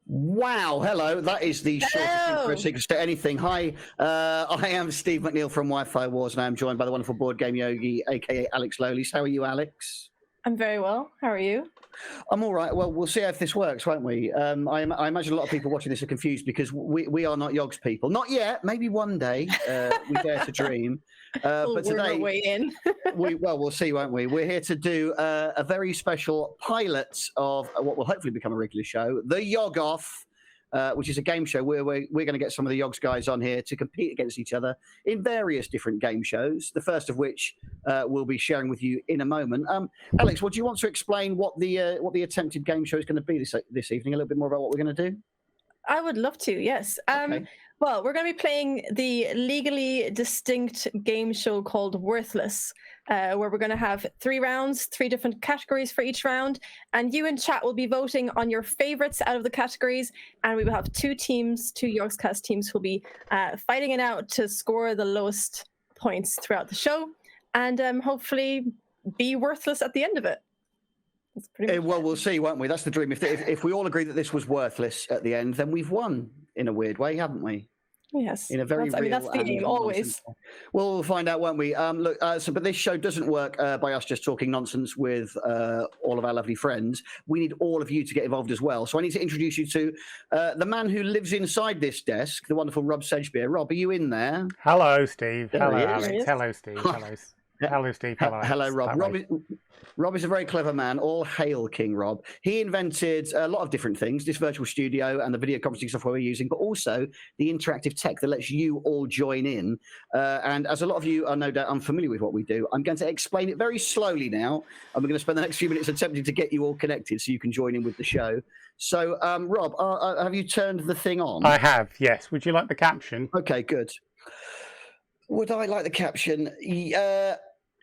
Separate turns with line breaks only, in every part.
Wow, hello. That is the shortest secrets to anything. Hi, I am Steve McNeil from YifiWars, and I am joined by the wonderful board game yogi, aka Alex Lowleys. How are you, Alex?
I'm very well. How are you?
I'm all right. Well, we'll see if this works, won't we? I imagine a lot of people watching this are confused because we are not Yogs people. Not yet. Maybe one day. We dare to dream. But today,
way in.
we'll see, won't we? We're here to do a very special pilot of what will hopefully become a regular show, the YOGOFF, which is a game show where we're going to get some of the Yogs guys on here to compete against each other in various different game shows, the first of which we'll be sharing with you in a moment. Alex, would you want to explain what the attempted game show is going to be this evening, a little bit more about what we're going to do?
I would love to, yes.
Okay.
Well, we're going to be playing the legally distinct game show called Worthless, where we're going to have 3 rounds, 3 different categories for each round, and you in chat will be voting on your favorites out of the categories, and we will have 2 teams, 2 Yogscast teams, who will be fighting it out to score the lowest points throughout the show, and hopefully be worthless at the end of it.
Well, we'll see, won't we? That's the dream. If we all agree that this was worthless at the end, then we've won in a weird way, haven't we?
Yes.
In a very real
that's the aim, always.
Well, we'll find out, won't we? Look, but this show doesn't work by us just talking nonsense with all of our lovely friends. We need all of you to get involved as well. So I need to introduce you to the man who lives inside this desk, the wonderful Rob Sedgbeer. Rob, are you in there?
Hello, Steve.
There
Hello,
he is.
Alex. Hello, Steve. Hello. Hello, Steve. Hello, Alex.
Hello, Rob. Rob is a very clever man. All hail King Rob. He invented a lot of different things, this virtual studio and the video conferencing software we're using, but also the interactive tech that lets you all join in. And as a lot of you are no doubt unfamiliar with what we do, I'm going to explain it very slowly now. And we're going to spend the next few minutes attempting to get you all connected so you can join in with the show. So, Rob, have you turned the thing on?
I have, yes. Would you like the caption?
Okay, good. Would I like the caption?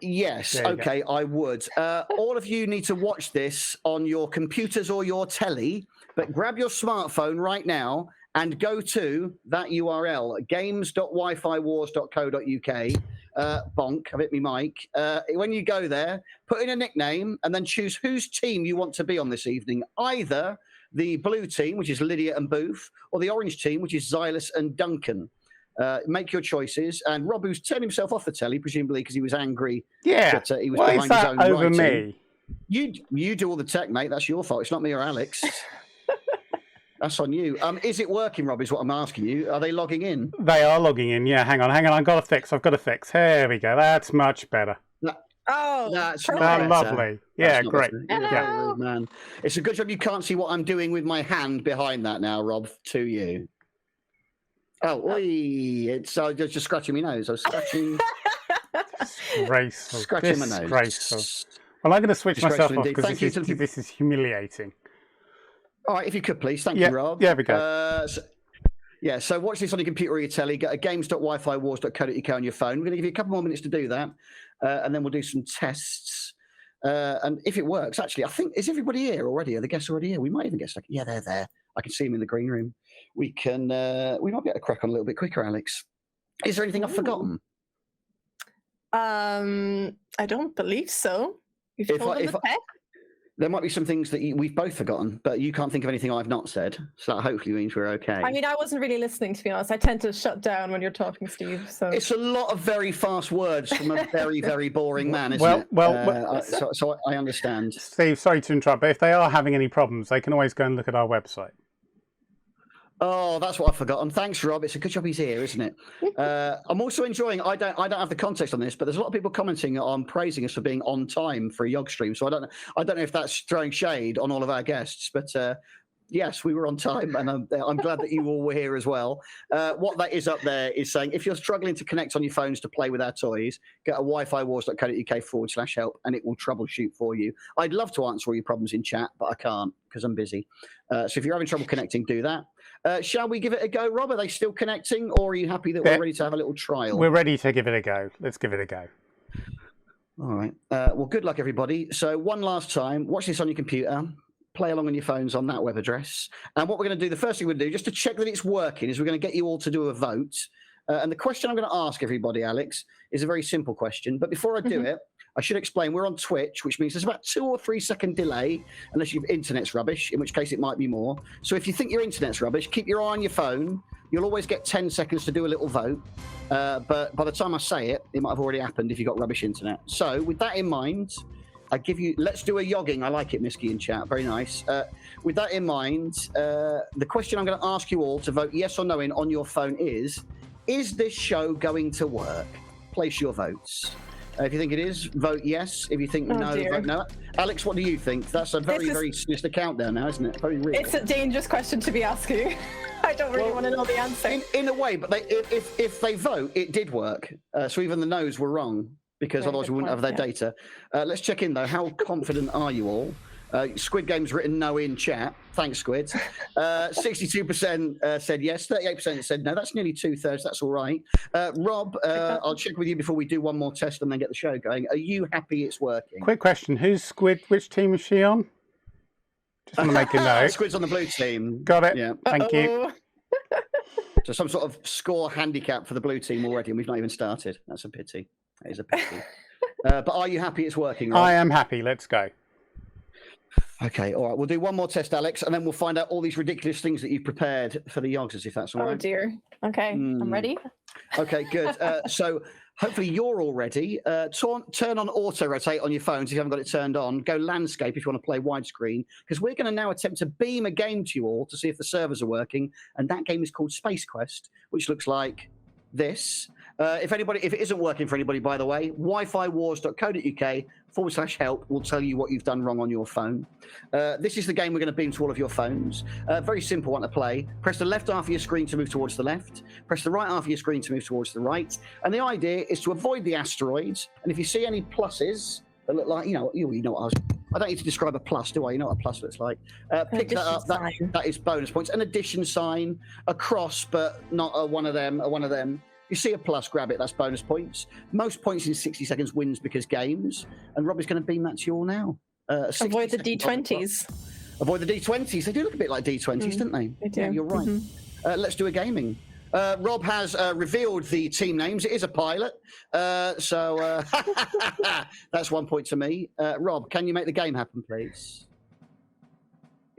Yes, okay, I would. All of you need to watch this on your computers or your telly, but grab your smartphone right now and go to that URL, games.wifiwars.co.uk. Bonk, I've hit me mic. When you go there, put in a nickname and then choose whose team you want to be on this evening. Either the blue team, which is Lydia and Booth, or the orange team, which is Xylus and Duncan. Make your choices. And Rob, who's turned himself off the telly, presumably because he was angry.
Yeah.
That, he was
Why
behind
is that
his own
over
writing.
me?
You do all the tech, mate. That's your fault. It's not me or Alex. That's on you. Is it working, Rob, is what I'm asking you. Are they logging in?
They are logging in. Yeah, hang on. I've got to fix. Here we go. That's much better.
That's
lovely. Yeah, great.
Yeah, man. It's a good job you can't see what I'm doing with my hand behind that now, Rob, to you. Oh, it's just scratching my nose. I was scratching.
Disgraceful.
Scratching my nose.
Disgraceful. Well, I'm going to switch myself off because this is humiliating.
All right, if you could, please. Thank you, Rob.
Yeah, we go.
So watch this on your computer or your telly. Go to games.wifiwars.co.uk on your phone. We're going to give you a couple more minutes to do that, and then we'll do some tests. And if it works, actually, I think, is everybody here already? Are the guests already here? We might even get stuck. Yeah, they're there. I can see them in the green room. We might be able to crack on a little bit quicker, Alex. Is there anything I've forgotten?
I don't believe so. You've told them the tech?
There might be some things that we've both forgotten, but you can't think of anything I've not said. So that hopefully means we're okay.
I mean, I wasn't really listening, to be honest. I tend to shut down when you're talking, Steve. So
it's a lot of very fast words from a very, very boring man, isn't it? So I understand.
Steve, sorry to interrupt, but if they are having any problems, they can always go and look at our website.
Oh, that's what I've forgotten. Thanks, Rob. It's a good job he's here, isn't it? I'm also enjoying. I don't have the context on this, but there's a lot of people commenting on praising us for being on time for a Yog stream. So I don't know if that's throwing shade on all of our guests, but yes, we were on time, and I'm glad that you all were here as well. What that is up there is saying if you're struggling to connect on your phones to play with our toys, go to wifiwars.co.uk/help, and it will troubleshoot for you. I'd love to answer all your problems in chat, but I can't because I'm busy. So if you're having trouble connecting, do that. Shall we give it a go, Rob? Are they still connecting, or are you happy that we're ready to have a little trial?
We're ready to give it a go. Let's give it a go.
All right. Well, good luck, everybody. So one last time, watch this on your computer. Play along on your phones on that web address. And what we're going to do, the first thing we're going to do, just to check that it's working, is we're going to get you all to do a vote. And the question I'm going to ask everybody, Alex, is a very simple question. But before I do it, I should explain we're on Twitch, which means there's about 2 or 3 second delay, unless your internet's rubbish, in which case it might be more. So if you think your internet's rubbish, keep your eye on your phone. You'll always get 10 seconds to do a little vote. But by the time I say it, it might have already happened if you've got rubbish internet. So with that in mind, let's do a yogging. I like it, Misky in chat. Very nice. With that in mind, the question I'm going to ask you all to vote yes or no on your phone is this show going to work? Place your votes. If you think it is, vote yes. If you think no,
dear.
vote no. Alex, what do you think? That's a very sinister countdown now, isn't it? Very real.
It's a dangerous question to be asking. I don't really want to know the answer.
In a way, but if they vote, it did work. So even the no's were wrong, because otherwise we wouldn't have their data. Let's check in, though. How confident are you all? Squid Game's written no in chat. Thanks, Squid. 62% said yes. 38% said no. That's nearly 2/3. That's all right. Rob, I'll check with you before we do one more test and then get the show going. Are you happy it's working?
Quick question. Who's Squid? Which team is she on? Just want to make a note.
Squid's on the blue team.
Got it.
Yeah.
Thank you.
So some sort of score handicap for the blue team already, and we've not even started. That's a pity. That is a pity. But are you happy it's working? Rob?
I am happy. Let's go.
Okay, all right. We'll do one more test, Alex, and then we'll find out all these ridiculous things that you've prepared for the Yogsers, if that's all right.
Oh, dear. Okay, I'm ready.
Okay, good. So hopefully you're all ready. Turn on auto-rotate on your phones if you haven't got it turned on. Go landscape if you want to play widescreen, because we're going to now attempt to beam a game to you all to see if the servers are working, and that game is called Space Quest, which looks like this. If it isn't working for anybody, by the way, wifiwars.co.uk/help will tell you what you've done wrong on your phone. This is the game we're going to beam to all of your phones. Very simple one to play. Press the left half of your screen to move towards the left. Press the right half of your screen to move towards the right. And the idea is to avoid the asteroids. And if you see any pluses that look like, you know what I don't need to describe a plus, do I? You know what a plus looks like. Pick that up. That is bonus points. An addition sign, a cross, but not one of them. You see a plus, grab it. That's bonus points. Most points in 60 seconds wins because games. And Rob is going to beam that to you all now.
Avoid the D20s.
Avoid the D20s. They do look a bit like D20s, don't they?
They do.
Yeah, you're right. Let's do a gaming. Rob has revealed the team names. It is a pilot. So that's 1 point to me. Rob, can you make the game happen, please?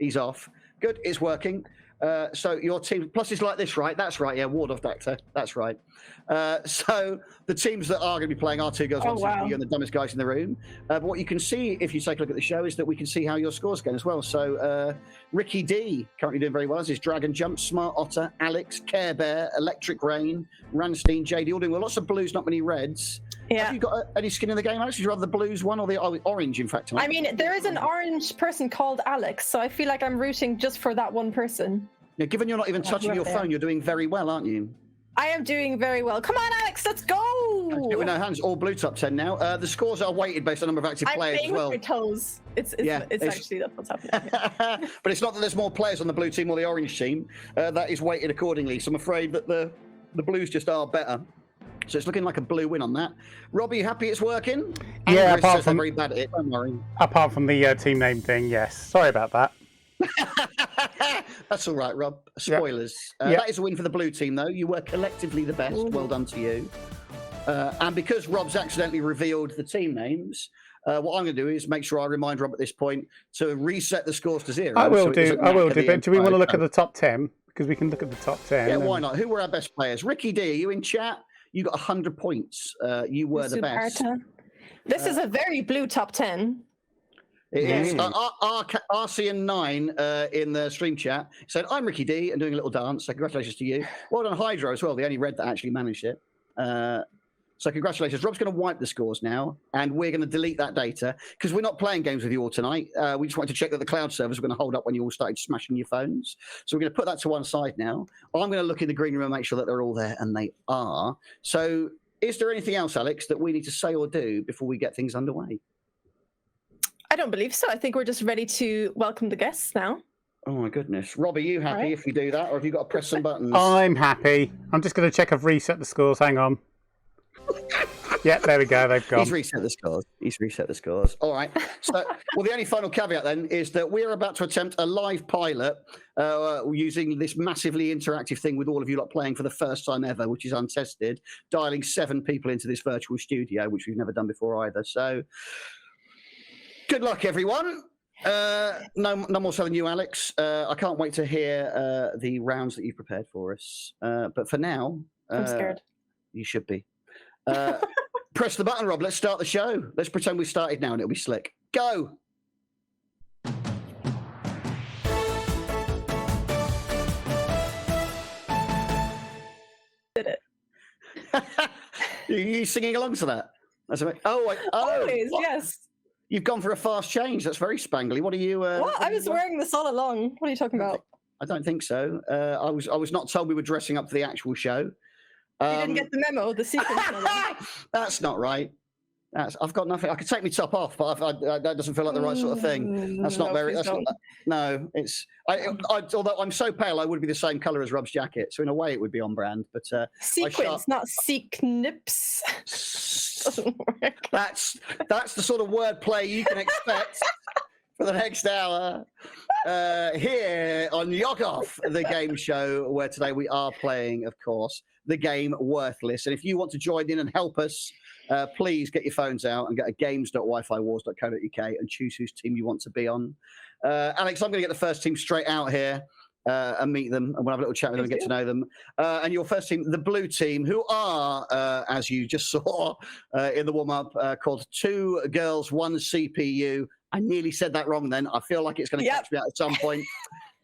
He's off. Good. It's working. So your team plus is like this, right? That's right. Yeah, ward off Dactor. That's right. So the teams that are going to be playing are 2 girls, 1 super you and the dumbest guys in the room. But what you can see if you take a look at the show is that we can see how your scores go as well. So Ricky D currently doing very well. This is Dragon Jump, Smart Otter, Alex, Care Bear, Electric Rain, Ranstein, JD, all doing well. Lots of blues, not many reds. Yeah. Have you got any skin in the game, Alex? Would you rather the blues one or the orange, in fact?
I mean, there is an orange person called Alex, so I feel like I'm rooting just for that one person.
Yeah, given you're not even touching your phone, you're doing very well, aren't you?
I am doing very well. Come on, Alex, let's go!
With no hands, all blue top 10 now. The scores are weighted based on the number of active players as well.
I'm playing with my toes. It's actually that's what's happening.
But it's not that there's more players on the blue team or the orange team. That is weighted accordingly. So I'm afraid that the blues just are better. So it's looking like a blue win on that. Rob, are you happy it's working?
Yeah,
apart from very bad at it. Don't worry.
Apart from the team name thing, yes. Sorry about that.
That's all right, Rob. Spoilers. That is a win for the blue team, though. You were collectively the best. Well done to you. And because Rob's accidentally revealed the team names, what I'm going to do is make sure I remind Rob at this point to reset the scores to 0.
I will do. But do we want to look at the top 10? Because we can look at the top 10.
Yeah, why not? Who were our best players? Ricky D, are you in chat? You got 100 points. You were the best.
This is a very blue top 10.
It is. RCN9 in the stream chat said, I'm Ricky D and doing a little dance. So congratulations to you. Well done, Hydro, as well. The only red that actually managed it. So congratulations. Rob's going to wipe the scores now, and we're going to delete that data because we're not playing games with you all tonight. We just wanted to check that the cloud servers were going to hold up when you all started smashing your phones. So we're going to put that to one side now. I'm going to look in the green room and make sure that they're all there, and they are. So is there anything else, Alex, that we need to say or do before we get things underway?
I don't believe so. I think we're just ready to welcome the guests now.
Oh, my goodness. Rob, are you happy if we do that, or have you got to press some buttons?
I'm happy. I'm just going to check I've reset the scores. Hang on. Yeah, there we go. They've gone.
He's reset the scores. All right. So, well, the only final caveat then is that we're about to attempt a live pilot using this massively interactive thing with all of you lot playing for the first time ever, which is untested, dialing 7 people into this virtual studio, which we've never done before either. So, good luck, everyone. No more selling you, Alex. I can't wait to hear the rounds that you've prepared for us. But for now,
I'm scared.
You should be. Press the button, Rob. Let's start the show. Let's pretend we started now and it'll be slick. Go.
Did it.
Are you singing along to that?
Always, yes.
You've gone for a fast change. That's very spangly. What are you?
What? I was wearing this all along. What are you talking about?
I don't think so. I was not told we were dressing up for the actual show.
You didn't get the memo, the sequence memo.
That's not right. I've got nothing. I could take my top off, but that doesn't feel like the right sort of thing. That's not very. No, it's. Although I'm so pale, I would be the same colour as Rob's jacket. So in a way, it would be on brand. But
sequence, not sequence. Doesn't work.
That's the sort of wordplay you can expect for the next hour here on YOGOFF, the game show, where today we are playing, of course, the game Worthless. And if you want to join in and help us, please get your phones out and go to games.wifiwars.co.uk and choose whose team you want to be on. Alex, I'm going to get the first team straight out here and meet them, and we'll have a little chat with them and get to know them. And your first team, the blue team, who are, as you just saw in the warm-up, called 2 Girls, 1 CPU. I nearly said that wrong then. I feel like it's going to catch me out at some point.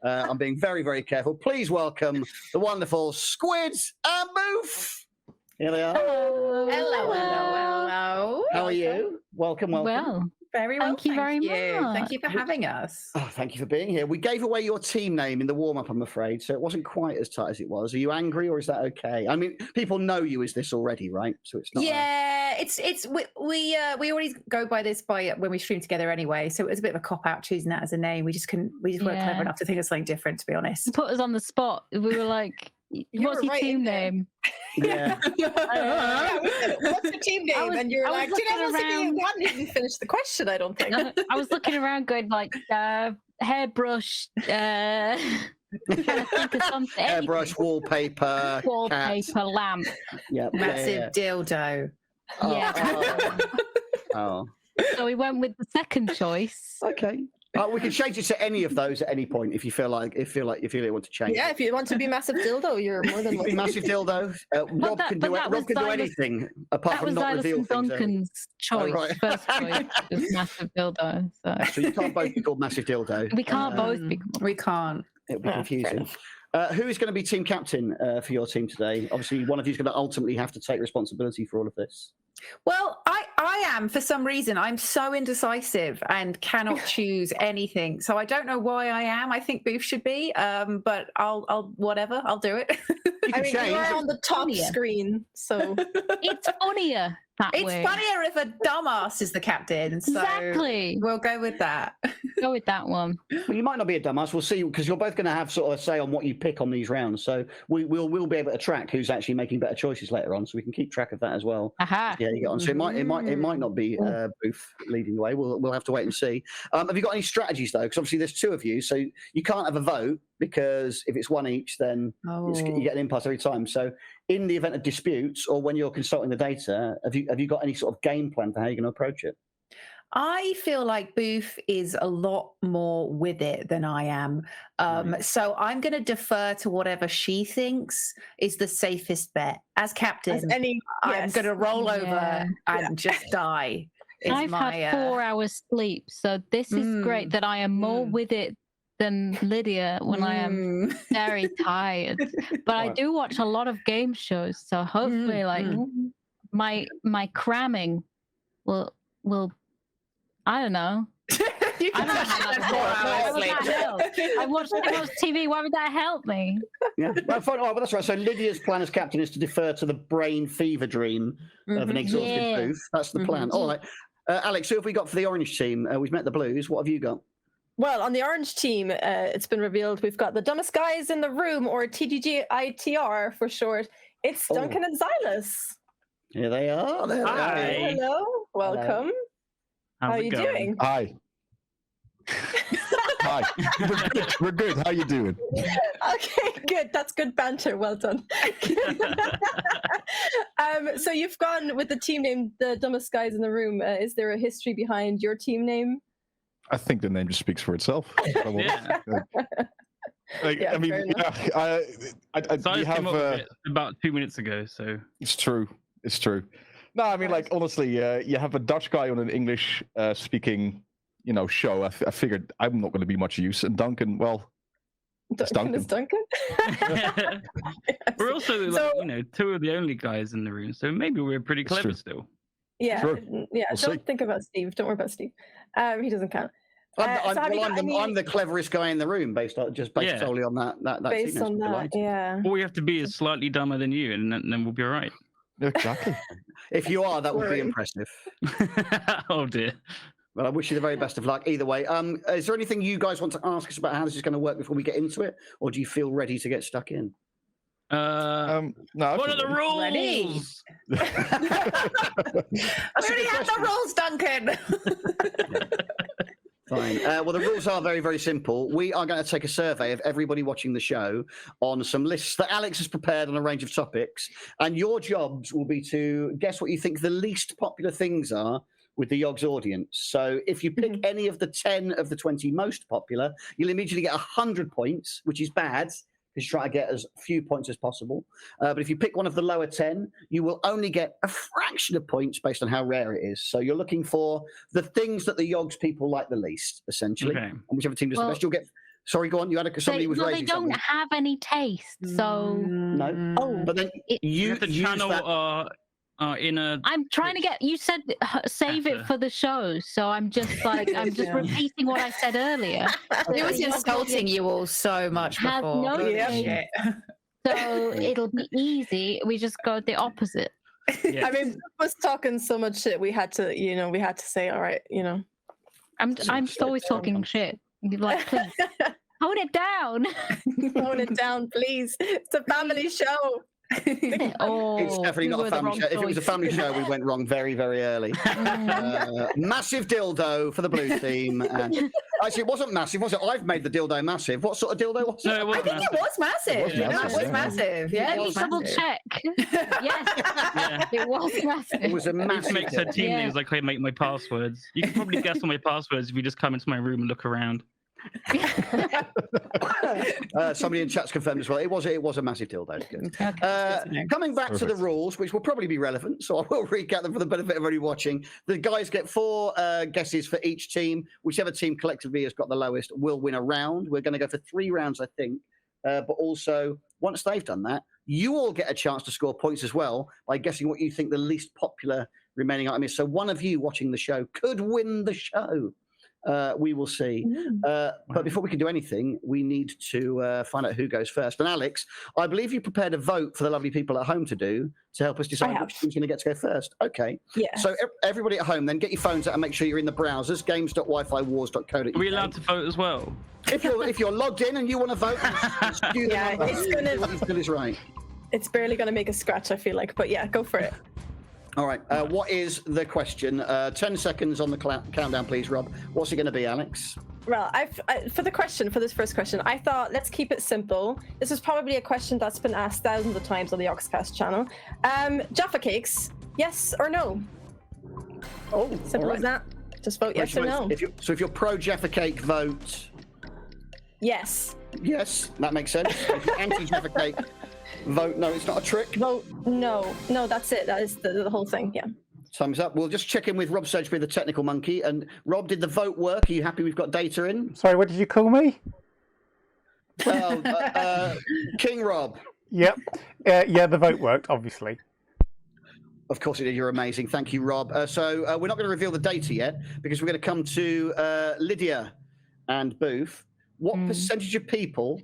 I'm being very, very careful. Please welcome the wonderful Squids and Boof. Here they are.
Hello.
How are you? Welcome.
Well, very well.
Thank you very much.
Thank you for having us.
Oh, thank you for being here. We gave away your team name in the warm-up, I'm afraid, so it wasn't quite as tight as it was. Are you angry, or is that okay? I mean, people know you as this already, right? So it's not.
Yeah, we already go by this when we stream together anyway. So it was a bit of a cop out choosing that as a name. We just weren't clever enough to think of something different, to be honest.
Put us on the spot. We were like, "What's your team name?"
Yeah.
What's your team name? And you're like, you hadn't even finished the question, I don't think.
I was looking around going like, hairbrush, trying to think of something.
Hairbrush, wallpaper,
lamp.
Yeah.
Massive dildo.
Yeah.
Oh.
So we went with the second choice.
Okay. We can change it to any of those at any point if you feel like you want to change.
Yeah, if you want to be massive dildo, you're more than welcome.
Be massive dildo. Rob can do anything apart from not reveal things.
Duncan's choice, first choice was massive dildo.
So you can't both be called massive dildo.
We can't both be.
We can't.
It'll be confusing. Who is going to be team captain for your team today? Obviously, one of you is going to ultimately have to take responsibility for all of this.
Well, I am, for some reason. I'm so indecisive and cannot choose anything. So I don't know why I am. I think Booth should be, but I'll whatever. I'll do it.
I mean, you are on the top screen, so
it's funnier.
It's funnier if a dumbass is the captain. So
exactly.
We'll go with that.
Go with that one.
Well, you might not be a dumbass. We'll see, because you're both going to have sort of a say on what you pick on these rounds. So we'll be able to track who's actually making better choices later on, so we can keep track of that as well.
Aha.
Yeah, you get on. So it might not be Booth leading the way. We'll have to wait and see. Have you got any strategies though? Because obviously there's 2 of you, so you can't have a vote, because if it's 1 each, then you get an impasse every time. So in the event of disputes, or when you're consulting the data, have you got any sort of game plan for how you're going to approach it?
I feel like Booth is a lot more with it than I am. So I'm going to defer to whatever she thinks is the safest bet. As captain, I'm going to roll over and just die.
I've had 4 hours sleep, so this is great that I am more with it than Lydia when I am very tired. But I do watch a lot of game shows, so hopefully my cramming will I don't know. I watch TV. Why would that help me?
Yeah, well, fine. Oh, but that's right. So Lydia's plan as captain is to defer to the brain fever dream of an exhausted Booth. That's the plan. All right, Alex. Who have we got for the orange team? We've met the Blues. What have you got?
Well, on the orange team, it's been revealed we've got the dumbest guys in the room, or TGGITR for short. It's Duncan and Silas.
Here they are. There they are.
Hi.
Hello, welcome. How are
How's it
you
going?
doing?
Hi. Hi. We're good. How you doing?
Okay, good. That's good banter. Well done. So you've gone with the team name, the dumbest guys in the room. Is there a history behind your team name?
I think the name just speaks for itself.
Yeah.
Yeah,
I mean,
fair enough.
yeah,
So I
we
just came
have.
up with it about 2 minutes ago. So
It's true. It's true. No, I mean, like honestly, you have a Dutch guy on an English speaking, show. I figured I'm not going to be much use, and Duncan, well, it's
Duncan is Duncan.
we're also,
So-
two of the only guys in the room. So maybe we're pretty
That's
clever
true.
still.
Yeah,
Sure.
yeah.
We'll
Don't
see.
think about Steve. Don't worry about Steve. He doesn't count.
I'm the cleverest guy in the room, based
Yeah.
solely on that.
Based
team
on
name.
that, yeah.
All we have to be is slightly dumber than you, and then we'll be all right.
Exactly.
If you are, that would be
Worry.
impressive.
Oh dear.
Well, I wish you the very best of luck either way. Is there anything you guys want to ask us about how this is going to work before we get into it, or do you feel ready to get stuck in?
No. I
What
think
are the rules?
Ready.
That's
We
a
already
good
have the
question.
rules, Duncan.
Fine. Well, the rules are very, very simple. We are going to take a survey of everybody watching the show on some lists that Alex has prepared on a range of topics. And your jobs will be to guess what you think the least popular things are with the Yogs audience. So if you pick any of the 10 of the 20 most popular, you'll immediately get 100 points, which is bad, because you try to get as few points as possible. But if you pick one of the lower 10, you will only get a fraction of points based on how rare it is. So you're looking for the things that the Yogs people like the least, essentially.
Okay.
And whichever team does the
Well-
best, you'll get... Sorry, go on. You had somebody was
they
raising
don't
something.
have any taste, so
No.
Oh,
But then
It-
You
you
have to
use
channel
that...
our inner.
I'm trying to get. You said save it for the show, so I'm just I'm just
Yeah.
repeating what I said earlier.
It was
Yeah.
insulting you all so much
Has
before.
no
Yeah.
taste. So it'll be easy. We just go the opposite.
Yeah.
I mean, Boof was talking so much shit. We had to, we had to say, all right,
I'm always talking shit. You'd be like, please tone it down.
tone it down, please. It's a family show.
Oh,
It's definitely
you
not
were
a
the
family
wrong
show. If it was a
choice.
family show, we went wrong very, very early. Massive dildo for the blue team. And actually, it wasn't massive, was it? I've made the dildo massive. What sort of dildo was it?
No, it
I
wasn't.
think it was massive.
It was
Yeah,
massive,
it was
yeah.
massive. Yeah,
Let
it
me
was
double
massive.
check. Yes,
Yeah.
it was massive.
It was a
Which
massive
makes her
dildo.
team
Yeah.
names like I make my passwords. You can probably guess on my passwords if you just come into my room and look around.
Somebody in chat's confirmed as well. It was a massive dildo. Good.
Okay, that's good to know.
Coming back to the
Perfect.
rules, which will probably be relevant, so I will recap them for the benefit of everybody watching. The guys get 4 guesses for each team. Whichever team collectively has got the lowest will win a round. We're going to go for 3 rounds, I think. But also, once they've done that, you all get a chance to score points as well by guessing what you think the least popular remaining item is. So one of you watching the show could win the show. We will see. But before we can do anything, we need to find out who goes first. And Alex, I believe you prepared a vote for the lovely people at home to do to help us decide
have.
which team's going to get to go first. Okay.
Yeah.
So everybody at home, then get your phones out and make sure you're in the browsers, games.wifiwars.co.uk.
Are we allowed to vote as well?
If you're logged in and you want to vote, spew them
Yeah,
out.
it's gonna-
What you feel is right.
It's barely going to make a scratch, I feel like. But yeah, go for it.
All right. What is the question? 10 seconds on the countdown, please, Rob. What's it going to be, Alex?
Well, for this first question, I thought let's keep it simple. This is probably a question that's been asked thousands of times on the Yogscast channel. Jaffa cakes, yes or no?
Oh,
Simple
all right.
as that. Just vote yes or no.
If you're pro Jaffa Cake, vote
Yes.
yes. That makes sense. If you're anti Jaffa Cake, vote no. It's not a trick.
Vote no. No, that's it. That is the whole thing. Yeah.
Thumbs up. We'll just check in with Rob Sedgbury, the technical monkey. And Rob, did the vote work? Are you happy we've got data in?
Sorry, what did you call me?
King Rob.
Yep. Yeah, the vote worked, obviously.
Of course it did. You're amazing. Thank you, Rob. So we're not going to reveal the data yet because we're going to come to Lydia and Booth. What percentage of people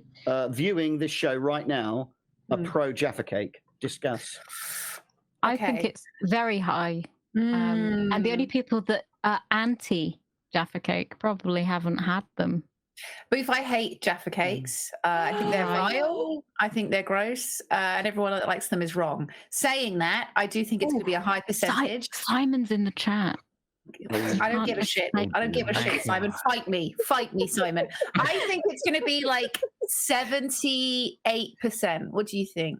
viewing this show right now are pro Jaffa Cake? Discuss.
I think
Okay.
it's very high. And the only people that are anti Jaffa Cake probably haven't had them.
Boof, I hate Jaffa cakes. I think they're vile. I think they're gross. And everyone that likes them is wrong. Saying that, I do think it's going to be a high percentage.
Simon's in the chat.
I don't give a shit. I don't give a shit, Simon. Fight me, Simon. I think it's going to be like 78%. What do you think?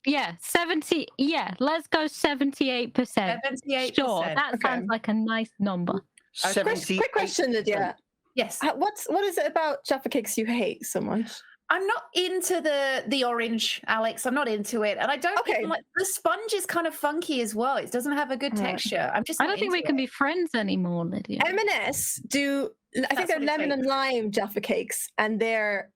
Yeah, 70. Yeah, let's go 78%.
78%.
Sure, that sounds like a nice number.
Quick question, Lydia.
Yes.
What is it about Jaffa cakes you hate so much?
I'm not into the orange, Alex. I'm not into it, and I don't even like the sponge is kind of funky as well. It doesn't have a good texture. I don't
think we can be friends anymore, Lydia.
M&S I think they're lemon and lime Jaffa cakes, and they're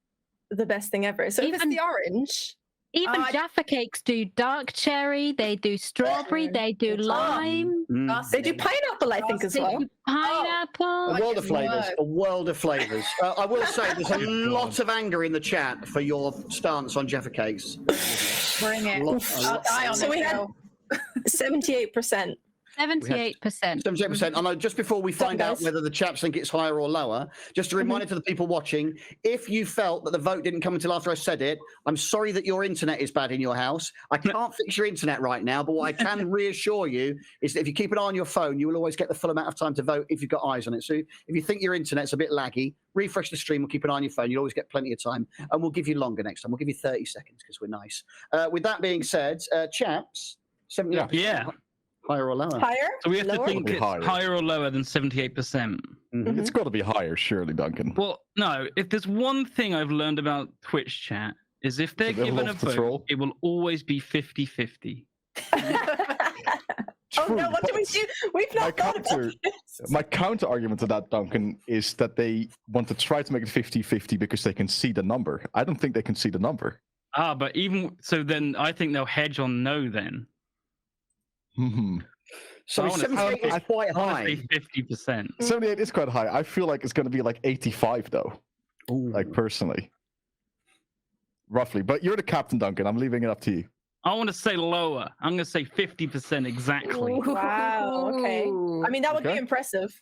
the best thing ever. So if it's the orange.
Even Jaffa cakes do dark cherry, they do strawberry, they do lime.
They do pineapple, I think, as well.
Pineapple.
A world of flavours. A world of flavours. I will say there's a lot of anger in the chat for your stance on Jaffa cakes.
Bring it. I'll die on
so we had 78%.
78%.
78%. And just before we find out whether the chaps think it's higher or lower, just a reminder to the people watching, if you felt that the vote didn't come until after I said it, I'm sorry that your internet is bad in your house. I can't fix your internet right now, but what I can reassure you is that if you keep an eye on your phone, you will always get the full amount of time to vote if you've got eyes on it. So if you think your internet's a bit laggy, refresh the stream or keep an eye on your phone. You'll always get plenty of time. And we'll give you longer next time. We'll give you 30 seconds because we're nice. With that being said, chaps, 78%.
Yeah.
Higher or lower?
Higher?
So we have to think it's
higher.
higher or lower than 78%.
Mm-hmm.
It's got to be higher, surely, Duncan.
Well, no. If there's one thing I've learned about Twitch chat is if they're given a vote, it will always be 50-50.
Oh no! What do we do? We've not thought about this.
My counter argument to that, Duncan, is that they want to try to make it 50-50 because they can see the number. I don't think they can see the number.
But even so, then I think they'll hedge on no then.
So 78 is quite high.
50%.
78 is quite high. I feel like it's going to be like 85 though.
Ooh.
Like personally, roughly. But you're the captain, Duncan. I'm leaving it up to you.
I want to say lower. I'm going to say 50% exactly.
Wow. Okay. I mean, that would be impressive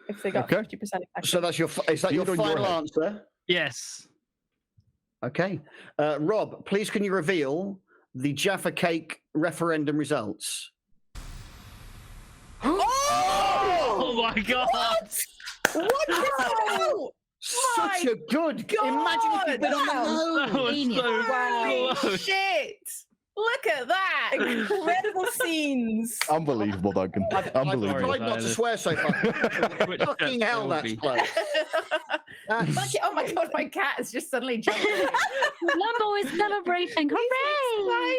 if they got 50% exactly.
So that's is that your final answer?
Yes.
Okay. Rob, please can you reveal the Jaffa Cake referendum results?
Oh my God!
What?
Such a good. Imagine if you'd been on the
Oh,
Wow.
close.
Shit! Look at that!
Incredible scenes.
Unbelievable, Duncan.
I've
Unbelievable.
tried not to swear so far. Fucking hell, that's close.
Oh my God, my cat has just suddenly jumped in.
Lumbo is celebrating. Hooray!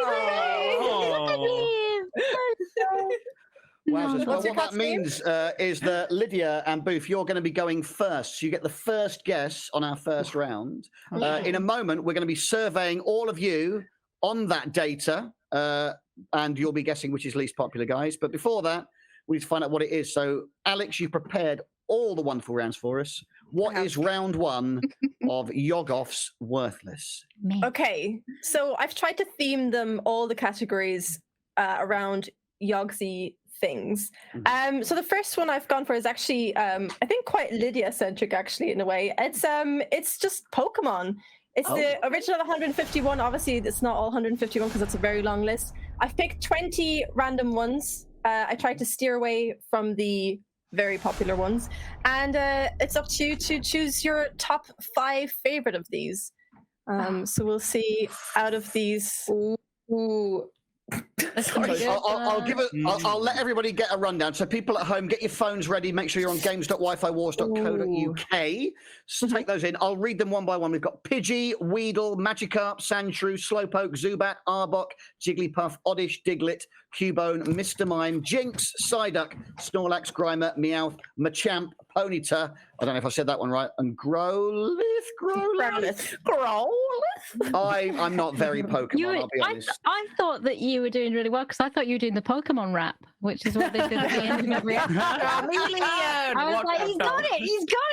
Wowzers. Well,
What's your
what that
cat's name?
means is that Lydia and Boof, you're going to be going first. So you get the first guess on our first round. In a moment, we're going to be surveying all of you on that data, and you'll be guessing which is least popular, guys. But before that, we need to find out what it is. So, Alex, you prepared all the wonderful rounds for us. What is round one of YOGOFF's Worthless?
Okay, so I've tried to theme them, all the categories, around Yogsy things. So the first one I've gone for is actually, I think, quite Lydia-centric, actually, in a way. It's just Pokemon. It's the original 151. Obviously, it's not all 151 because it's a very long list. I've picked 20 random ones. I tried to steer away from the very popular ones. And it's up to you to choose your top 5 favorite of these. So we'll see out of these.
I'll let everybody get a rundown. So people at home, get your phones ready. Make sure you're on games.wifiwars.co.uk. So take those in. I'll read them one by one. We've got Pidgey, Weedle, Magikarp, Sandshrew, Slowpoke, Zubat, Arbok, Jigglypuff, Oddish, Diglett, Cubone, Mr. Mime, Jinx, Psyduck, Snorlax, Grimer, Meowth, Machamp, Ponyta, I don't know if I said that one right, and Growlithe. I'm not very Pokemon, I'll be honest.
I thought that you were doing really well because I thought you were doing the Pokemon rap, which is what they did at the end of every episode. I was like, he's got it,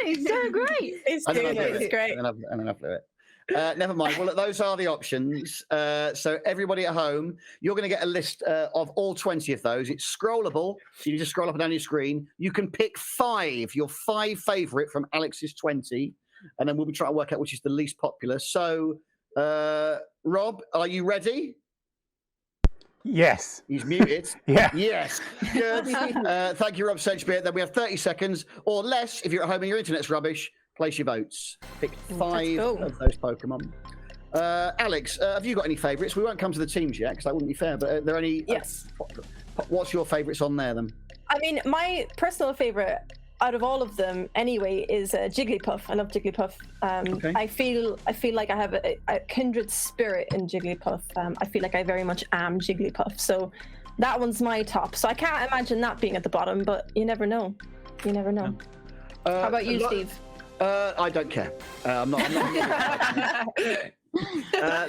he's doing great.
He's doing it, it's great.
And then I blew it. Never mind. Well, look, those are the options. So everybody at home, you're going to get a list of all 20 of those. It's scrollable. So you just scroll up and down your screen. You can pick 5, your 5 favorite from Alex's 20. and then we'll be trying to work out which is the least popular. So, Rob, are you ready?
Yes.
He's muted.
Yeah.
Yes. Good. Thank you, Rob Sedgebeer. Then we have 30 seconds or less if you're at home and your internet's rubbish. Place your votes. Pick 5 of those Pokemon. Alex, have you got any favourites? We won't come to the teams yet because that wouldn't be fair. But are there any?
Yes.
What's your favourites on there then?
I mean, my personal favourite out of all of them, anyway, is Jigglypuff. I love Jigglypuff.
Okay.
I feel like I have a kindred spirit in Jigglypuff. I feel like I very much am Jigglypuff. So that one's my top. So I can't imagine that being at the bottom, but you never know. You never know. How about you, Steve?
I don't care. I'm not.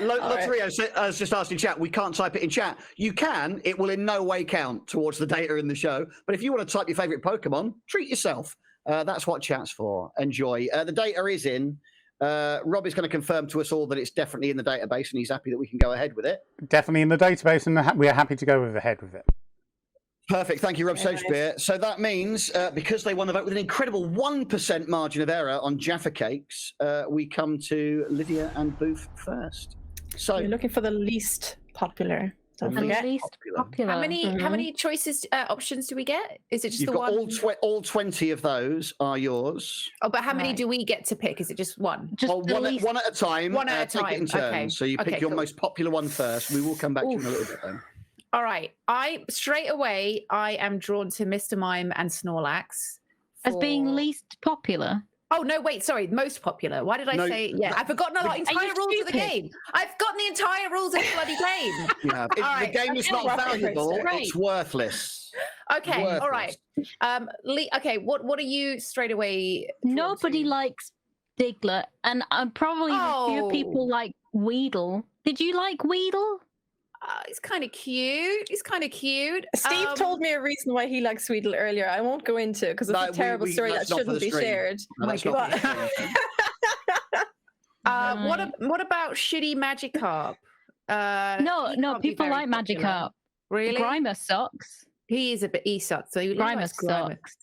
Lottery, I was just asking chat. We can't type it in chat. You can. It will in no way count towards the data in the show. But if you want to type your favourite Pokemon, treat yourself. That's what chat's for. Enjoy. The data is in. Rob is going to confirm to us all that it's definitely in the database, and he's happy that we can go ahead with it.
Definitely in the database, and we are happy to go ahead with it.
Perfect. Thank you, Rob Sedgebeer. So that means, because they won the vote with an incredible 1% margin of error on Jaffa Cakes, we come to Lydia and Booth first. So
you're looking for the least popular. Don't forget.
Least popular.
How many choices options do we get? Is it just
you've
the
got
one?
all 20 of those are yours.
Oh, but how many do we get to pick? Is it just one?
Just
one at a time.
One at a time.
Take it in turns.
Okay.
So you pick your most popular one first. We will come back to you in a little bit then.
All right. Straight away, I am drawn to Mr. Mime and Snorlax.
As being least popular?
Oh, no, wait, sorry. Most popular. Why did I say? Yeah, I've forgotten the entire rules of the game. I've forgotten the entire rules of the bloody game.
Yeah, the game is not valuable. It's worthless.
Okay,
worthless.
all right. Okay, what are you straight away?
Nobody likes Diglett, and probably a few people like Weedle. Did you like Weedle?
He's kind of cute.
Steve told me a reason why he likes Weedle earlier. I won't go into it because it's a terrible story that shouldn't be shared.
No,
What
about shitty Magikarp?
No, people like Magikarp.
Really?
Grimer sucks.
He sucks. So
Grimer sucks.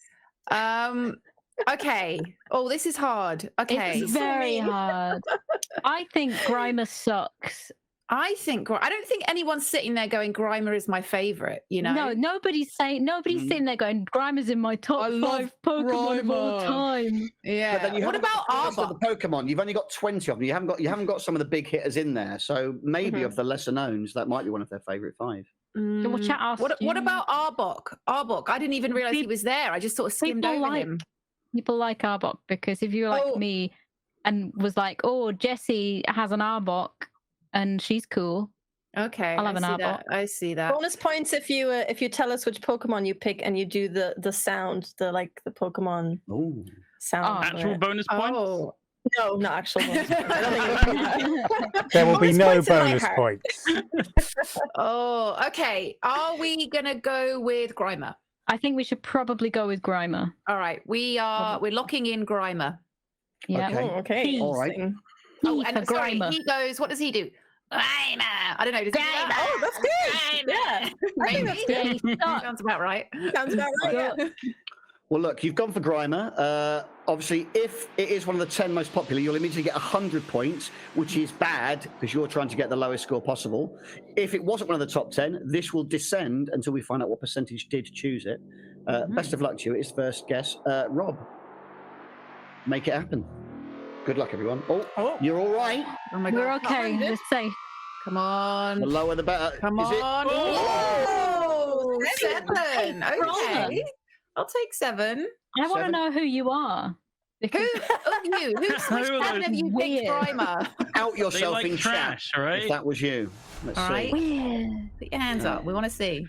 Okay. Oh, this is hard. Okay.
It's very hard. I think Grimer sucks.
I don't think anyone's sitting there going, Grimer is my favorite, you know?
No, nobody's sitting there going, Grimer's in my top 5 Pokemon of all time.
Yeah.
But then
what about Arbok?
The Pokemon, you've only got 20 of them. You haven't got some of the big hitters in there. So maybe of the lesser knowns, that might be one of their favorite 5.
What about Arbok? I didn't even realize he was there. I just sort of skimmed over him.
People like Arbok because if you're like me and was like, oh, Jessie has an Arbok, and she's cool.
Okay,
I'll have an Arbok.
I see that.
Bonus points if you tell us which Pokemon you pick and you do the sound, the Pokemon sound.
Actual bonus points?
Oh. No, not actual bonus points.
There will be no bonus points.
Oh, okay. Are we gonna go with Grimer?
I think we should probably go with Grimer.
All right, we're locking in Grimer.
Yeah.
Okay.
All right.
Oh, and sorry,
Grimer.
he goes. What does he do? Grimer. I don't know. Does he do that?
Oh, that's good. Yeah, I think that's good.
Sounds about right.
Sounds about right. Yeah.
Well, look, you've gone for Grimer. Obviously, if it is one of the 10 most popular, you'll immediately get 100 points, which is bad because you're trying to get the lowest score possible. If it wasn't one of the top 10, this will descend until we find out what percentage did choose it. Best of luck to you. It's first guess. Rob, make it happen. Good luck, everyone. Oh, you're all right.
Oh my God.
We're okay. We're safe.
Come on.
The lower, the better.
Come on.
Oh,
7. Okay. I'll take 7.
I want to know who you are.
Who of you? Which 7 have you picked Grimer?
Out yourself in
trash,
chat.
right?
If that was you. Let's
All right.
see.
Put your hands up. We want to see.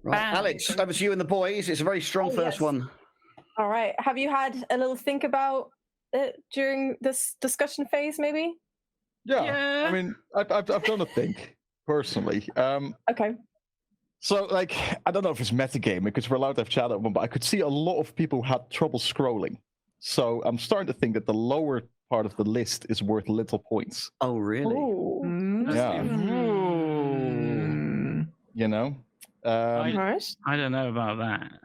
Right.
Bam.
Alex, over to you and the boys. It's a very strong first one.
All right. Have you had a little think about it during this discussion phase, maybe?
Yeah. I mean, I've done a think personally.
Okay.
So, like, I don't know if it's metagame because we're allowed to have chat open, but I could see a lot of people had trouble scrolling. So I'm starting to think that the lower part of the list is worth little points.
Oh, really?
Yeah. You know?
I don't know about that.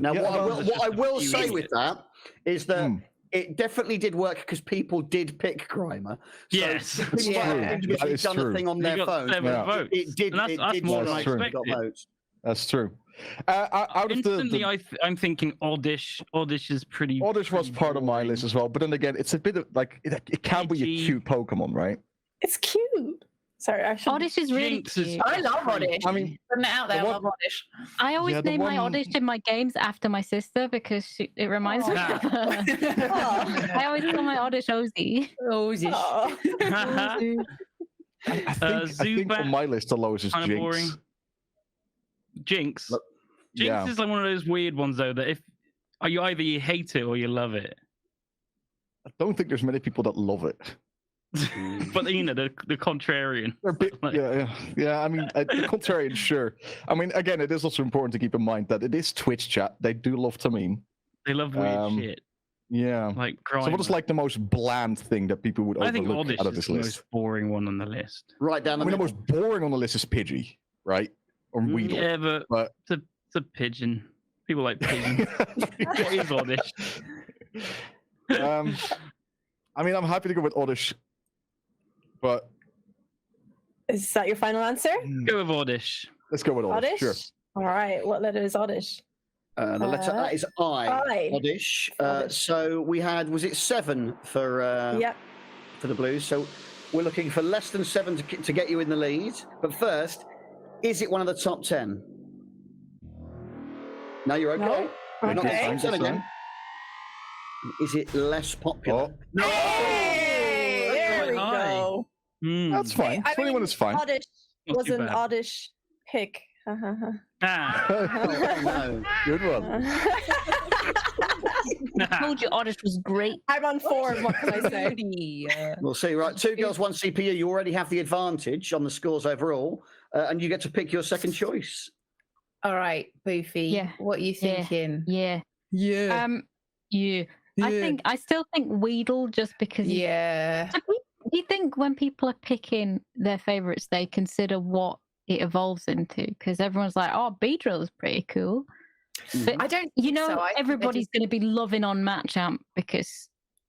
Now, what I will say with that is that it definitely did work because people did pick Grimer. So
Yes.
people
Yeah.
individually
That is
done
true.
a thing on
They
their
got
phone.
7 votes.
It did.
And that's more than I
That's true.
expected.
Votes.
That's true. Out of
Instantly, I'm thinking Oddish. Oddish is pretty.
Oddish was
pretty
part of my
boring.
list as well, but then again, it's a bit of like it can be a
PG.
cute Pokemon, right?
It's cute. Sorry, I should.
Oddish is really
Jinx is-
cute.
I love Oddish.
I mean,
Putting it out there, I
the
love Oddish.
I always
Yeah, the
name my
one-
Oddish in my games after my sister because it reminds me of her. I always call my Oddish Ozzy.
Oddish.
Oh.
I think on my list the lowest is
Kinda
Jinx.
boring. Jinx.
Look,
Jinx
yeah.
is like one of those weird ones though that if you either you hate it or you love it.
I don't think there's many people that love it.
But you know the contrarian.
They're a bit,
Like-
yeah. I mean, the contrarian, sure. I mean, again, it is also important to keep in mind that it is Twitch chat. They do love to meme.
They love weird
Um,
shit.
Yeah.
Like
So what is
Grimer.
like the most bland thing that people would
I think
overlook
Oddish
out of
is
this
the
list?
most boring one on the list.
Right down
I
the
mean, the
middle.
most boring on the list is Pidgey, right? Or Weedle.
Yeah,
But-
it's a pigeon. People like pigeons. What is Oddish?
I mean, I'm happy to go with Oddish, but
Is that your final answer?
Go with Oddish.
let's go with Oddish.
Oddish?
Sure.
All right. What letter is Oddish?
The letter that is I.
I.
Oddish.
Oddish.
So we had, was it 7 for
Yep.
for the Blues? So we're looking for less than 7 to get you in the lead. But first, is it one of the top 10? No, you're okay.
No?
You're not
Okay.
top 10 again. Is it less popular?
Oh.
No.
Hey, there we
high.
go.
Hmm.
That's fine.
I
21
mean,
is fine.
Oddish
Not
was
too
an
bad.
Oddish pick.
Ah.
Oh, no.
Good one.
I told you Oddish was great.
I'm on form. What can I say?
We'll see. Right, 2 girls, 1 CPU. You already have the advantage on the scores overall, and you get to pick your second choice.
All right, Boofy.
Yeah.
What you
Yeah.
thinking?
Yeah.
Yeah.
Yeah. I still think Weedle just because
Yeah.
do you think when people are picking their favorites, they consider what it evolves into? Because everyone's like, "Oh, Beedrill is pretty cool," but
I don't.
you
think
know,
so. I think they're
everybody's
just-
going to be loving on Matchamp because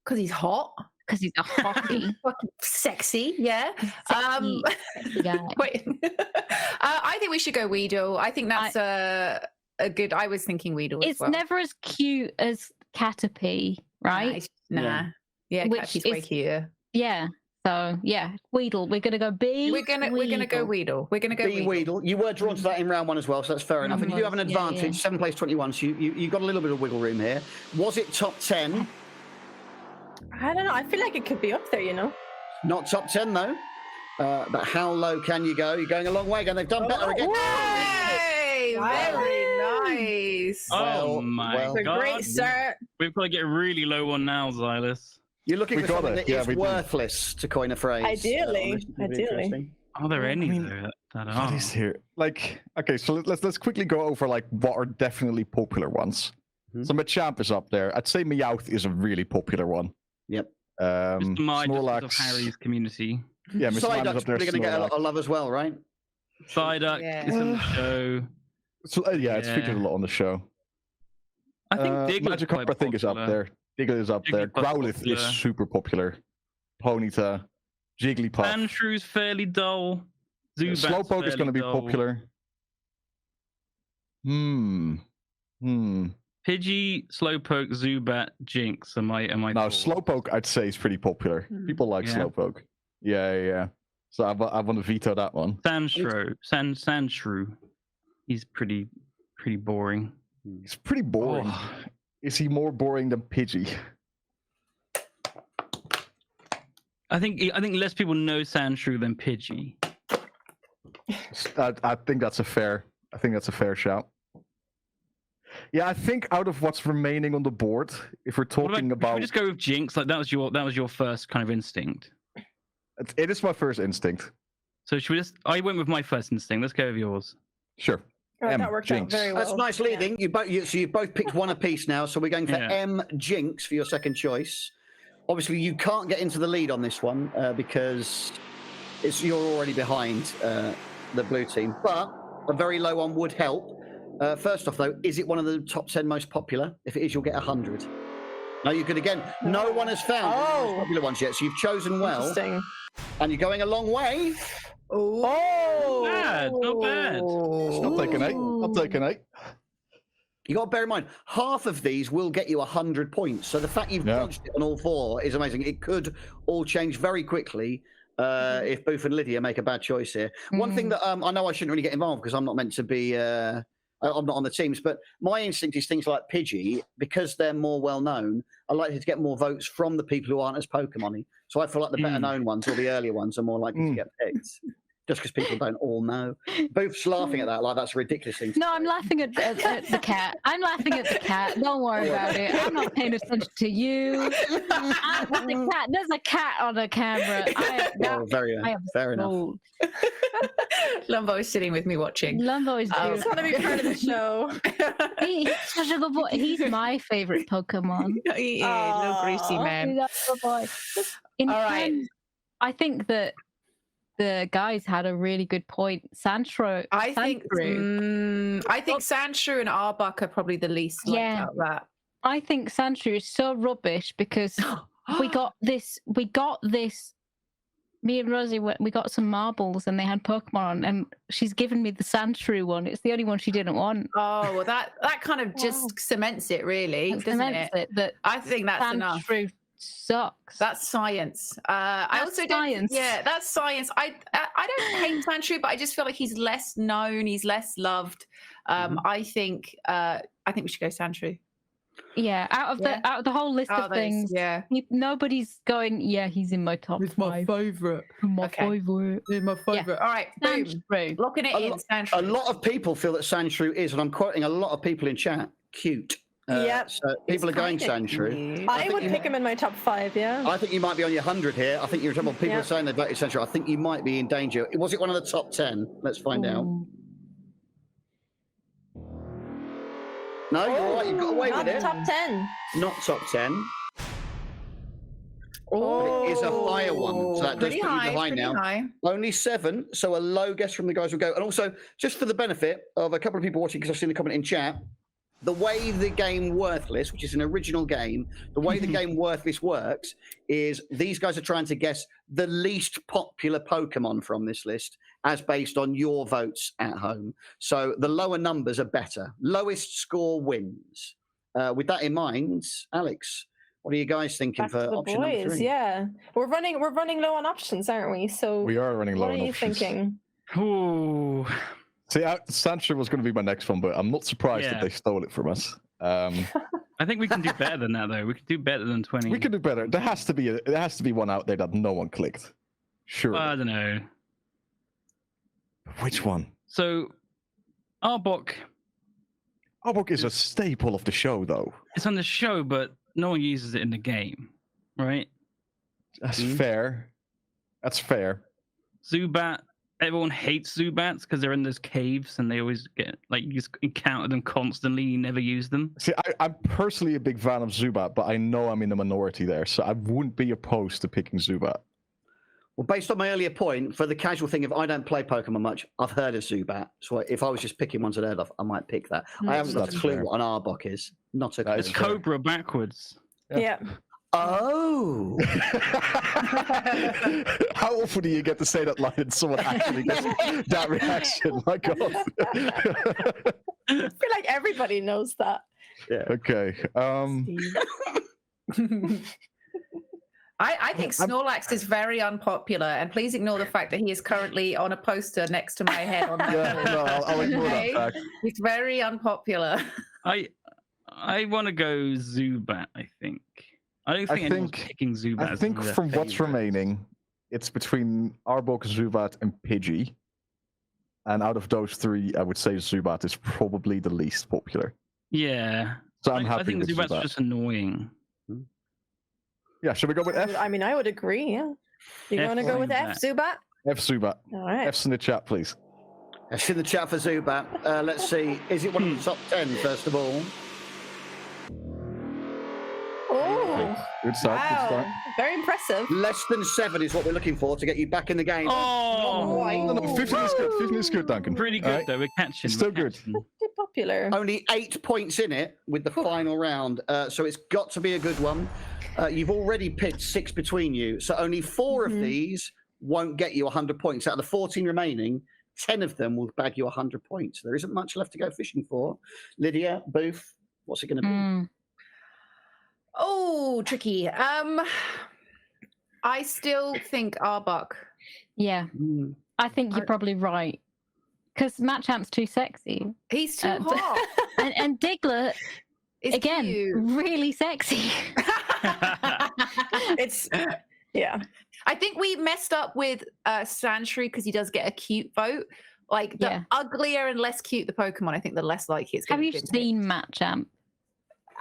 he's hot,
he's a hottie.
fucking sexy. Yeah.
Sexy guy.
Wait. I think we should go Weedle. I think that's a good. I was thinking Weedle.
It's
as well.
never as cute as Caterpie, right?
Nice. Nah. Yeah,
Which
Cappy's way
is-
cuter.
Yeah. So yeah, Weedle. We're gonna go B.
We're gonna go Weedle. We're gonna go
B Weedle. You were drawn to that in round 1 as well, so that's fair enough. And you do have an
Yeah, yeah.
advantage. 7 plays 21, so you got a little bit of wiggle room here. Was it top 10?
I don't know. I feel like it could be up there, you know?
Not top 10 though. But how low can you go? You're going a long way again. They've done better again.
Hey, very nice.
Oh
Well,
my
well.
It's a
god.
great start.
We've got to get a really low one now, Xylus.
You're looking
We
for
got
something
it.
that
Yeah,
is
we do.
worthless, to coin a phrase.
Ideally.
This would be
Ideally.
interesting.
Are there any
mean,
though that
What
are?
is here? Like, okay, so let's quickly go over like what are definitely popular ones.
Mhm.
So Machamp is up there. I'd say Meowth is a really popular one.
Yep.
Mr. Midas of
Snorlax.
Harry's community.
Yeah, Mr. Midas
Psyduck's
up there.
probably going to get a lot
Snorlax.
of love as well, right?
Psyduck
Yeah.
is on the show.
So, yeah, it's featured a
Yeah.
lot on the show.
I think Diglett
Magikarp, I think, is up there. Diglett is up there.
Jigglypuff's
Growlithe
popular.
is super popular. Ponyta, Jigglypuff.
Sanshrew's fairly dull. Zubat's
Slowpoke is going to be
fairly dull.
popular.
Pidgey, Slowpoke, Zubat, Jinx. Am I?
No,
four?
Slowpoke, I'd say, is pretty popular.
Hmm.
People like
Yeah.
Slowpoke. Yeah. So I want to veto that one.
Sandshrew. He's pretty boring.
It's pretty boring.
Oh.
Is he more boring than Pidgey?
I think less people know Sandshrew than Pidgey.
I think that's a fair. I think that's a fair shout. Yeah, I think out of what's remaining on the board, if we're
What
talking
should we
about,
just go with Jinx? Like that was your first kind of instinct.
it is my first instinct.
So should we just? I went with my first instinct. Let's go with yours.
Sure.
Right,
M,
that worked
Jinx.
out very well.
That's nice
Yeah.
leading. So you both picked one apiece now. So we're going for
Yeah.
M Jinx for your second choice. Obviously, you can't get into the lead on this one because you're already behind the blue team. But a very low one would help. First off, though, is it one of the top 10 most popular? If it is, you'll get 100. No, you could again. No one has found the most popular ones yet, so you've chosen well.
Interesting.
And you're going a long way.
Oh,
not bad.
I'll take an 8. I'll take an 8.
You got to bear in mind, half of these will get you 100 points. So the fact you've dodged it on all 4 is amazing. It could all change very quickly if Booth and Lydia make a bad choice here. One thing that I know I shouldn't really get involved because I'm not meant to be. I'm not on the teams, but my instinct is things like Pidgey, because they're more well known. I like to get more votes from the people who aren't as Pokemon-y. So I feel like the better known ones or the earlier ones are more likely to get picked. Just because people don't all know. Booth's laughing at that like that's a ridiculous thing.
No, I'm laughing at the cat. I'm laughing at the cat. Don't worry about it. I'm not paying attention to you. The cat. There's a cat on the camera.
Fair enough.
Lumbo is sitting with me watching.
Lumbo is
I just want to be part of the show.
He's such a good boy. He's my favorite Pokemon.
He is, little greasy man.
He's a good boy.
All right.
I think that the guys had a really good point. Sandshrew.
I think Sandshrew and Arbok are probably the least like that.
I think Sandshrew is so rubbish because we got this. Me and Rosie, we got some marbles and they had Pokemon on, and she's given me the Sandshrew one. It's the only one she didn't want.
Oh, well, that kind of just cements it, really, doesn't it?
That
I think that's enough.
Sandshrew sucks.
That's science. I also
science.
That's science. I don't hate Sandshrew, but I just feel like he's less known. He's less loved. I think we should go Sandshrew.
Yeah, out of the whole list of things, nobody's going. Yeah, he's in my top 5.
He's my favorite.
He's my favorite.
All right, boom. Locking it in. Sandshrew.
A lot of people feel that Sandshrew is, and I'm quoting a lot of people in chat, cute. So people are going Sandshrew.
I would pick him in my top 5. Yeah.
I think you might be on your 100 here. I think you're in trouble. People are saying they voted Sandshrew. I think you might be in danger. Was it one of the top 10? Let's find out. No, you're all right. You got away with it.
Not top 10.
Not top 10. But it is a higher one, so that does put you behind now.
High.
Only 7, so a low guess from the guys will go. And also, just for the benefit of a couple of people watching, because I've seen the comment in chat, the way the game Worthless, which is an original game, the way the game Worthless works is these guys are trying to guess the least popular Pokemon from this list as based on your votes at home. So the lower numbers are better. Lowest score wins. With that in mind, Alex, what are you guys thinking for option number 3?
Yeah, we're running low on options, aren't we? So
we are running low on options.
What are you thinking?
Ooh.
See, Sandshrew was going to be my next one, but I'm not surprised that they stole it from us.
I think we can do better than that, though. We can do better than 20.
We can do better. There has to be one out there that no one clicked. Sure.
I don't know.
Which one?
So, Arbok.
Arbok is a staple of the show, though.
It's on the show, but no one uses it in the game, right?
That's fair. That's fair.
Zubat. Everyone hates Zubats because they're in those caves and they always get, like, you just encounter them constantly. You never use them.
See, I'm personally a big fan of Zubat, but I know I'm in the minority there, so I wouldn't be opposed to picking Zubat.
Well, based on my earlier point, for the casual thing, if I don't play Pokemon much, I've heard of Zubat. So if I was just picking ones I'd heard of, I might pick that. I haven't got a clue what an Arbok is. Not a clue.
It's Cobra backwards.
Yeah.
Oh.
How often do you get to say that line and someone actually gets that reaction? My God.
I feel like everybody knows that.
Yeah.
Okay.
I think Snorlax is very unpopular, and please ignore the fact that he is currently on a poster next to my head on my
I'll ignore that fact.
He's very unpopular.
I want to go Zubat, I think. I don't think anyone's picking Zubat.
I think from what's remaining, it's between Arbok, Zubat, and Pidgey. And out of those 3, I would say Zubat is probably the least popular.
Yeah.
So I'm happy
I think
with
Zubat's just annoying.
Yeah, should we go with F?
I mean, I would agree, yeah. You want to go with F, Zubat?
F, Zubat.
All right.
F's in the chat, please.
F's in the chat for Zubat. Let's see. Is it one of the top 10, first of all?
Oh,
Good start. Good
wow.
start.
Very impressive.
Less than 7 is what we're looking for to get you back in the game.
Oh,
No, 15 is good. 15 is good, Duncan.
pretty good
All right.
though. We're catching.
It's still
we're
good.
catching.
Pretty popular.
Only 8 points in it with the final round, so it's got to be a good one. You've already picked 6 between you, so only 4 of these won't get you 100 points. Out of the 14 remaining, 10 of them will bag you 100 points. There isn't much left to go fishing for. Lydia, Booth, what's it going to be?
Oh, tricky. I still think Arbok.
Yeah, I think you're probably right. Because Matchamp's too sexy.
He's too hot.
And Diglett,
It's
again,
cute.
really sexy.
It's yeah.
I think we messed up with Sandshrew because he does get a cute vote. Like the
Yeah.
uglier and less cute the Pokemon, I think the less likely it's going
Have
to
you
be.
seen Matchamp?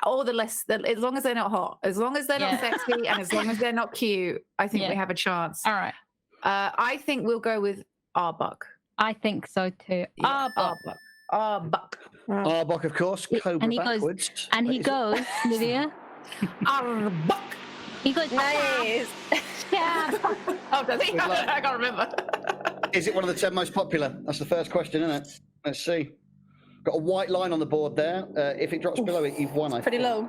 Or as long as they're not hot, as long as they're not
Yeah.
sexy, and as long as they're not cute, I think we
Yeah.
have a chance.
All right.
I think we'll go with Arbok.
I think so too.
Yeah,
Arbok.
Arbok.
Arbok, of course, Cobra
and he goes-
backwards.
And he
Is it-
goes, Lydia.
Arbok.
He goes,
Nice.
yeah.
Oh, does he?
Good luck.
I can't remember.
Is it one of the 10 most popular? That's the first question, isn't it? Let's see. Got a white line on the board there. If it drops below it, you've won. I
Pretty
think.
low.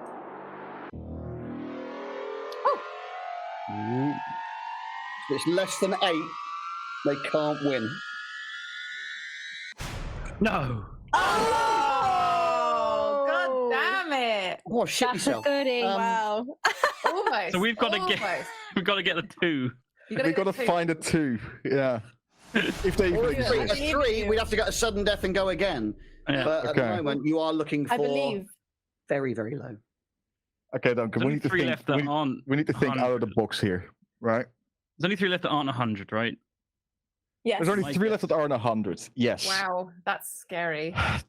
If it's less than 8, they can't win.
No.
Oh, god damn it!
Oh, shit
That's a
yourself.
goodie.
Wow.
Almost.
So we've got to get.
Almost.
We've got to get the 2.
You
We've got to
get
find a 2. Yeah. If they even
Or a 3,
exist.
a 3, we'd have to get a sudden death and go again.
Yeah.
But at the
Okay.
moment, you are looking for
I believe.
very, very low.
Okay, Duncan,
There's
we
only
need to
3
think.
left that aren't.
We need to think out of the
100.
box here, right?
There's only 3 left that aren't 100, right?
Yes.
There's only
Like
3
it.
left that aren't 100. Yes.
Wow, that's scary.
I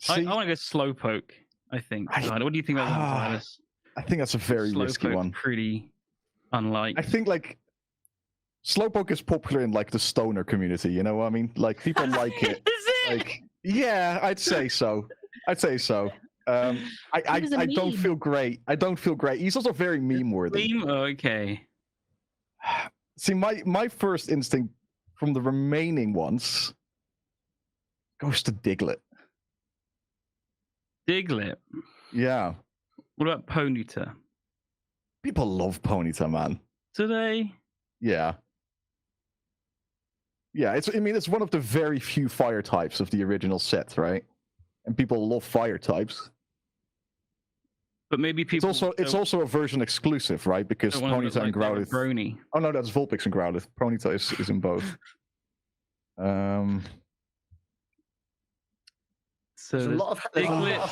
See,
want to go Slowpoke. I think. What do you think about this?
I think that's a very risky one.
Pretty unlikely.
I think like Slowpoke is popular in like the stoner community. You know what I mean? Like people like it.
Is it?
Like yeah, I'd say so. I'd say so. I
was a
don't
meme.
feel great. I don't feel great. He's also very meme worthy.
Meme? Okay.
See, my first instinct from the remaining ones goes to Diglett.
Diglett.
Yeah.
What about Ponyta?
People love Ponyta, man.
Today?
Yeah. Yeah, I mean, it's one of the very few fire types of the original set, right? And people love fire types.
But maybe people.
It's also a version exclusive, right? Because Ponyta and Growlithe.
Brony.
Oh no, that's Vulpix and Growlithe. Ponyta is in both.
So
There's a lot of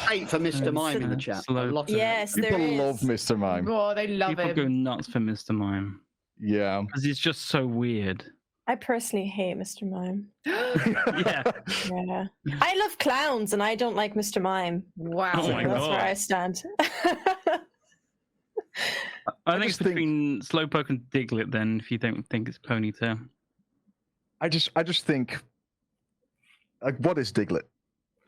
hate for Mr.
and
Mime in the chat. A lot of
Yes,
hate.
there
People
is.
love Mr. Mime.
Oh, they love
people
him.
go nuts for Mr. Mime
Yeah.
because he's just so weird.
I personally hate Mr. Mime.
Yeah.
Yeah. I love clowns and I don't like Mr. Mime.
Wow.
Oh my
That's
God.
where I stand.
I think it's
just think-
between Slowpoke and Diglett. Then, if you don't think it's Ponyta,
I just think, like, what is Diglett?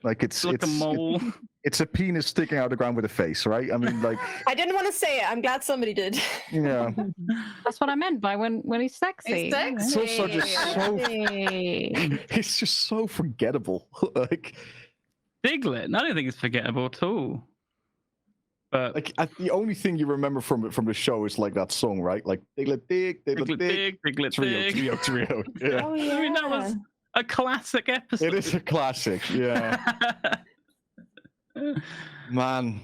Like
it's like a mole.
It's a penis sticking out of the ground with a face, right? I mean, like,
I didn't want to say it. I'm glad somebody did.
yeah.
That's what I meant by when he's sexy.
He's sexy.
It's also just so.
Sexy.
It's just so forgettable. Like,
Diglett. I don't think it's forgettable at all. But
the only thing you remember from the show is like that song, right? Like Diglett dig, Diglett dig,
Diglett
trio,
dig.
trio, trio. Yeah,
Oh, yeah.
I mean, that was a classic episode.
it is a classic. Yeah, man.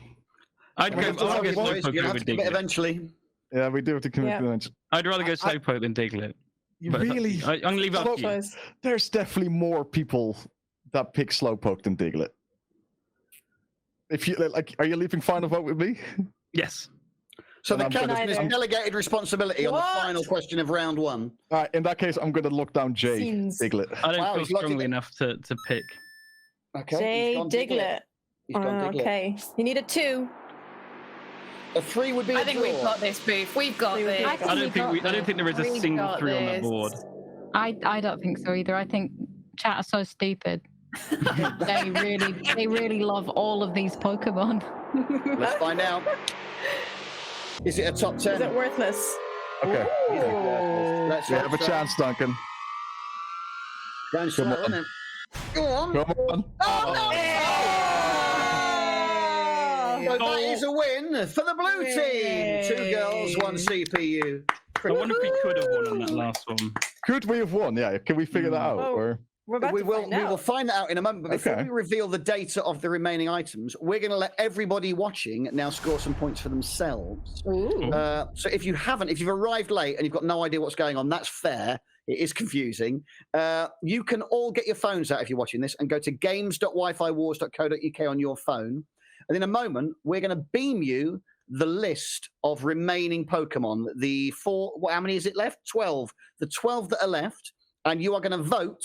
I'd go.
Okay, so
I'd go
boys,
Slowpoke
you have
over
to commit
Diglett.
eventually.
Yeah, we do have to commit
Yeah.
to that.
I'd rather go Slowpoke than Diglett.
You
But
really?
I'm gonna leave it up to you.
Choice.
There's definitely more people that pick Slowpoke than Diglett. If you like, are you leaving final vote with me?
Yes.
So
And
the
I'm gonna-
captain is delegated responsibility on the
What?
final question of round 1.
All right, in that case, I'm going to lock down Jay
Scenes.
Diglett.
I don't
Wow,
feel
he's locked
strongly
it.
enough to pick.
Okay.
Jay
he's gone
Diglett.
He's gone Diglett.
Okay. You need a 2.
A 3 would be a
I think
draw.
we've got this, Booth. We've got
We-
this.
I
I don't think I don't think there is a
We've
single
got
3 on that
this.
board.
I don't think so either. I think chat are so stupid. They really love all of these Pokemon.
Let's find out. Is it a top 10?
Is it worthless?
Okay.
Let's
You have a chance, Duncan.
Going slow, isn't it? Go on.
Come on.
Oh, no! So that is a win for the blue team. 2 girls, 1 CPU.
I wonder if we could have won on that last one.
Could we have won? Yeah. Can we figure that out?
Well,
Or
We will find that out in a moment. But before
Okay.
we reveal the data of the remaining items, we're going to let everybody watching now score some points for themselves. So if you've arrived late and you've got no idea what's going on, that's fair. It is confusing. You can all get your phones out if you're watching this and go to games.wifiwars.co.uk on your phone. And in a moment, we're going to beam you the list of remaining Pokemon. The 4, how many is it left? 12. The 12 that are left. And you are going to vote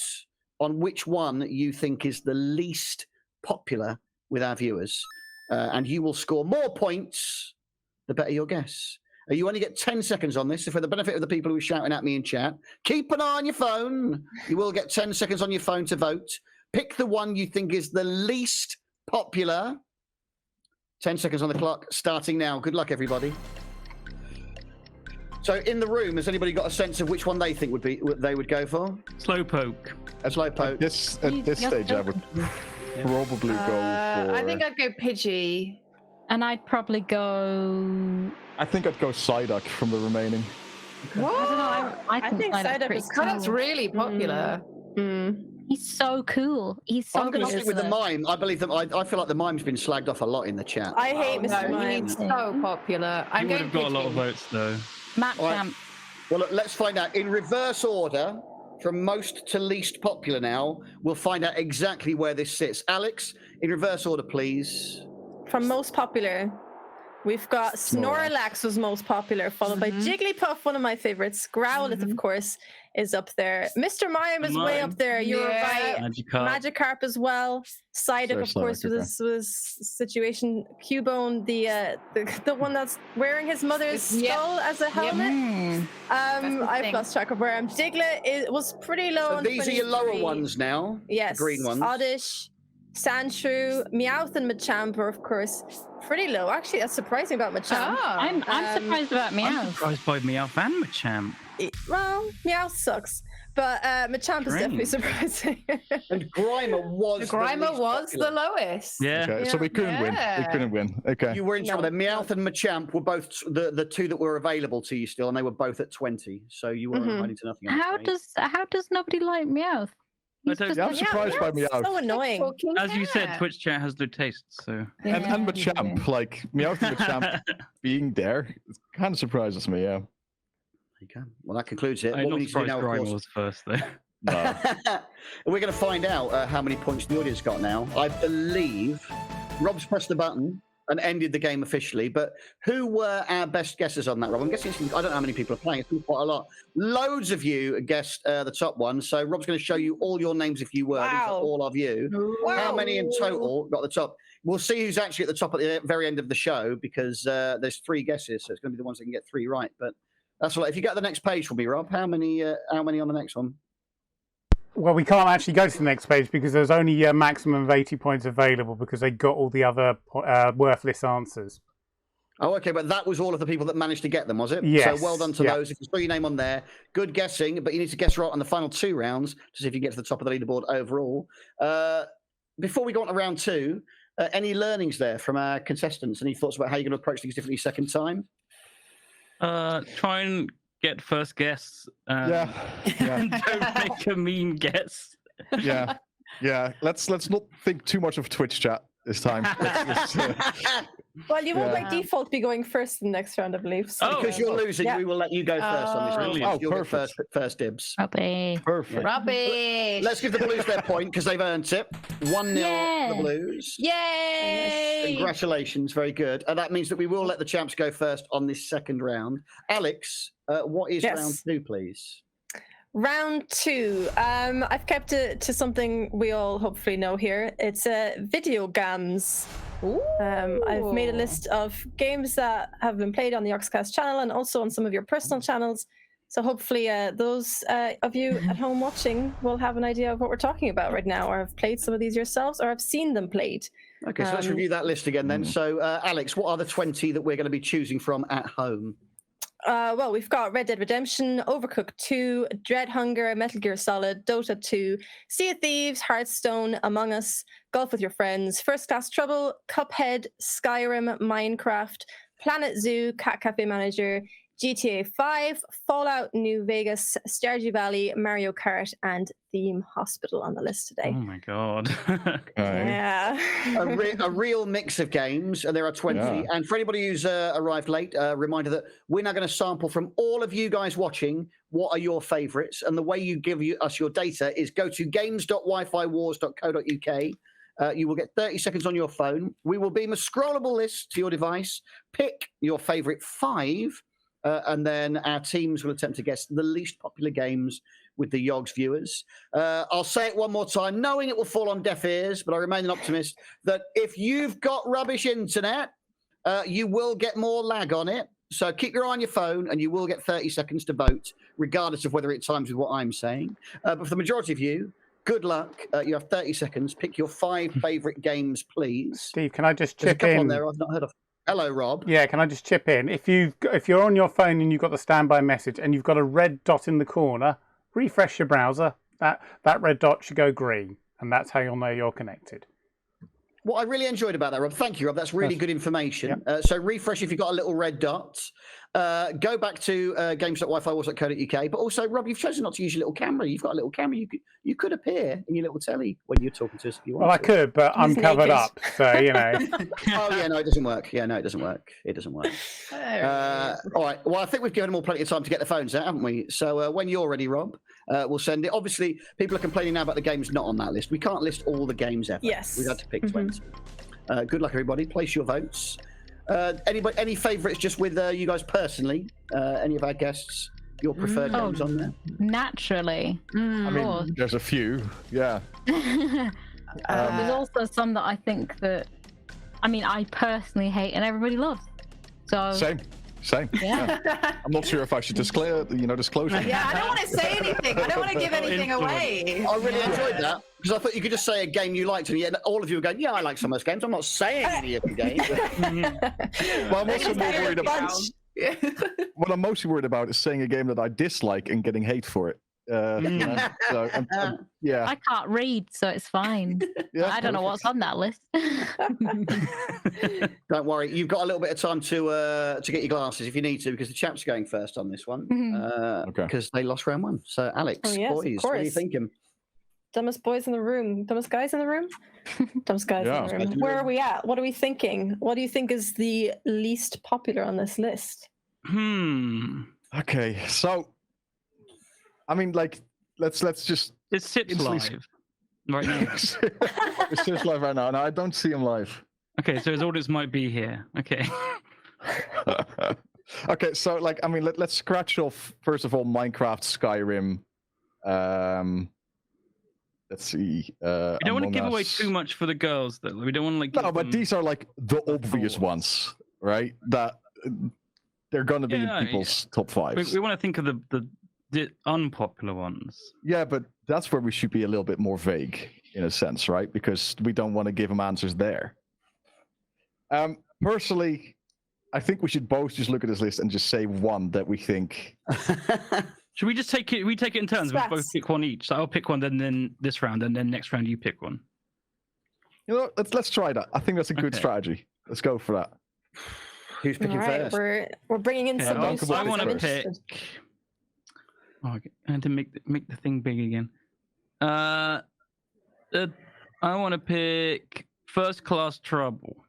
on which one you think is the least popular with our viewers. And you will score more points the better your guess. You only get 10 seconds on this. So for the benefit of the people who are shouting at me in chat, keep an eye on your phone. You will get 10 seconds on your phone to vote. Pick the one you think is the least popular. 10 seconds on the clock, starting now. Good luck, everybody. So in the room, has anybody got a sense of which one they think they would go for?
Slowpoke.
A Slowpoke.
at this stage, I would probably go for...
I think I'd go Pidgey.
And I'd probably go...
I think I'd go Psyduck from the remaining.
What?
I don't know. I think
Psyduck
Psyduck's pretty
is
cool.
That's really popular.
He's so cool. He's so
I'm going to stick with the
useless.
mime. I believe that I feel like the mime's been slagged off a lot in the chat.
I hate Mr. Mime.
He's so popular.
You would have got a lot of votes, though.
Machamp.
Well, look, let's find out in reverse order from most to least popular now. We'll find out exactly where this sits. Alex, in reverse order, please.
From most popular, we've got Snorlax was most popular, followed by Jigglypuff, one of my favorites. Growlithe, of course, is up there. Mr. Mime is way up there. You're right. Magikarp as well. Psyduck, of course, was situation. Cubone, the one that's wearing his mother's skull as a helmet. I've lost track of where I am. Diglett was pretty low.
So
on
these are your lower
23.
ones now.
Yes.
The green ones.
Oddish, Sandshrew, Meowth, and Machamp are, of course, pretty low. Actually, that's surprising about Machamp.
I'm surprised about Meowth.
I'm surprised by Meowth and Machamp.
Well, Meowth sucks, but Machamp is definitely surprising.
And Grimer was
the lowest.
Yeah.
Okay, so we couldn't win. We couldn't win. Okay.
You were in trouble there. Meowth and Machamp were both the 2 that were available to you still, and they were both at 20. So you were hiding to nothing.
How does nobody like Meowth?
I'm surprised by Meowth.
So annoying.
As you said, Twitch chat has no taste, so.
And Machamp, like Meowth and Machamp being there, it kind of surprises me. Yeah.
Okay. Well, that concludes it.
I'm
What we
not
need to do
surprised
now, of
Grimer
course,
was first, though.
No.
we're going to find out how many points the audience got now. I believe Rob's pressed the button and ended the game officially, but who were our best guesses on that, Rob? I'm guessing I don't know how many people are playing. It's been quite a lot. Loads of you guessed the top one, so Rob's going to show you all your names if you were. These are all of you.
Wow.
How many in total got the top? We'll see who's actually at the top at the very end of the show because there's 3 guesses, so it's going to be the ones that can get 3 right. But that's all right. If you get the next page for me, Rob, how many on the next one?
Well, we can't actually go to the next page because there's only a maximum of 80 points available because they got all the other worthless answers.
Oh, okay, but that was all of the people that managed to get them, was it?
Yes.
So well done to those. If you saw your name on there, good guessing, but you need to guess right on the final 2 rounds to see if you get to the top of the leaderboard overall. Before we go on to round 2, any learnings there from our contestants? Any thoughts about how you're going to approach things differently second time?
Try and get first guess.
Yeah.
And don't make a mean guess.
Yeah. Let's not think too much of Twitch chat this time.
Well, you will by default be going first in the next round, I believe. So.
Because you're losing, we will let you go first on this round.
Brilliant.
You'll get
Perfect.
first dibs.
Perfect.
Rubbish.
Let's give the Blues their point because they've earned it. 1-0 the Blues.
Yay!
Congratulations, very good. And that means that we will let the champs go first on this second round. Alex, what is round 2, please?
Round 2. I've kept it to something we all hopefully know here. It's video games. I've made a list of games that have been played on the Yogscast channel and also on some of your personal channels. So hopefully those of you at home watching will have an idea of what we're talking about right now, or have played some of these yourselves, or have seen them played.
Okay, so let's review that list again then. So, Alex, what are the 20 that we're going to be choosing from at home?
Well, we've got Red Dead Redemption, Overcooked 2, Dread Hunger, Metal Gear Solid, Dota 2, Sea of Thieves, Hearthstone, Among Us, Golf with Your Friends, First Class Trouble, Cuphead, Skyrim, Minecraft, Planet Zoo, Cat Cafe Manager, GTA 5, Fallout New Vegas, Stardew Valley, Mario Kart, and Theme Hospital on the list today.
Oh my god.
Yeah.
A real mix of games, and there are 20.
Yeah.
And for anybody who's arrived late, a reminder that we're now going to sample from all of you guys watching what are your favorites. And the way you give us your data is go to games.wifiwars.co.uk. You will get 30 seconds on your phone. We will beam a scrollable list to your device. Pick your favorite 5. And then our teams will attempt to guess the least popular games with the Yogs viewers. I'll say it one more time, knowing it will fall on deaf ears, but I remain an optimist that if you've got rubbish internet, you will get more lag on it. So keep your eye on your phone and you will get 30 seconds to vote, regardless of whether it times with what I'm saying. But for the majority of you, good luck. You have 30 seconds. Pick your 5 favorite games, please.
Steve, can I just
There's a
chip
couple
in?
on there I've not heard of. Hello, Rob.
Yeah, can I just chip in? If you're on your phone and you've got the standby message and you've got a red dot in the corner, refresh your browser. That red dot should go green, and that's how you'll know you're connected.
What I really enjoyed about that, Rob, thank you, Rob. That's really good information. So refresh if you've got a little red dot. Go back to games.wifiwars.co.uk. But also, Rob, you've chosen not to use your little camera. You've got a little camera. You could appear in your little telly when you're talking to us if you want.
Well, I could, but I'm covered up, so you know.
Oh yeah, no, it doesn't work. Yeah, no, it doesn't work. It doesn't work. All right. Well, I think we've given them all plenty of time to get the phones out, haven't we? So when you're ready, Rob, we'll send it. Obviously, people are complaining now about the games not on that list. We can't list all the games ever.
Yes.
We've had to pick 20. Good luck, everybody. Place your votes. Any favourites just with you guys personally? Any of our guests? Your preferred games on there?
Naturally.
I mean, there's a few. Yeah.
There's also some that I think that, I personally hate and everybody loves. So
Same.
Yeah.
I'm not sure if I should disclose.
Yeah, I don't want to say anything. I don't want to give anything away.
I really enjoyed that because I thought you could just say a game you liked, and yet all of you were going, "Yeah, I like some of those games." I'm not saying any of the games.
Well, I'm also more worried about. What I'm mostly worried about is saying a game that I dislike and getting hate for it. So yeah.
I can't read, so it's fine. I don't know what's on that list.
Don't worry, you've got a little bit of time to get your glasses if you need to, because the chaps are going first on this one. Because they lost round 1. So Alex, boys, what are you thinking?
Dumbest boys in the room. Dumbest guys in the room? Dumbest guys in the room. Where are we at? What are we thinking? What do you think is the least popular on this list?
Okay, so let's just.
It's Sips live right now.
It's just live right now. No, I don't see him live.
Okay, so his audience might be here. Okay.
Okay, so let's scratch off first of all Minecraft, Skyrim. Let's see.
We don't want to give away too much for the girls, though. We don't want to
No, but these are the obvious ones, right? That they're going to be in people's top 5s.
We want to think of the unpopular ones.
Yeah, but that's where we should be a little bit more vague, in a sense, right? Because we don't want to give them answers there. Personally, I think we should both just look at this list and just say one that we think.
Should we just take it? We take it in turns. We both pick one each. So I'll pick one, then this round, and then next round you pick one.
You know, let's try that. I think that's a good strategy. Let's go for that.
Who's picking first?
We're bringing in some new
I want to pick. Oh, I had to make the thing big again. I want to pick First Class Trouble.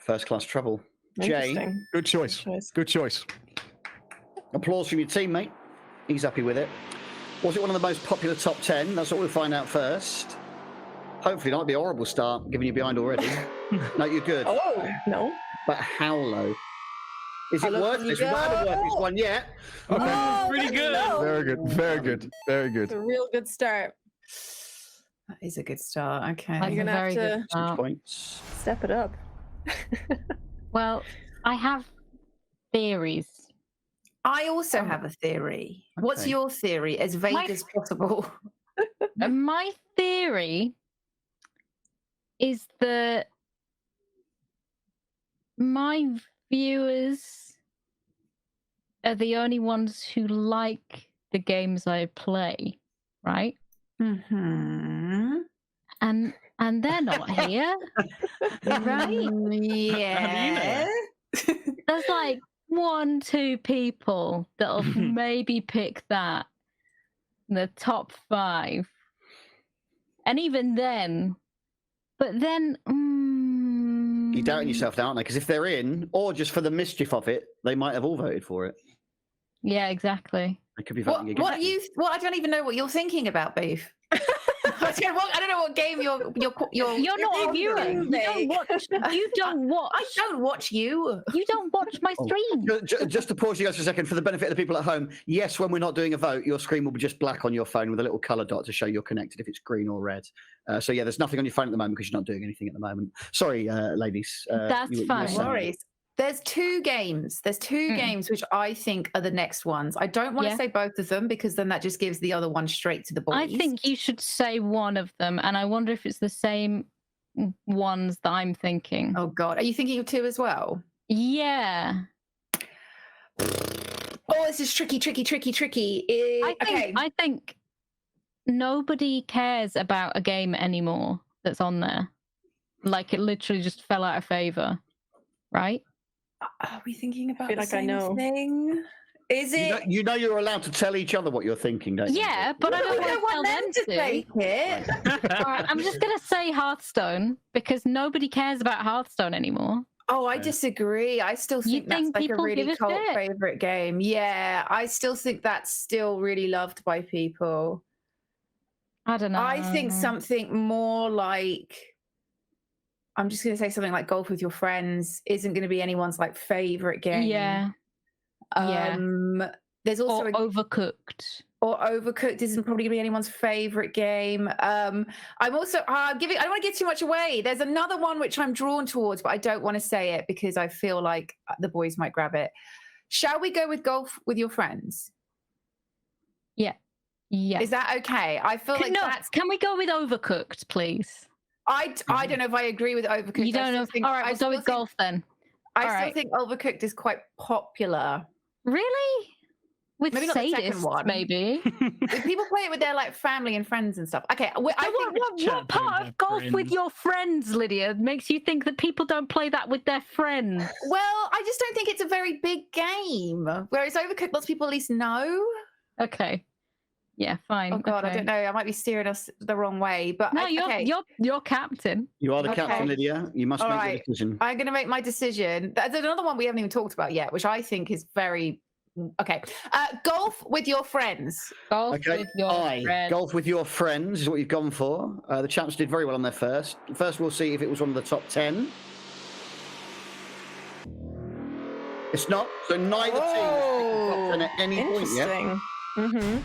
First Class Trouble. Jay.
Good choice. Good choice.
Applause from your teammate. He's happy with it. Was it one of the most popular top 10? That's what we'll find out first. Hopefully not. It'll be a horrible start, given you're behind already. No, you're good.
Oh, no.
But how low? Is it worth this? We haven't worked this one yet.
Okay.
Oh,
pretty good.
No.
Very good. Very good. Very good.
It's a real good start.
That is a good start. Okay.
You're going to have to
6 points.
step it up.
Well, I have theories.
I also have a theory. What's your theory? As vague as possible.
My theory is that my viewers are the only ones who like the games I play, right?
Mm-hmm.
And they're not here, right?
Yeah.
There's like 1-2 people that'll maybe pick that, the top 5, and even then. But then
You're doubting yourself, aren't they? Because if they're in, or just for the mischief of it, they might have all voted for it.
Yeah, exactly.
They could be
What
voting against
are you? What I don't even know what you're thinking about, Beef. I don't know what game you're
not a viewer. You don't watch. You don't watch.
I don't watch you.
You don't watch my stream.
Just to pause you guys for a second, for the benefit of the people at home, yes, when we're not doing a vote, your screen will be just black on your phone with a little colour dot to show you're connected if it's green or red. So yeah, there's nothing on your phone at the moment because you're not doing anything at the moment. Sorry, ladies.
That's fine.
No worries. There's 2 games. There's 2 games which I think are the next ones. I don't want to say both of them because then that just gives the other one straight to the boys.
I think you should say one of them, and I wonder if it's the same ones that I'm thinking.
Oh God, are you thinking of 2 as well?
Yeah.
Oh, this is tricky.
I think nobody cares about a game anymore that's on there. Like it literally just fell out of favor, right?
Are we thinking about
feel
the
like I
same
know.
thing? Is it?
You know you're allowed to tell each other what you're thinking, don't you?
Yeah, but I don't want them to
take it.
All right, I'm just gonna say Hearthstone because nobody cares about Hearthstone anymore.
Oh, I disagree. I still think that's like a
people
really
give a
cult
shit?
favorite game. Yeah, I still think that's still really loved by people.
I don't know.
I think something more like, I'm just going to say something like Golf with Your Friends isn't going to be anyone's like favorite game.
Yeah.
There's also
Overcooked.
Or Overcooked isn't probably going to be anyone's favorite game. I'm also I don't want to give too much away. There's another one which I'm drawn towards, but I don't want to say it because I feel like the boys might grab it. Shall we go with Golf with Your Friends?
Yeah. Yeah.
Is that okay? I feel like that's.
Can we go with Overcooked, please?
I don't know if I agree with Overcooked.
You don't know. All right, we'll go with Golf then.
I still think Overcooked is quite popular.
Really? With
maybe not the second
sadists,
one.
maybe.
People play it with their like family and friends and stuff. Okay,
what part of Golf with Your Friends, Lydia, makes you think that people don't play that with their friends?
Well, I just don't think it's a very big game. Whereas Overcooked, lots of people at least know.
Okay. Yeah, fine.
Oh God,
okay.
I don't know. I might be steering us the wrong way, but
no, you're captain.
You are the captain, Lydia. You must make the decision.
I'm going to make my decision. There's another one we haven't even talked about yet, which I think is very okay. Golf with Your Friends.
Golf with your friends.
Golf with Your Friends is what you've gone for. The champs did very well on their first. First, we'll see if it was one of the top 10. It's not. So neither team is top 10 at any point yet.
Mm-hmm.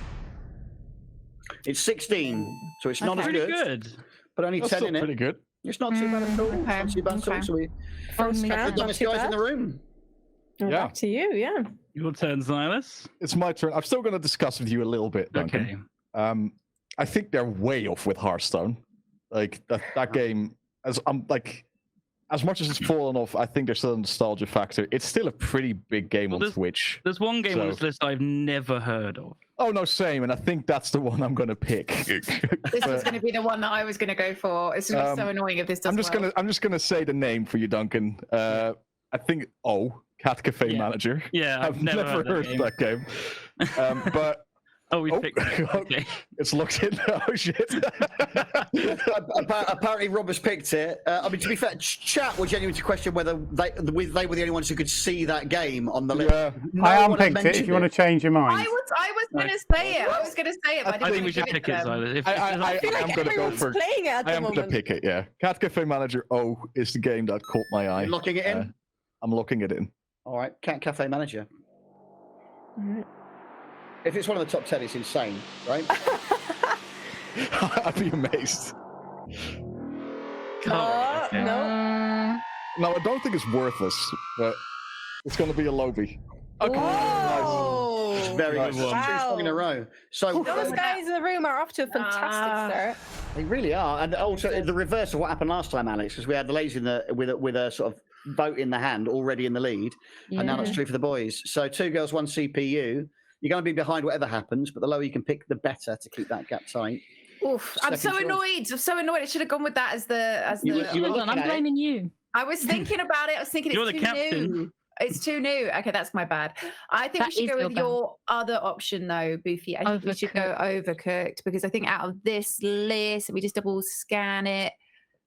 It's 16, so it's not as
pretty
good.
good.
But only 10 in it.
Pretty good.
It's not too bad at all.
Okay,
Not too bad at all. So we
First
the
round, not
dumbest
too
guys in
bad.
the room.
Yeah.
Back to you, yeah.
Your turn, Silas.
It's my turn. I'm still going to discuss with you a little bit, Duncan.
Okay.
I think they're way off with Hearthstone. Like that game, as much as it's fallen off, I think there's still a nostalgia factor. It's still a pretty big game on Switch.
There's one game on this list I've never heard of.
Oh no, same, and I think that's the one I'm going to pick.
This was going to be the one that I was going to go for. It's going to be so annoying if this doesn't.
I'm just gonna say the name for you, Duncan. I think Cat Cafe Manager.
Yeah, I've never heard that
game. But
we picked it. Okay.
It's locked in. Oh shit!
Apparently, Rob has picked it. I mean, to be fair, chat were genuinely to question whether they were the only ones who could see that game on the list.
Yeah.
I unpicked it. If you want to change your mind.
I was going to say it. I was going to say it. But
I think we should pick it, Silas.
I
feel like
I'm going to go for.
playing it at the
I am going to
moment.
pick it. Yeah, Cat Cafe Manager is the game that caught my eye.
You're locking it in.
I'm locking it in.
All right, Cat Cafe Manager.
Alright.
If it's one of the top 10, it's insane, right?
I'd be amazed.
No.
No, I don't think it's worthless, but it's going to be a lobby.
Okay. Whoa.
very
Nice.
good.
Wow.
2 strong in a row. So
Those guys in the room are off to a fantastic start.
they really are, and also the reverse of what happened last time, Alex, because we had the ladies in the with a sort of vote in the hand already in the lead, and now that's true for the boys. So 2 girls, 1 CPU. You're going to be behind whatever happens, but the lower you can pick, the better to keep that gap tight.
Oof, I'm so
Second choice.
annoyed. I'm so annoyed. I should have gone with that as the.
You were
Hold on,
looking
I'm
at it.
blaming you.
I was thinking about it. I was thinking
You're
it's
the
too
captain.
new. It's too new. Okay, that's my bad. I think we
That
should
is
go
your
with
bad.
your other option though, Boofy. I think we should go Overcooked because I think out of this list, we just double scan it.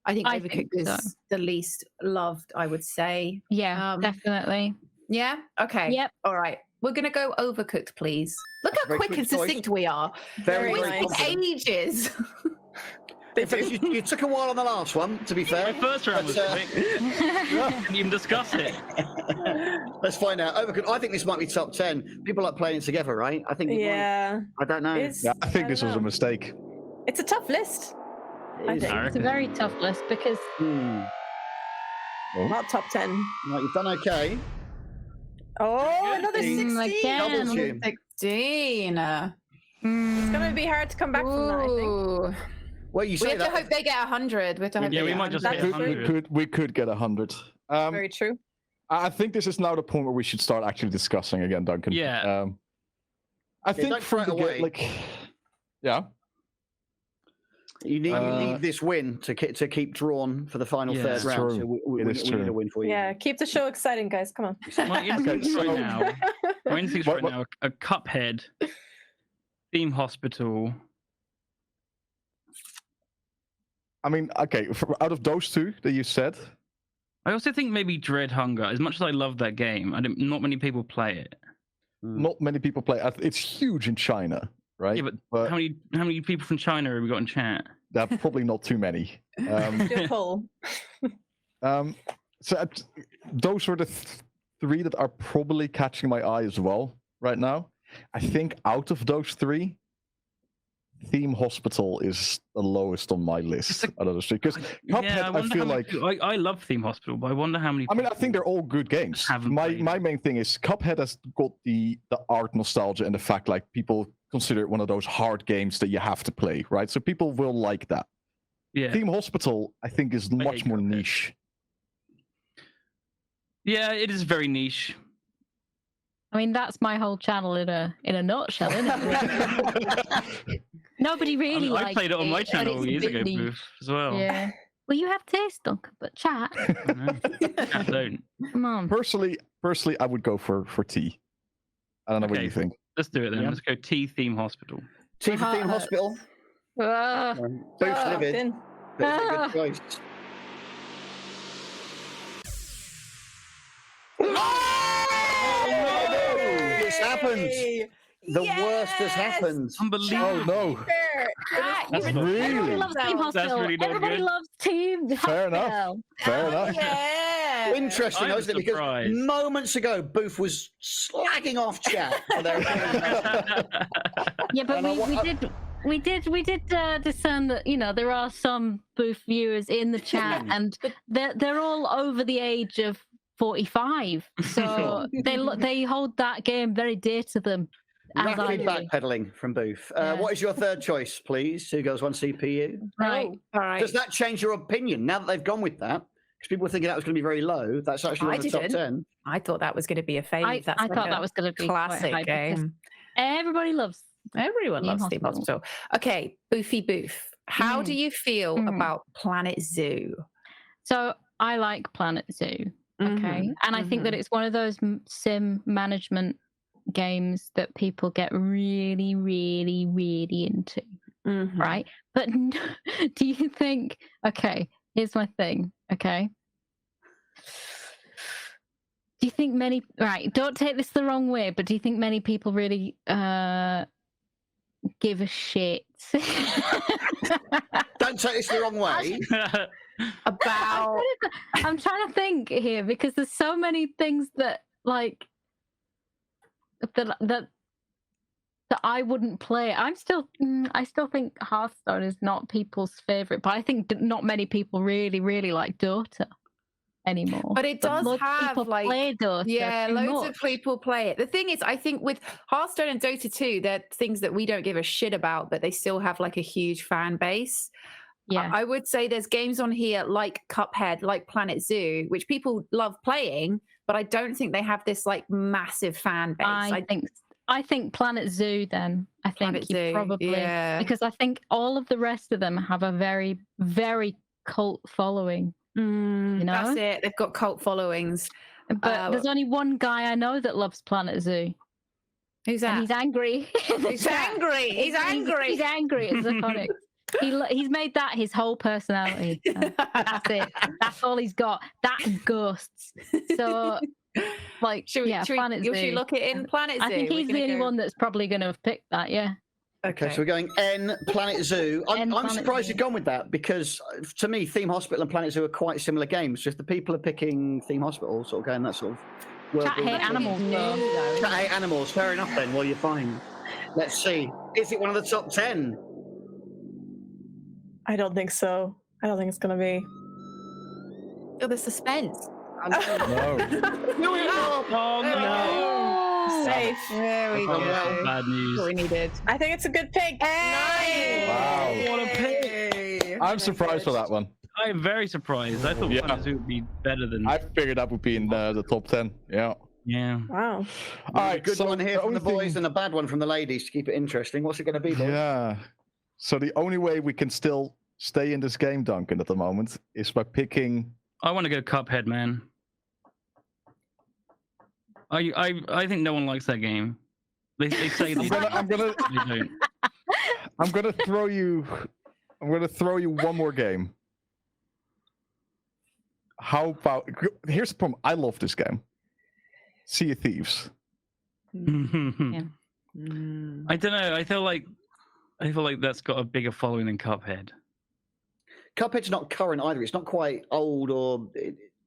I think
I
Overcooked
think
is
so.
the least loved, I would say.
Yeah, definitely.
Yeah. Okay.
Yep.
All right. We're gonna go Overcooked, please. Look how
Very
quick
quick
and
choice.
succinct we are.
Very,
Very
very
nice.
confident.
Ages.
You took a while on the last one, to be fair.
My first round was
But,
quick. Didn't even discuss it.
Let's find out. Overcooked. I think this might be top 10. People like playing it together, right? I think. it might.
Yeah.
I don't know.
It's,
Yeah, I think
don't
this was a
know.
mistake.
It's a tough list. I
It is.
think.
I
It's a
reckon.
very tough list because
Not top 10.
Right, you've done okay.
Oh, another
Mm,
16.
Double
again.
tune.
16.
It's going to be hard to come back from that, I think.
Ooh.
Well, you
We
say
have to
that.
hope they get 100. We have to hope
Yeah,
they
we
get
might just
100.
hit
That's
100.
We could get 100.
Very true.
I think this is now the point where we should start actually discussing again, Duncan.
Yeah.
I think
don't
from
throw it
the
away.
yeah.
You need this win to keep drawn for the final
Yeah,
third
it's
round.
true.
So we
It
need
is
a
true.
win for you.
Yeah, keep the show exciting, guys. Come on.
My instincts
so-
right now. My instincts
What-
right now. A Cuphead, Theme Hospital.
I mean, okay, out of those 2 that you said,
I also think maybe Dread Hunger. As much as I love that game, not many people play it.
not many people play. It's huge in China, right?
Yeah, but how many people from China have we got in chat?
Probably not too many.
Do a poll.
So those are the 3 that are probably catching my eye as well right now. I think out of those 3, Theme Hospital is the lowest on my list. Out of those 3, because Cuphead, I feel like.
I love Theme Hospital, but I wonder how many.
I mean, I think they're all good games.
Haven't
My
played.
main thing is Cuphead has got the art nostalgia and the fact like people consider it one of those hard games that you have to play, right? So people will like that.
Yeah,
Theme Hospital, I think, is much
hate
more
Cuphead.
niche.
yeah, it is very niche.
I mean that's my whole channel in a nutshell, isn't it? Nobody really
I
likes
played it on my
and
channel
it's a
years
bit
ago,
niche.
Booth, as well.
Yeah. Well, you have taste, Duncan, but chat.
I know. Chat don't.
Come on.
Personally, I would go for T. I don't know what
Okay.
you think.
Let's do it then.
Yeah.
Let's go T Theme Hospital.
T for Theme Hospital.
Ah,
Both
Oh,
livid.
Finn.
But it's a good
Ah.
choice. It's happened.
Yay!
The worst has happened.
Unbelievable.
Oh no!
Fair.
Ah,
That's
you
really-
everybody loves Team
That's
Hospital.
really not
Everybody
good.
loves Team
Fair enough.
Hospital.
Fair enough.
Yeah.
Interesting,
I'm
isn't it? Because
surprised.
moments ago, Booth was slagging off chat. For their
Yeah, but
And I wa-
we did discern that there are some Booth viewers in the chat, and they're all over the age of 45, so they hold that game very dear to them. As I
Rapid
do.
backpedaling from Booth.
Yeah.
What is your third choice, please? 2 girls, 1 CPU.
Right.
All right.
Does that change your opinion now that they've gone with that? Because people were thinking that was going to be very low. That's actually one
I
of the top
didn't.
10.
I thought that was going to be a fave.
I
That's
thought that was going to be quite
classic
high because
game.
everybody loves.
Everyone
Theme
loves Theme
Hospital.
Hospital. Okay, Boofy Boof. How do you feel about Planet Zoo?
So I like Planet Zoo. Okay, and I think that it's one of those sim management games that people get really, really, really into, right? But do you think? Okay, here's my thing. Okay, do you think many? Right, don't take this the wrong way, but do you think many people really give a shit?
Don't take this the wrong way.
About
I'm trying to think here because there's so many things that like that I wouldn't play. I still think Hearthstone is not people's favorite, but I think not many people really like Dota. anymore.
But it does
loads of
have
people
like
play Dota
yeah,
too
loads of
much.
people play it. The thing is, I think with Hearthstone and Dota 2, they're things that we don't give a shit about, but they still have like a huge fan base.
Yeah.
I would say there's games on here like Cuphead, like Planet Zoo, which people love playing, but I don't think they have this like massive fan base.
I think Planet Zoo then. I think
Planet
you
Zoo,
probably
yeah.
because I think all of the rest of them have a very, very cult following. You know?
That's it. They've got cult followings.
But there's only one guy I know that loves Planet Zoo.
Who's that?
And he's angry.
He's angry. He's angry.
He's angry at Zaconic. He's made that his whole personality. That's it. That's all he's got. That and ghosts. So, like, Planet Zoo.
Should we look it in Planet Zoo?
I think he's the only one that's probably going to have picked that. Yeah.
Okay, so we're going N, Planet Zoo. I'm
Planet
surprised
Zoo.
you've gone with that because to me, Theme Hospital and Planet Zoo are quite similar games. So if the people are picking Theme Hospital, sort of going that sort of.
Chat hate animals.
Chat hate animals. Fair enough then. Well, you're fine. Let's see. Is it one of the top 10?
I don't think so. I don't think it's going to be.
Feel the suspense.
No.
Oh no!
Safe.
There we go.
Bad news.
What we needed.
I think it's a good pick. Nice.
Wow.
What a pick!
I'm surprised for that one.
I'm very surprised. I thought
Yeah.
Planet Zoo would be better than.
I figured that would be in the top 10. Yeah.
Yeah.
Wow.
All right,
right,
good
so
one here
the
from the
only
boys
thing-
and a bad one from the ladies to keep it interesting. What's it going to be, boys?
Yeah. So the only way we can still stay in this game, Duncan, at the moment is by picking.
I want to go Cuphead, man. I think no one likes that game. They say they
I'm gonna
they don't.
I'm gonna throw you. I'm gonna throw you one more game. How about? Here's the problem. I love this game. Sea of Thieves.
I don't know. I feel like that's got a bigger following than Cuphead.
Cuphead's not current either. It's not quite old or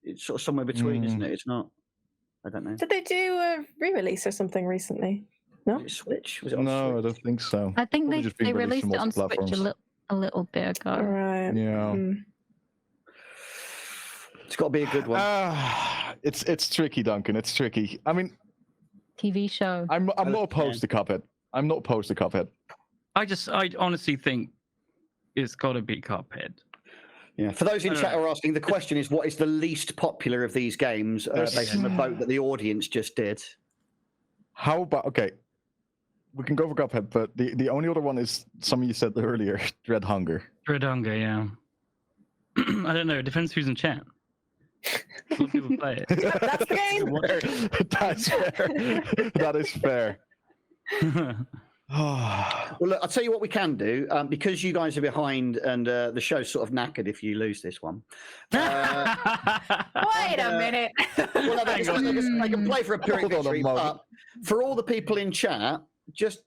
it's sort of somewhere between, isn't it? It's not. I don't know.
Did they do a re-release or something recently? No.
Was it Switch? Was it on
No, I
Switch?
don't think so.
I think
Probably
they,
just being
they
released
released
on
it on
multiple
Switch a little bit ago.
All right.
Yeah.
It's got to be a good one.
It's tricky, Duncan. It's tricky. I mean,
TV show.
I'm not opposed to Cuphead. I'm not opposed to Cuphead.
I honestly think it's got to be Cuphead.
Yeah. For those in chat who are asking, the question is, what is the least popular of these games based on the vote that the audience just did?
How about okay? We can go for Cuphead, but the only other one is something you said earlier, Dread Hunger.
Dread Hunger, yeah. I don't know. It depends who's in chat. A lot of people play it.
That's the game.
That's fair. That is fair.
Well, look, I'll tell you what we can do because you guys are behind and the show's sort of knackered if you lose this one.
Wait a minute.
Well, no, they can play for a period
Hold on a
victory,
moment.
but for all the people in chat, just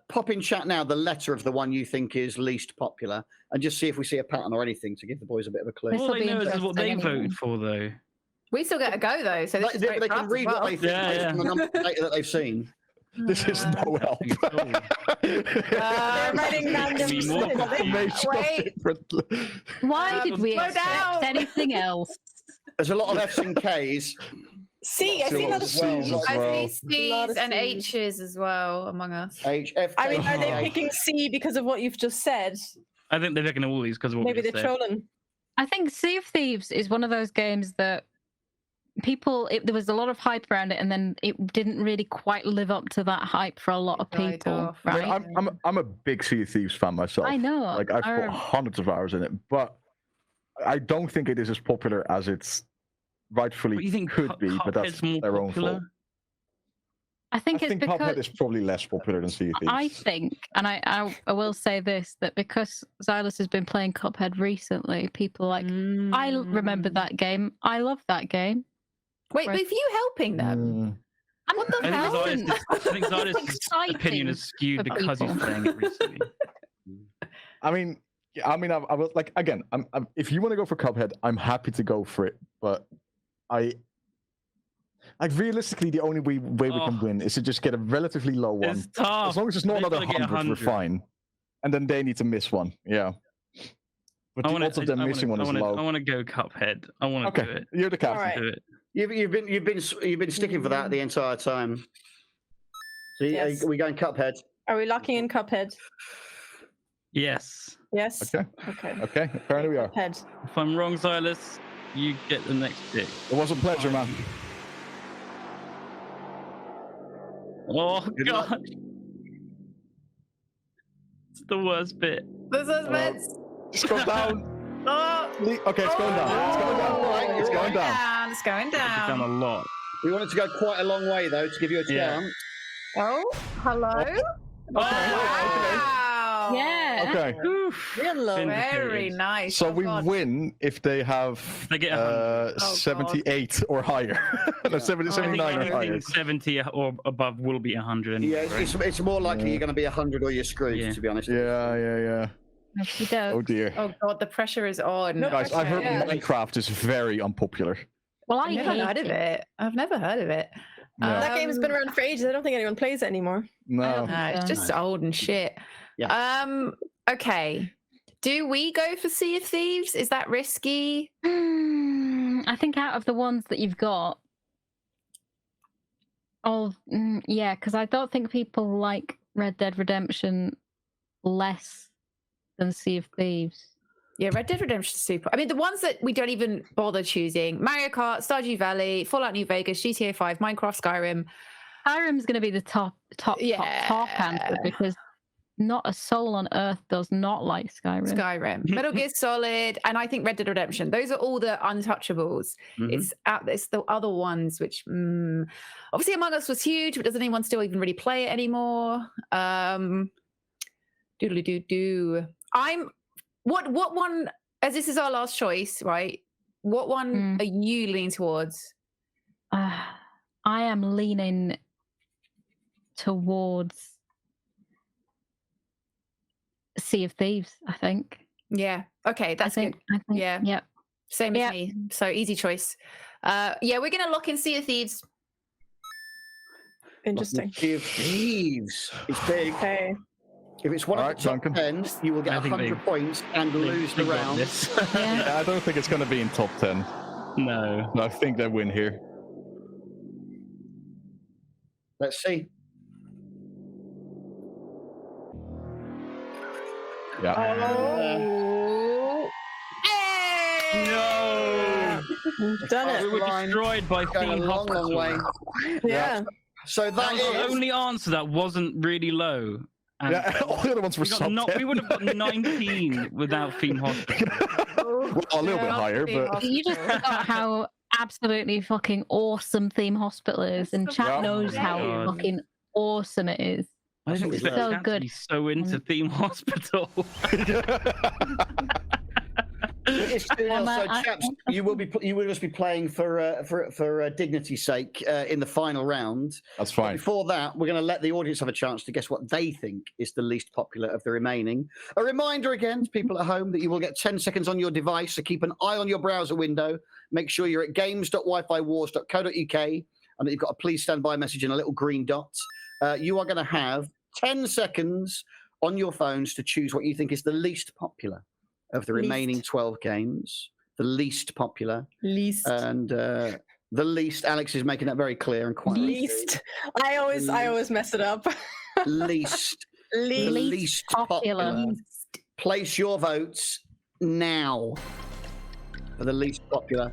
pop in chat now the letter of the one you think is least popular and just see if we see a pattern or anything to give the boys a bit of a clue.
All they know is what they
interesting
voted for, though.
We still get a go though, so this is
They
great for
can
us
read
as
what
well.
they think based on the number of data that they've seen.
This is no help.
They're writing random
Need more
stuff.
Confirmation of
Wait.
different-
Why did we
slow
accept
down.
anything else?
There's a lot of F's and K's.
See, I
See
see
what
that
was
as well.
C's as
I
well.
see
Lot
C's
of
and
Cs.
H's as well among us.
H, F,
I mean,
K,
are they
I.
picking C because of what you've just said?
I think they're picking all these because of what
Maybe
we
they're
just said.
trolling.
I think Sea of Thieves is one of those games that there was a lot of hype around it, and then it didn't really quite live up to that hype for a lot of
Died
people,
off.
I
right?
mean, I'm a big Sea of Thieves fan myself.
I know.
Like I've put hundreds of hours in it, but I don't think it is as popular as it's rightfully
But you think
could be. But that's
Cuphead's more
their own
popular?
fault.
I
I
think it's
think
because
Cuphead is probably less popular than Sea of Thieves.
I think, and I will say this, that because Xylus has been playing Cuphead recently, people are like, I remember that game. I love that game.
Wait,
Right.
with you helping them?
I'm
What the hell?
I think Zardis'
Exciting
opinion is skewed
for
because he's
people.
playing it recently.
I mean, I will like again. If you want to go for Cuphead, I'm happy to go for it. But realistically, the only way we can win is to just get a relatively low one.
It's tough.
As long as it's not
They've
another
gotta get
100, we're
100.
fine. And then they need to miss one. Yeah. But the odds of them missing one is low.
I want to go Cuphead. I want to do it.
You're the captain.
Alright.
Do it.
You've been sticking for that the entire time. So
Yes.
are we going Cuphead?
Are we locking in Cuphead?
Yes.
Yes.
Okay.
Okay.
Apparently we are.
Cuphead.
If I'm wrong, Silas, you get the next pick.
It was a pleasure, man.
Oh
Good luck.
God. It's the worst bit.
The suspense.
Just go down.
Oh,
Okay, it's going down. It's going down. It's going down.
It's going
I've done
down.
a lot.
We wanted to go quite a long way though to give you a
Yeah.
chance.
Oh, hello. Wow.
Yeah.
Okay.
Oof.
Real low.
Vindicated.
Very nice.
So
Oh,
we
God.
win if they have
They get 100.
God.
78 or higher. No, 70,
I think
79 or higher.
anything 70 or above will be 100 anyway.
Yeah, it's more likely
Yeah.
you're going to be 100 or you're screwed.
Yeah.
To be honest.
Yeah.
Okey-doke.
Oh dear.
Oh God, the pressure is on.
No
Guys, I heard
Yeah.
Minecraft is very unpopular.
Well, I
I've never
hate
heard of it. I've never heard of it.
No.
That game's been around for ages. I don't think anyone plays it anymore.
No.
No, it's just old and shit.
Yeah.
Okay. Do we go for Sea of Thieves? Is that risky?
I think out of the ones that you've got, yeah, because I don't think people like Red Dead Redemption less than Sea of Thieves.
Yeah, Red Dead Redemption is super. I mean, the ones that we don't even bother choosing: Mario Kart, Stardew Valley, Fallout New Vegas, GTA 5, Minecraft, Skyrim.
Skyrim's going to be the top
Yeah.
answer because not a soul on earth does not like Skyrim.
Metal Gear Solid, and I think Red Dead Redemption. Those are all the untouchables.
Mhm.
It's the other ones which obviously Among Us was huge, but does anyone still even really play it anymore? Doodly doo doo. What one? As this is our last choice, right? What one are you leaning towards?
I am leaning towards Sea of Thieves, I think.
Yeah. Okay, that's good.
I think
Yeah.
Yep.
Same
Yeah.
as me. So easy choice. Yeah, we're gonna lock in Sea of Thieves.
Interesting.
Sea of Thieves. It's big.
Okay.
If it's one
Alright,
of the top
Duncan.
10, you will get
I think
100 points and lose the
They got
round.
this.
Yeah.
Yeah, I don't think it's going to be in top 10.
No.
No, I think they win here.
Let's see.
Yeah.
Oh. Hey!
No.
We've done
We
it.
were
Line.
destroyed by
Going a
Theme
long, long
Hospital.
way.
Yeah.
So
That
that
was the
is.
only answer that wasn't really low. And
Yeah, all the other ones were
we, got
sub
not,
10.
we would have got 19 without Theme Hospital.
Well, a little bit higher, but
You just forgot how absolutely fucking awesome Theme Hospital is, and chat
Yeah.
knows how
God.
fucking awesome it is.
I didn't
It's
expect
so
Kat to
good.
be so into Theme Hospital.
It's so,
I-
chaps, you will just be playing for dignity's sake in the final round.
that's fine.
Before that, we're going to let the audience have a chance to guess what they think is the least popular of the remaining. A reminder again to people at home that you will get 10 seconds on your device, so keep an eye on your browser window. Make sure you're at games.wifiwars.co.uk and that you've got a please stand by message and a little green dot. You are going to have 10 seconds on your phones to choose what you think is the least popular of the remaining 12 games. The least popular.
Least.
And the least, Alex is making that very clear and quite
Least. I always mess it up.
least. The
Least.
least
popular.
popular. Place your votes now for the least popular.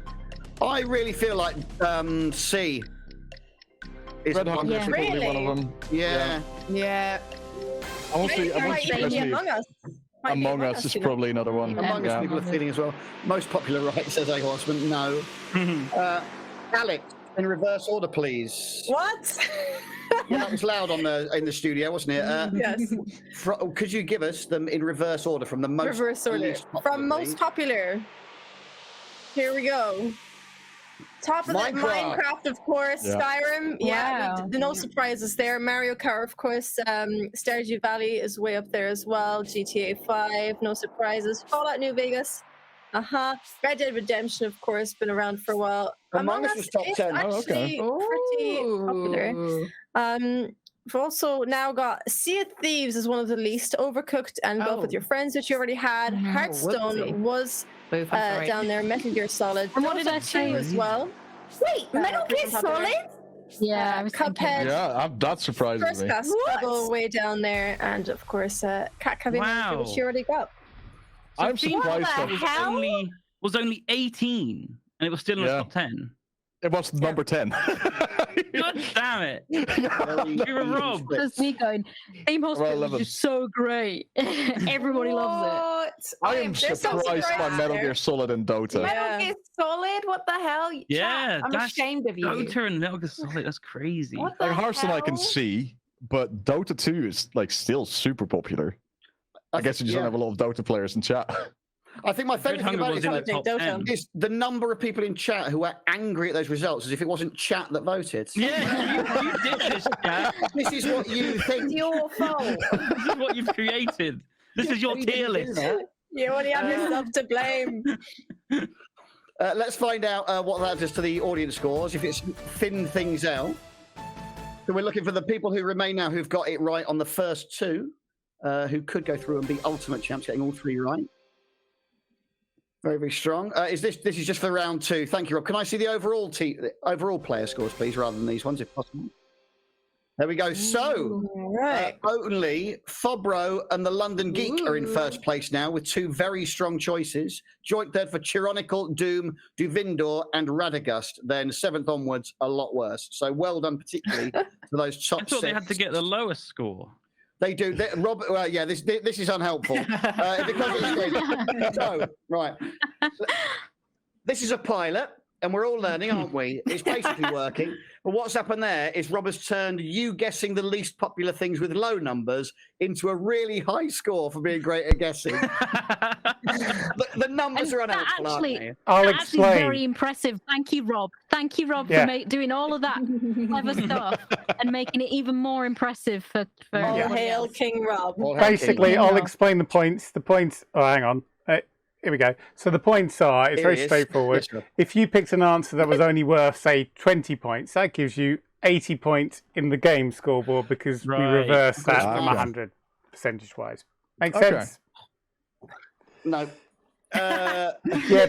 I really feel like C is
Red Hot
Yeah.
is probably one
Really?
of them.
yeah.
Yeah.
I want to see, I want
Might
to
be
see
Among Us. Might be
Among Us is
you know.
probably another one.
Yeah.
Among Us people are feeling as well. Most popular, right, says A Horseman. No. Alex, in reverse order, please.
What?
Yeah, that was loud in the studio, wasn't it?
Yes.
Could you give us them in reverse order from the most
Reverse
to
order.
least popular,
From most
please?
popular. Here we go. Top of the Minecraft, of course.
Yeah.
Skyrim, yeah.
Wow.
No surprises there. Mario Kart, of course. Stardew Valley is way up there as well. GTA 5, no surprises. Fallout New Vegas. Red Dead Redemption, of course, been around for a while.
Among Us was top
is
10.
actually
Oh, okay.
pretty popular. we've also now got Sea of Thieves is one of the least. Overcooked and Golf with
Oh.
Your Friends, which you already had. Hearthstone
whoopsie.
was
Boof, I'm sorry.
down there. Metal Gear Solid.
And what did
Dota
I say?
2 as well.
Wait, Metal Gear
on top of there.
Solid?
Yeah, I was thinking.
Cuphead.
Yeah, that surprises
First
me.
class
What?
Rebel way down there, and of course, Cat Cabin,
Wow.
which you already got.
So
I'm
Theme
surprised
Hospital
that-
was
hell?
only 18, and it was still in the
Yeah.
top 10.
It was number 10.
God damn it!
Very
You were robbed.
split.
That's me going. Theme Hospital
11.
is just so great. Everybody loves
I am
there's some
surprised by
surprises
Metal
there.
Gear Solid and Dota.
Yeah.
Metal Gear Solid? What the hell?
Yeah,
Chat, I'm
that's
ashamed of you.
Dota and Metal Gear Solid, that's crazy.
What the
Like Hearthstone, I can
hell?
see, but Dota 2 is like still super popular. I guess you just don't have a lot of Dota players in chat.
I think my
Red
favorite thing
Hunger
about
was
it
in the
is,
top
Dota.
10.
is the number of people in chat who are angry at those results as if it wasn't chat that voted.
Yeah, you did this, Kat.
This is what you think.
It's your fault.
This is what you've created. This is your
You
tier
didn't do
list.
that.
You only have yourself to blame.
Let's find out what that does to the audience scores, if it's thinned things out. So we're looking for the people who remain now who've got it right on the first two, who could go through and be ultimate champs, getting all three right. Very, very strong. This is just for round two. Thank you, Rob. Can I see the overall player scores, please, rather than these ones, if possible? There we go. So,
Right.
only Fobro and the London Geek are in
Ooh.
first place now with two very strong choices. Joint third for Chironical, Doom, Duvindor, and Radagast. Then seventh onwards, a lot worse. So well done, particularly for those top
I thought they had to
six.
get the lowest score.
They do. Rob, yeah, this is unhelpful. Because it's so, right. This is a pilot, and we're all learning, aren't we? It's basically working. But what's happened there is Rob has turned you guessing the least popular things with low numbers into a really high score for being great at guessing. The numbers are
And that
unhelpful,
actually-
aren't they?
I'll
That's actually very
explain.
impressive. Thank you, Rob. Thank you, Rob,
Yeah.
for doing all of that clever stuff and making it even more impressive for
All
everyone
hail
else.
King Rob.
All hail King.
Basically,
Yeah.
I'll explain the points. The points. Oh, hang on. Here we go. So the points are, it's
Here
very
he is.
straightforward.
Yes, Rob.
If you picked an answer that was only worth, say, 20 points, that gives you 80 points in the game scoreboard because we
Right.
reverse that
Ah,
from
yeah.
100 percentage-wise. Makes
Okay.
sense?
No.
Yeah,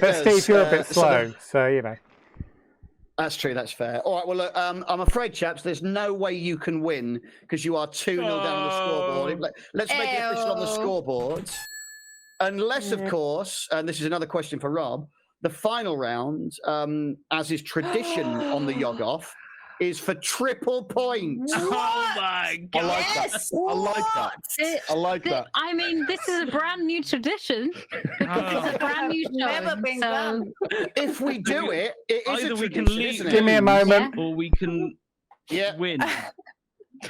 but Steve,
yes,
you're a bit
so
slow, so, you know.
That's true. That's fair. All right. Well, look, I'm afraid, chaps, there's no way you can win because you are 2-0 down on the scoreboard. Let's make it official on the
Ew.
scoreboard. Unless, of course, and this is another question for Rob, the final round, as is tradition on the YOGOFF, is for triple points.
Oh my
I
god!
like that. I like that. I like that.
I mean, this is a brand new tradition. It's a brand new show.
Never been done.
If we do it, it is
Either
a
we can
tradition,
leave.
isn't it?
Give me a moment.
or we can
Yeah.
win.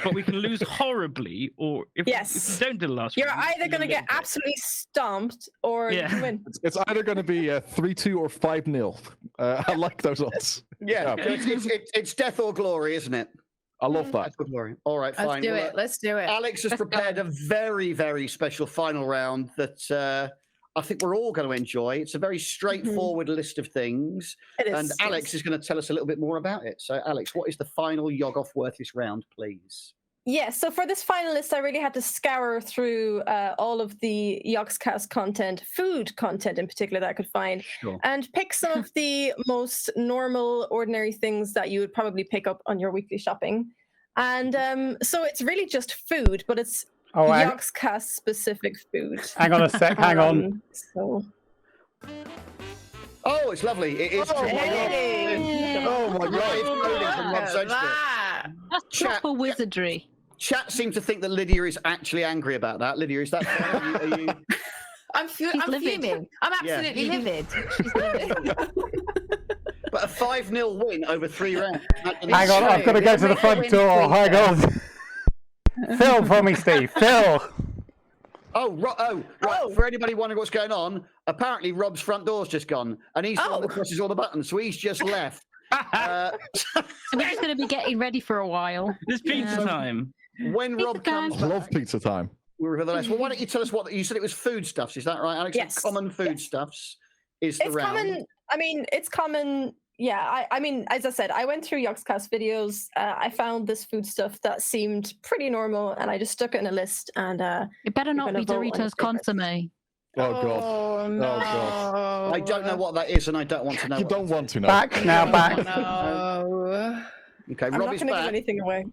But we can lose horribly, or if
Yes.
we don't do the last
You're
round,
either
we
going to
lose
get
it.
absolutely stomped or you
Yeah.
can win.
It's either going to be 3-2 or 5-0. I like those odds.
Yeah.
Yeah.
It's death or glory, isn't it?
I love that.
Death or glory. All right. Fine.
Let's do
Well,
it. Let's do it.
Alex has prepared a very, very special final round that I think we're all going to enjoy. It's a very straightforward list of things,
It is.
and Alex is going to tell us a little bit more about it. So, Alex, what is the final YOGOFF worthless round, please?
Yeah, so for this final list, I really had to scour through all of the Yogscast content, food content in particular, that I could find,
Sure.
and pick some of the most normal, ordinary things that you would probably pick up on your weekly shopping. And so it's really just food, but it's
Oh, hang,
Yogscast specific food.
hang on a sec. Hang on.
So
Oh, it's lovely. It is.
Oh, my
Hey.
Oh my
Live
god.
coding from Rob Zodstall.
Ah.
That's
Chat-
proper wizardry.
Chat seems to think that Lydia is actually angry about that. Lydia, is that fair? Are you...
I'm
She's livid.
fuming. I'm
Yeah.
absolutely livid. She's livid.
But a 5-0 win over 3 rounds.
Hang on, I've got to go to the front door. Hang on. Phil for me, Steve. Phil.
Right. For anybody wondering what's going on, apparently Rob's front door's just gone, and he's the one that presses all the buttons, so he's just left.
So we're just going to be getting ready for a while.
It's pizza time.
When
Pizza
Rob
time.
comes
I
back,
love pizza time.
we'll reveal the rest. Well, why don't you tell us what you said? It was foodstuffs, is that right, Alex?
Yes.
Common foodstuffs is the
it's
round.
common. I mean, it's common yeah, I mean, as I said, I went through Yogscast videos. I found this food stuff that seemed pretty normal, and I just stuck it in a list. And
It better not
gonna
be
vote on your
Doritos
favorites.
consomme.
Oh god.
Oh no!
God.
I don't know what that is, and I don't want to know.
You
what
don't
that
want
is.
to know.
Back now, back.
No.
Okay,
I'm
Rob
not
is
going to give
back.
anything away.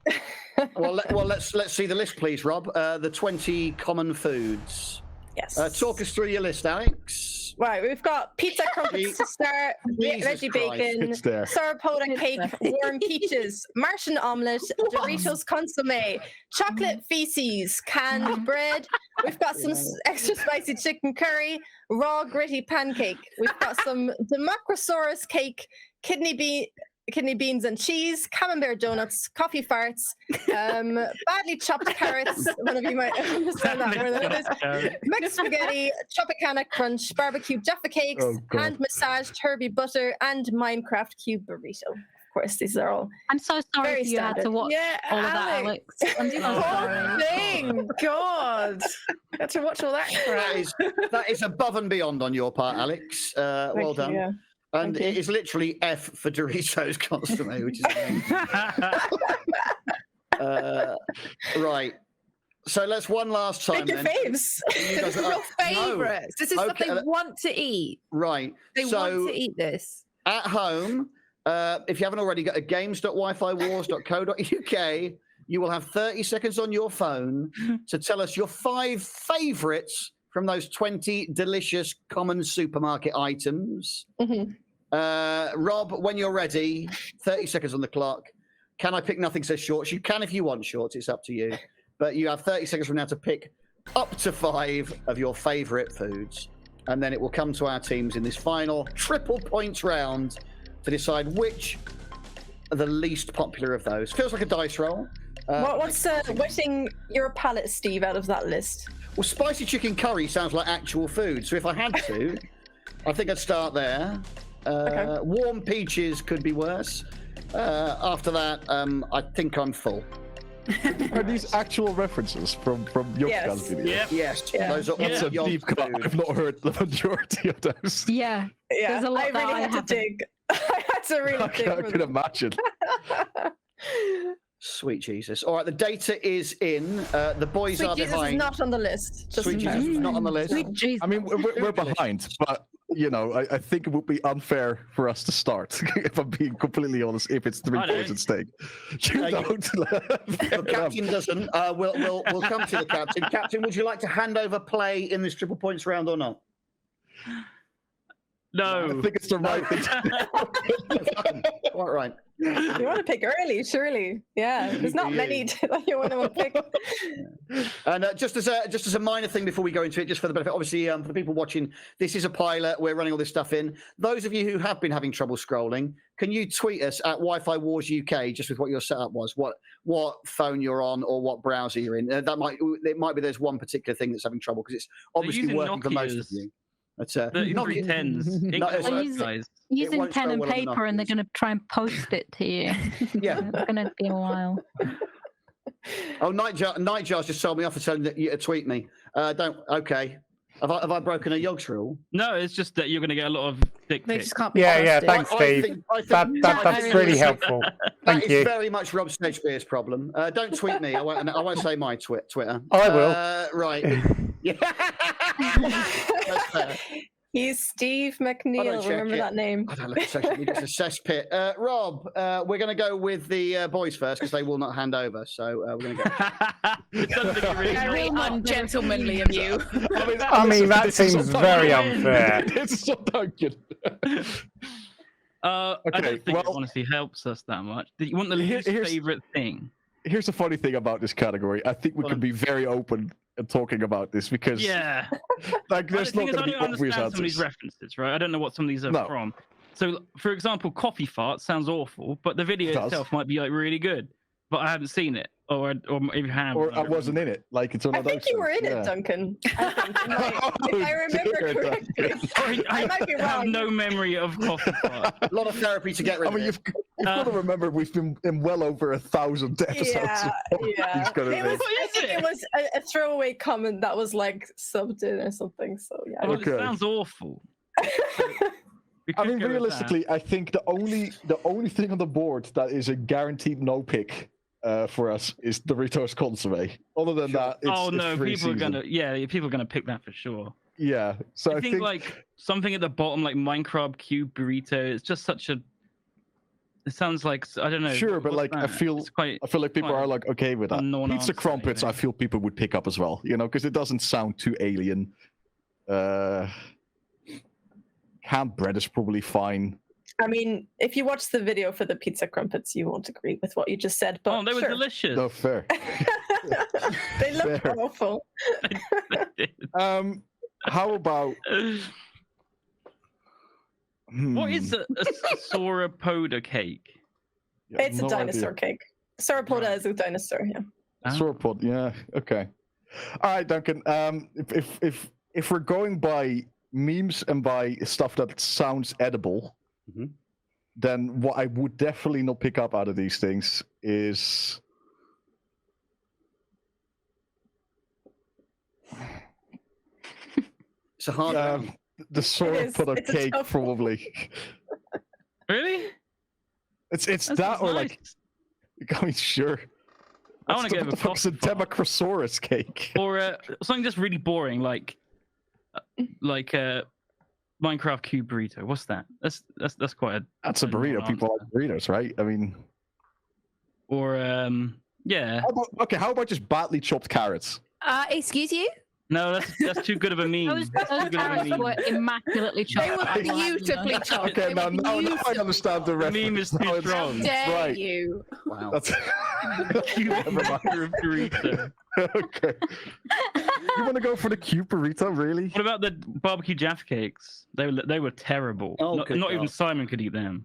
Well, let's see the list, please, Rob. The 20 common foods.
Yes.
Talk us through your list, Alex.
Right, we've got pizza crumpets to start,
Jesus
veggie
Christ.
bacon,
It's there.
sourdough cake, warm peaches, Martian omelette, Doritos consomme, chocolate feces, canned bread. We've got some extra spicy chicken curry, raw gritty pancake. We've got some Democrasaurus cake, kidney beans and cheese, camembert donuts, coffee farts, badly chopped carrots. One of you might understand that more than others. Mixed spaghetti, Tropicana crunch, barbecue Jaffa cakes,
Oh, God.
hand massaged Herbie butter, and Minecraft cube burrito. Of course, these are all
I'm so sorry
very
if you had to
standard.
watch
Yeah,
all of that, Alex. I'm so
Poor
sorry.
thing. God, had to watch all that crap.
That is above and beyond on your part, Alex. Well
Thank you,
done.
yeah.
And
Thank
it
you.
is literally F for Doritos consomme, which is amazing. Right. So let's one last time
Pick your
then.
faves.
You guys
This is
are-
your
no.
favourites. This is
Okay,
what they want to eat.
Right.
They
so
want to eat this.
at home, if you haven't already, go to games.wifiwars.co.uk. You will have 30 seconds on your phone to tell us your 5 favourites from those 20 delicious common supermarket items.
Mhm.
Rob, when you're ready, 30 seconds on the clock. Can I pick nothing says shorts? You can if you want shorts. It's up to you. But you have 30 seconds from now to pick up to 5 of your favourite foods. And then it will come to our teams in this final triple points round to decide which are the least popular of those. Feels like a dice roll.
What's wetting your palate, Steve, out of that list?
Well, spicy chicken curry sounds like actual food. So if I had to, I think I'd start there.
Okay.
Warm peaches could be worse. After that, I think I'm full.
Are these actual references from Yogscast
Yes.
videos?
Yep.
Yes,
Yeah.
those are
That's
all
a
Yogg
deep cut.
food.
I've not heard the majority of those.
Yeah.
Yeah,
There's a lot
I
that
really
I
had to
haven't.
dig. I had to really
I
dig. for
could
this.
imagine.
Sweet Jesus. All right, the data is in. The boys
Sweet
are
Jesus is
behind.
not on the list. Just
Sweet
in
Jesus
case.
is not on the list.
Sweet Jesus.
I mean, we're behind, but you know, I think it would be unfair for us to start. If I'm being completely honest, if it's 3
I don't.
points at stake, you
Yeah,
don't.
The captain doesn't. We'll come to the captain. Captain, would you like to hand over play in this triple points round or not?
I
No.
think it's the right thing.
Quite right.
You want to pick early, surely. Yeah, there's not many that you want to pick.
And just as a minor thing before we go into it, just for the benefit, obviously, for the people watching, this is a pilot. We're running all this stuff in. Those of you who have been having trouble scrolling, can you tweet us at WifiWars UK just with what your setup was, what phone you're on, or what browser you're in? It might be there's one particular thing that's having trouble because it's obviously
using
working for most of
Nokias.
you. That's
3310s. Ain't
No,
gonna
it's-
work,
Use it.
guys.
Using
won't
pen
show
and
well on the
paper, and they're
Nokias.
going to try and post it to you.
Yeah.
It's going to be a while.
Oh, Nightjar's just told me off for telling you to tweet me. Don't. Okay. Have I broken a Yogs rule?
No, it's just that you're going to get a lot of dick
They
pics.
just can't be
Yeah,
trusted.
thanks, Steve. That's really helpful.
That
Thank
is
you.
very much Rob Shakespeare's problem. Don't tweet me. I won't say my Twitter.
I will.
Right. Yeah. That's fair.
He's Steve
I don't
McNeil.
check
Remember
it.
that name.
I don't look at social media. It's a cesspit. Rob, we're going to go with the boys first because they will not hand over. So we're going to go.
It doesn't make it really
Very
great.
ungentlemanly of you.
I mean, that
this is
seems
so
very
Duncan.
unfair.
This is so Duncan.
I
Okay,
don't think it
well-
honestly helps us that much. You want the
Here-
least
here's-
favorite thing?
Here's the funny thing about this category. I think we
Go
can
on.
be very open and talking about this because,
Yeah.
like, there's
The
not
thing is,
going
I
to be
don't
obvious
understand some of these
answers.
references, right? I don't know what some of these are
No.
from. So, for example, coffee fart sounds awful, but the video
It does.
itself might be like really good. But I haven't seen it, or if you have,
Or I wasn't in it. Like, it's one
I
of those.
think you were in
things,
it,
yeah.
Duncan. I think, if I
Oh,
remember
dear,
correctly.
Duncan.
Sorry,
I might be
have
wrong.
no memory of coffee fart.
A lot of therapy to get rid
I
of
mean,
it.
you've got to remember we've been in well over 1,000 episodes.
Yeah, yeah.
He's gonna
It was,
make-
I think it was a throwaway comment that was like subbed in or something. So yeah.
Well,
Okay.
it sounds awful.
I mean, realistically, I think the only thing on the board that is a guaranteed no pick for us is Doritos Consomme. Other than that, it's
people are gonna pick that for sure.
Yeah, so
I think like something at the bottom, like Minecraft Cube Burrito. It's just such a. It sounds like I don't know.
Sure, but like
that?
I feel like people are like okay with that. Pizza crumpets, I feel people would pick up as well. You know, because it doesn't sound too alien. Canned bread is probably fine.
I mean, if you watch the video for the pizza crumpets, you won't agree with what you just said. But
they were delicious.
No, fair.
They look awful.
How about?
What is a sauropoda cake?
Yeah,
It's a dinosaur cake. Sauropoda is a dinosaur. Yeah.
Sauropod. Yeah. Okay. All right, Duncan. If we're going by memes and by stuff that sounds edible, then what I would definitely not pick up out of these things is
It's a hard one.
the sauropod cake, probably.
Really?
It's
That
that or
sounds
like. I mean, sure.
I want to go
What the
with
fuck's a Democrosaurus cake?
or something just really boring, like Minecraft Cube Burrito. What's that? That's quite a.
That's a burrito. People like burritos, right? I mean.
Or yeah.
How about just badly chopped carrots?
Excuse you?
No, that's too good of a meme.
Those
That's too good of a
carrots
meme.
were immaculately chopped.
They were beautifully chopped.
Okay, now I understand the
The
reference.
meme is
Now
too
it's-
strong.
Dare
Right.
you?
Wow.
That's
Never mind. Burrito.
okay. You want to go for the cube burrito, really?
What about the barbecue Jaffa cakes? They were terrible.
Oh,
not
good
even
God.
Simon could eat them,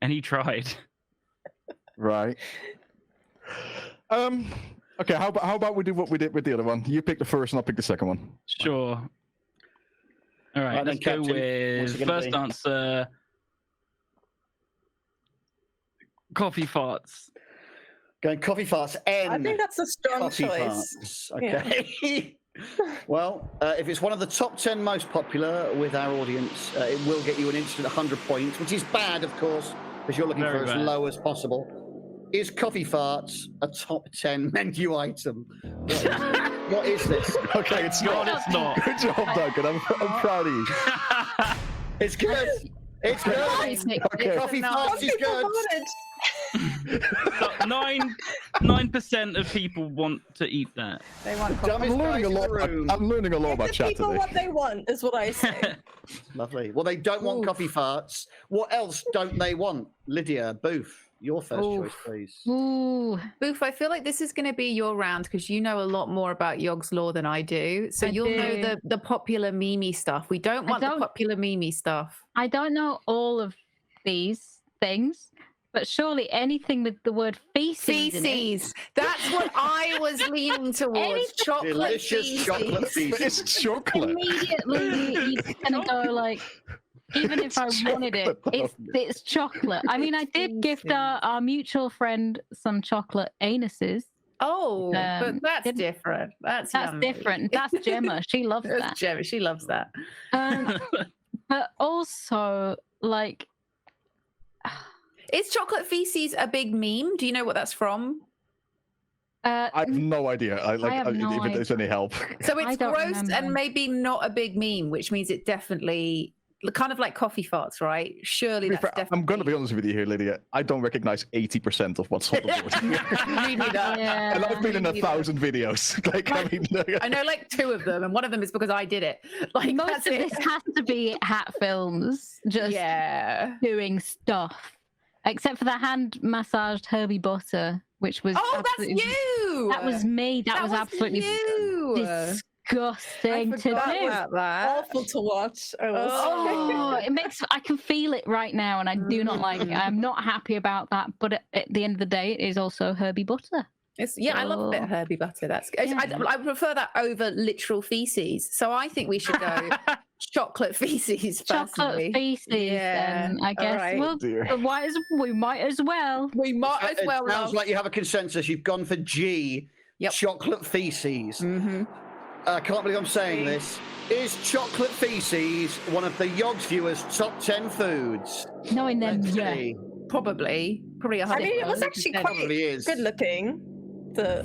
and he tried.
Right. Okay. How about we do what we did with the other one? You pick the first, and I'll pick the second one.
Sure. All right,
Right,
let's
then,
go
Captain, what's
with
it gonna
first
be?
answer. Coffee farts.
Going coffee farts.
I think that's a strong
coffee
choice.
farts. Okay. Well, if it's one of the top 10 most popular with our audience, it will get you an instant 100 points, which is bad, of course, because you're looking
Very
for as
bad.
low as possible. Is coffee farts a top 10 menu item? What is this?
Okay, it's
God,
not.
it's not.
Good job, Duncan. I'm proud of you.
It's good. It's good.
Okay.
Coffee farts is
People
good.
want it.
9% of people want to eat that.
They want
Dumbest
I'm learning
guys
a
in the
lot.
room.
I'm learning a lot about
Give
chat
people
today.
what they want is what I say.
Lovely. Well, they don't want coffee farts. What else don't they want? Lydia, Booth, your first choice, please.
Ooh,
Boof, I feel like this is going to be your round because you know a lot more about Yogg's Law than I do. So
I
you'll know
do.
the popular meme stuff. We don't want the
don't-
popular meme stuff.
I don't know all of these things, but surely anything with the word feces. in it-
Feces. That's what I was leaning towards.
Anything-
Chocolate
Delicious
feces.
chocolate feces.
It's chocolate.
Immediately, you're gonna go like. Even if I
It's
wanted it,
chocolate,
it's chocolate. I mean, I did gift our mutual friend some chocolate anuses.
Oh, but that's
didn't-
different. That's
That's
yummy.
different. That's Gemma. She loves
That's
that.
Gemma. She loves that.
But also, like,
Is chocolate feces a big meme? Do you know what that's from?
I have no idea.
have no
if there's any help.
So
I
it's
don't
gross
remember.
and maybe not a big meme, which means it definitely kind of like coffee farts, right? Surely
To be
that's
fair,
definitely.
I'm going to be honest with you here, Lydia. I don't recognize 80% of what's on the board.
Me neither.
Yeah.
And I've been in
Me neither.
1,000 videos. Like, I mean,
I know like 2 of them, and one of them is because I did it. Like
most
that's
of
it.
this has to be Hat Films just
Yeah.
doing stuff, except for the hand massaged Herbie Butter, which was
Oh, that's
absolutely-
you.
That was me. That, was absolutely
you.
disgusting to
forgot
do.
about that. Awful to watch. I will say.
Oh, it makes I can feel it right now, and I do not like it. I'm not happy about that. But at the end of the day, it is also Herbie Butter.
I love a bit of Herbie Butter. That's
Yeah.
I prefer that over literal feces. So I think we should go chocolate feces.
Chocolate
personally.
feces.
Yeah,
Then I guess.
alright.
Well,
Dear.
we might as well.
We might as
It
well.
sounds like you have a consensus. You've gone for G.
Yep.
Chocolate feces.
Mm-hmm.
I can't believe I'm saying this. Is chocolate feces one of the Yogs viewers' top 10 foods?
Knowing them,
Let's
yeah.
see.
Probably 100%.
I mean, it was actually quite
Probably is.
good looking. The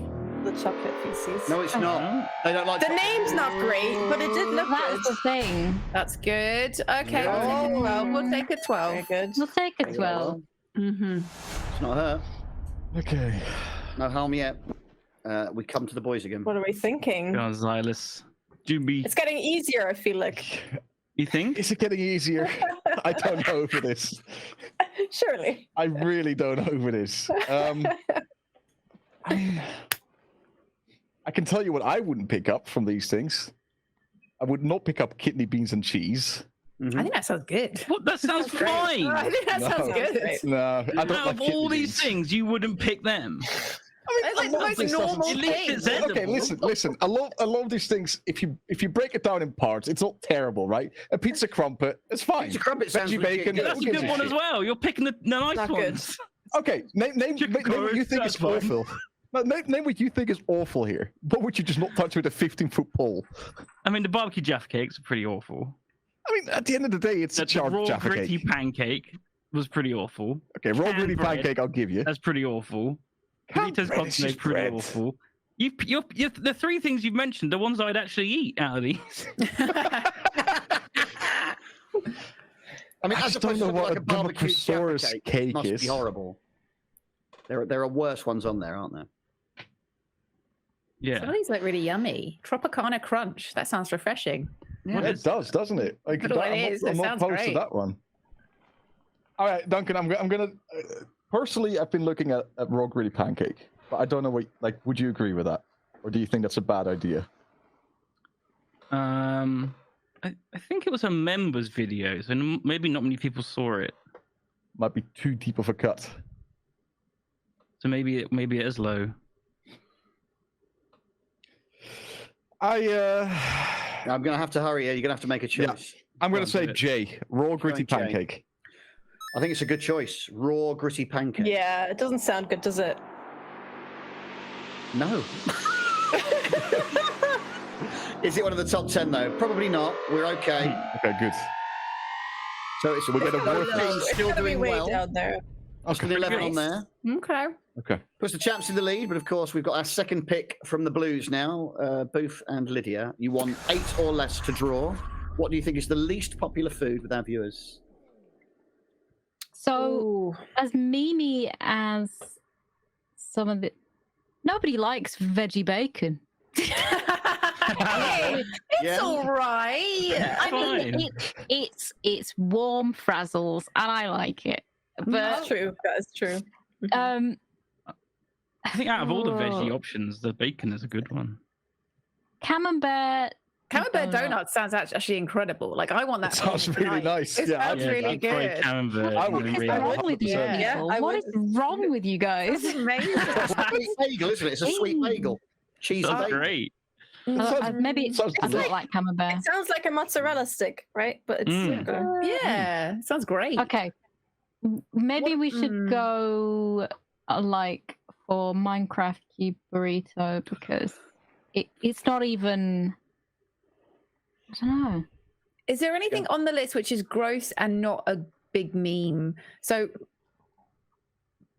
chocolate feces.
No, it's not. They don't like
The
chocolate.
name's not great, but it did look
That's the
good.
thing.
That's good. Okay,
Yeah.
we'll take a 12. We'll take a
Very
12.
good.
We'll take a 12.
Mm-hmm.
It's not her.
Okay.
No harm yet. We come to the boys again.
What are we thinking?
Go on, Xylus. Do be.
It's getting easier, I feel like.
You think?
Is it getting easier? I don't know for this.
Surely.
I really don't know for this. I mean, I can tell you what I wouldn't pick up from these things. I would not pick up kidney beans and cheese.
Mhm.
I think that sounds good.
What? That sounds fine.
I think that sounds
No.
good.
Great.
No, I don't
Out
like
of all
kidney
these
beans.
things, you wouldn't pick them.
It's like the most
this doesn't-
normal
At least
thing.
it's
Okay,
edible.
listen. A lot of these things, if you break it down in parts, it's not terrible, right? A pizza crumpet, it's fine.
Pizza crumpet sounds
Veggie
legit
bacon,
good.
That's
who
a
gives
good one
shit?
as well. You're picking the nice
Not good.
ones.
Okay, name
Chicken
what you
curry,
think is
that's fine.
awful. No, name what you think is awful here. What would you just not touch with a 15-foot pole?
I mean, the barbecue Jaffa cakes are pretty awful.
I mean, at the end of the day, it's a
The
charred
raw
Jaffa
gritty
cake.
pancake was pretty awful.
Okay, raw
canned
gritty
bread.
pancake, I'll give you.
That's pretty awful.
Canned
Doritos
bread is
Continental
just
pretty
bread.
awful. The three things you've mentioned, the ones I'd actually eat out of these.
I mean,
I
as
just don't
opposed
know
to
what
like
a
a barbecue Jaffa
Dimmosaurus
cake,
cake
it must
is.
be horrible. There are worse ones on there, aren't there?
Yeah.
Some of these look really yummy. Tropicana Crunch. That sounds refreshing.
Yeah, it does, doesn't it? Like,
But what it
I'm
is,
not,
it
I'm not
sounds
opposed to
great.
that one. All right, Duncan, I'm gonna personally, I've been looking at raw gritty pancake, but I don't know what. Like, would you agree with that, or do you think that's a bad idea?
I think it was a members video, so maybe not many people saw it.
Might be too deep of a cut.
So maybe it is low.
I'm going to have to hurry here. You're going to have to make a
Yeah.
choice.
I'm gonna
Don't
say
do it.
J, raw gritty
Going J.
pancake.
I think it's a good choice. Raw, gritty pancake.
Yeah, it doesn't sound good, does it?
No. Is it one of the top 10 though? Probably not. We're okay.
Okay, good.
So it's
we get a
It's
worth
gotta be-
Team's
it's
still
gotta be
doing
way
well.
down there.
Plus an 11 on
nice.
there.
Okay.
Okay.
Puts the champs in the lead, but of course we've got our second pick from the Blues now. Booth and Lydia. You want 8 or less to draw. What do you think is the least popular food with our viewers?
So, as memey as some of the. Nobody likes veggie bacon.
Hey, it's
Yeah.
all right.
I mean,
Fine.
it's warm frazzles, and I like it. But
That's true. That is true.
um,
I think out of all the veggie
Oh.
options, the bacon is a good one.
Camembert.
Camembert
donut.
donut sounds actually incredible. Like I want that.
It
for
sounds
dinner
really
tonight.
nice.
It
Yeah,
sounds
I'd
really
I'd try
good.
Camembert.
I would
What is
really
wrong with you
100%.
Yeah,
people?
I
What
would.
is wrong with you guys?
That's amazing.
It's a sweet bagel, isn't it? It's a sweet
Ew.
bagel. Cheese and
That's
bagel.
great.
Maybe it
sounds
doesn't
delicious.
like camembert.
It sounds like a mozzarella stick, right? But it's
Yeah, sounds great.
Okay, maybe we should
Mm.
go like for Minecraft cube burrito because it's not even. I don't know.
Is there anything on the list which is gross and not a big meme? So,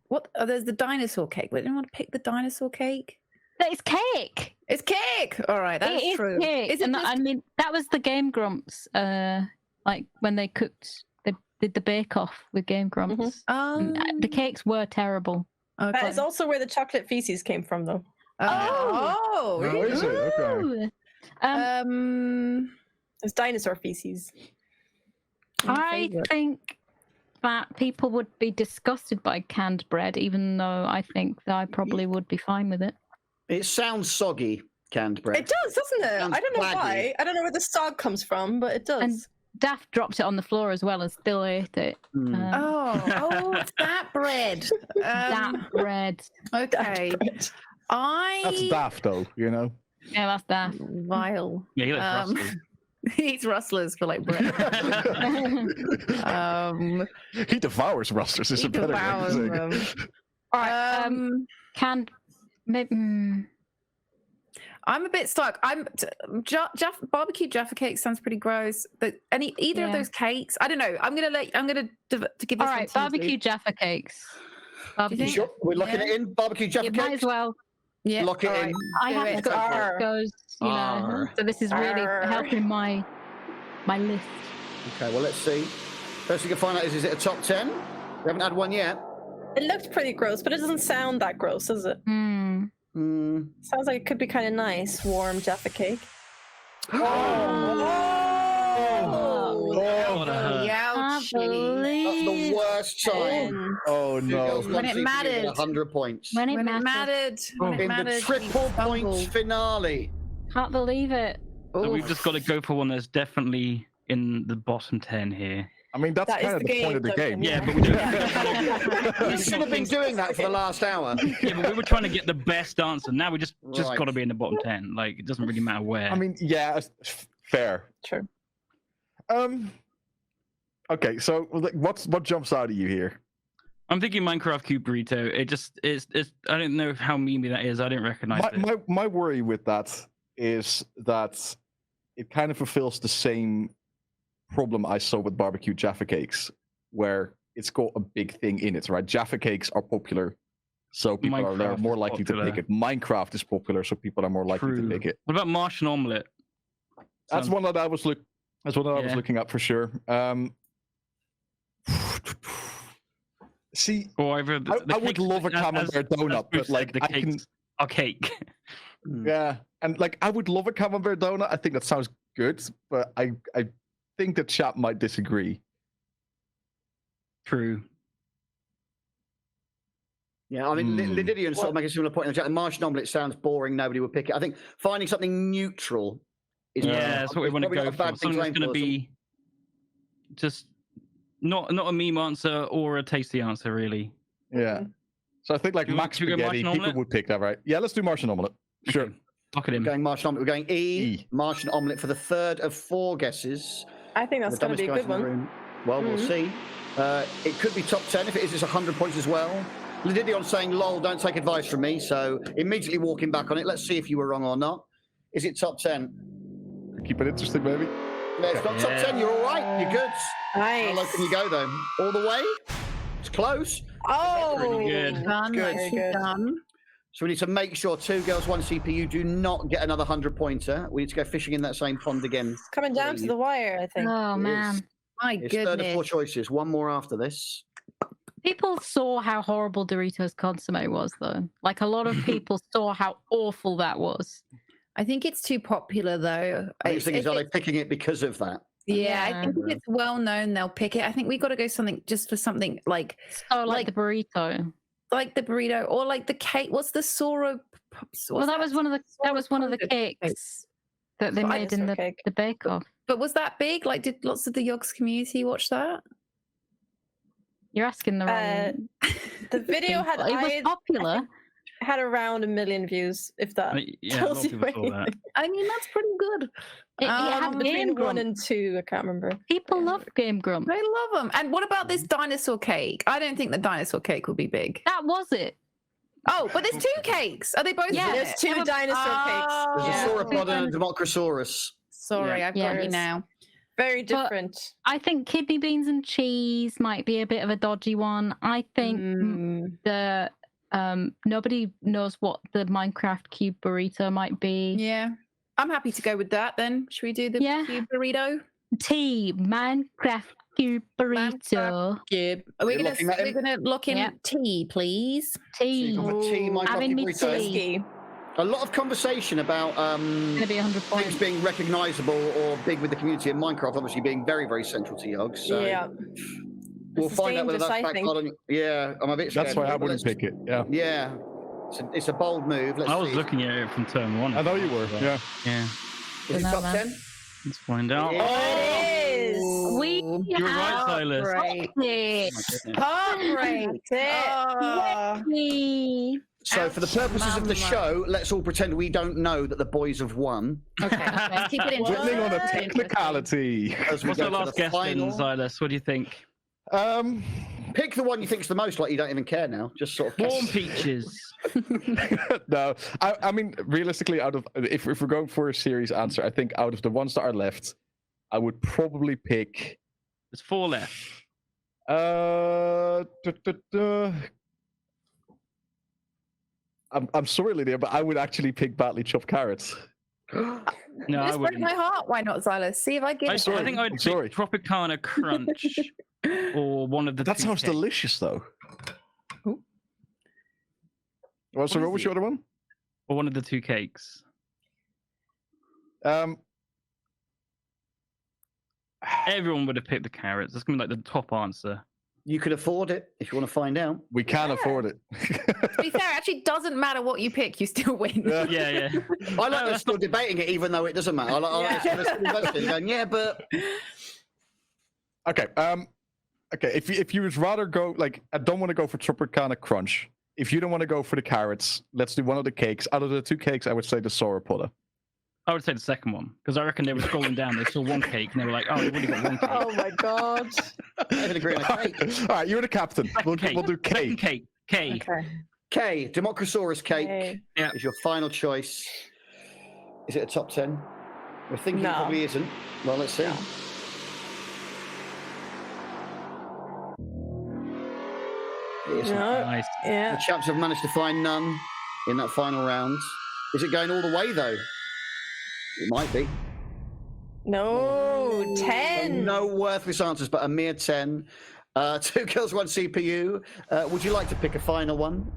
what? Oh, there's the dinosaur cake. But didn't want to pick the dinosaur cake.
It's cake.
It's cake. All right, that's
It is
true.
cake.
Is it
And
just-
I mean, that was the Game Grumps. Like when they cooked, they did the Bake Off with Game Grumps. And, the cakes were terrible.
okay.
That is also where the chocolate feces came from, though.
Oh,
Oh,
really?
is it? Okay.
Ooh.
It's dinosaur feces.
I think that people would be disgusted by canned bread, even though I think that I probably would be fine with it.
It sounds soggy, canned bread.
It does, doesn't it?
Sounds
I don't know
flaggy.
why. I don't know where the sog comes from, but it does.
And Daft dropped it on the floor as well and still ate it.
Mm.
Oh, it's that bread.
That bread.
Okay.
Bread.
That's daft, though. You know.
Yeah, that's Daft.
Vile.
Yeah, he likes
Um,
Russell.
He eats rustlers for like bread.
He devours rusters. Is
He
a better way of
devours
saying it.
them.
All right. Canned. Maybe,
I'm a bit stuck. Barbecue Jaffa cake sounds pretty gross. But either of those cakes, I don't know. I'm gonna give this.
All right, barbecue Jaffa cakes.
You sure? We're locking it in. Barbecue Jaffa
You
cakes.
might as well.
Yeah,
Lock it in.
I
Do
have
it.
got goes, you know. So this is really helping my list.
Okay, well, let's see. First we can find out is it a top 10? We haven't had one yet.
It looked pretty gross, but it doesn't sound that gross, does it? Sounds like it could be kind of nice, warm Jaffa cake.
That's the worst time.
Oh no!
When it mattered.
100 points.
When it
mattered.
In the triple points finale.
Can't believe it.
So we've just got to go for one that's definitely in the bottom 10 here.
I mean, that's kind of the point of the game.
Yeah, but we don't.
You should have been doing that for the last hour.
Yeah, but we were trying to get the best answer. Now we just got to be in the bottom 10. Like, it doesn't really matter where.
I mean, yeah, fair.
True.
Okay, so what jumps out at you here?
I'm thinking Minecraft Cube Burrito. It's I don't know how memey that is. I didn't recognize it.
My worry with that is that it kind of fulfills the same problem I saw with barbecue Jaffa cakes, where it's got a big thing in it, right? Jaffa cakes are popular, so people are more likely to pick it. Minecraft is popular, so people are more likely to pick it.
What about Martian omelet?
That's one that I was looking at for sure. See, I would love a camembert donut, but like
the cakes are cake.
Yeah, and like I would love a camembert donut. I think that sounds good, but I think the chat might disagree.
True.
Yeah, I mean, Lydian sort of make a similar point in the chat. The Martian omelette sounds boring. Nobody would pick it. I think finding something neutral is
that's what we want to go for. Something that's going to be just not a meme answer or a tasty answer, really.
Yeah. So I think like Max Spaghetti, people would pick that, right? Yeah, let's do Martian omelette. Sure.
Okay. Lock it in.
We're going Martian omelette. We're going E. Martian omelette for the third of 4 guesses.
I think that's going to be a good one.
Well, we'll see. It could be top 10. If it is, it's 100 points as well. Lydion saying, lol, don't take advice from me. So immediately walking back on it. Let's see if you were wrong or not. Is it top 10?
Keep it interesting, baby.
Yeah, it's not top 10. You're all right. You're good.
Nice.
How low can you go, though? All the way? It's close.
Oh,
pretty good.
Done.
So we need to make sure 2 girls, 1 CPU do not get another 100-pointer. We need to go fishing in that same pond again.
It's coming down to the wire, I think.
Oh, man.
My
It's
goodness.
third of 4 choices. 1 more after this.
People saw how horrible Doritos Consomme was, though. Like, a lot of people saw how awful that was.
I think it's too popular, though.
I think are they picking it because of that?
Yeah, I think if it's well known, they'll pick it. I think we've got to go for something like
like the burrito,
like the burrito, or like the cake. What's the Soro?
Well, that was one of the cakes that they made in the Bake Off.
But was that big? Like, did lots of the Yogs community watch that?
You're asking the wrong.
The video had
it was popular.
Had around 1 million views, if that.
Yeah, a lot of people saw that.
I mean, that's pretty good.
It had
between
Game
1 and 2, I can't remember.
People love Game Grump.
They love them. And what about this dinosaur cake? I don't think the dinosaur cake will be big.
That was it.
Oh, but there's 2 cakes. Are they both?
Yeah, there's 2 dinosaur cakes.
There's a sauropod and a Democrosaurus.
Sorry, I've got you now.
Very different.
But I think kidney beans and cheese might be a bit of a dodgy one. I think the nobody knows what the Minecraft Cube Burrito might be.
Yeah. I'm happy to go with that then. Should we do the Cube Burrito?
T, Minecraft Cube Burrito.
Cube. We're gonna lock in T, please.
T.
Having me tea. A lot of conversation about
gonna be 100 points.
things being recognisable or big with the community, and Minecraft obviously being very, very central to Yogs. So
yeah.
We'll find out whether that's backfired on. Yeah, I'm a bit scared.
That's why I wouldn't pick it. Yeah.
Yeah. It's a bold move.
I was looking at it from turn 1.
I know you were. Yeah.
Yeah.
Is it top 10?
Let's find out.
Oh, it is.
You were right, Silas.
So for the purposes of the show, let's all pretend we don't know that the boys have won.
Okay. Keep it interesting.
Winning on a technicality.
What's the last guess then, Silas? What do you think?
pick the one you think's the most like you don't even care now. Just sort of
Warm peaches.
No, I mean, realistically, if we're going for a serious answer, I think out of the ones that are left, I would probably pick.
There's 4 left.
I'm sorry, Lydia, but I would actually pick badly chopped carrots.
No, I
Just break
wouldn't.
my heart. Why not, Silas? See if I get
I
it.
think I'd
I'm
pick
sorry.
Tropicana Crunch or one of the.
That
two
sounds
cakes.
delicious, though.
Ooh.
Well, so
What
what
is
was
it?
your other one?
Or one of the 2 cakes. Everyone would have picked the carrots. That's gonna be like the top answer.
You could afford it if you want to find out.
We can afford it.
To be fair, it actually doesn't matter what you pick, you still win.
Yeah.
Yeah.
I like they're still debating it, even though it doesn't matter. I like going, yeah, but
Okay. Okay. If you would rather go I don't want to go for Tropicana Crunch. If you don't want to go for the carrots, let's do one of the cakes. Out of the 2 cakes, I would say the sauropoda.
I would say the second one because I reckon they were scrolling down. They saw 1 cake and they were like, "Oh, we've only got 1 cake."
Oh my god.
I even agree on a cake.
All right, you're the captain. We'll do
Second
cake.
cake. K.
Okay.
K, Democrisaurus cake
Okay.
Yeah.
is your final choice. Is it a top 10? We're thinking it
No.
probably isn't. Well, let's see.
No.
It isn't.
No.
Nice.
Yeah.
The chaps have managed to find none in that final round. Is it going all the way, though? It might be.
No. 10.
No worthless answers, but a mere 10. 2 kills, 1 CPU. Would you like to pick a final one?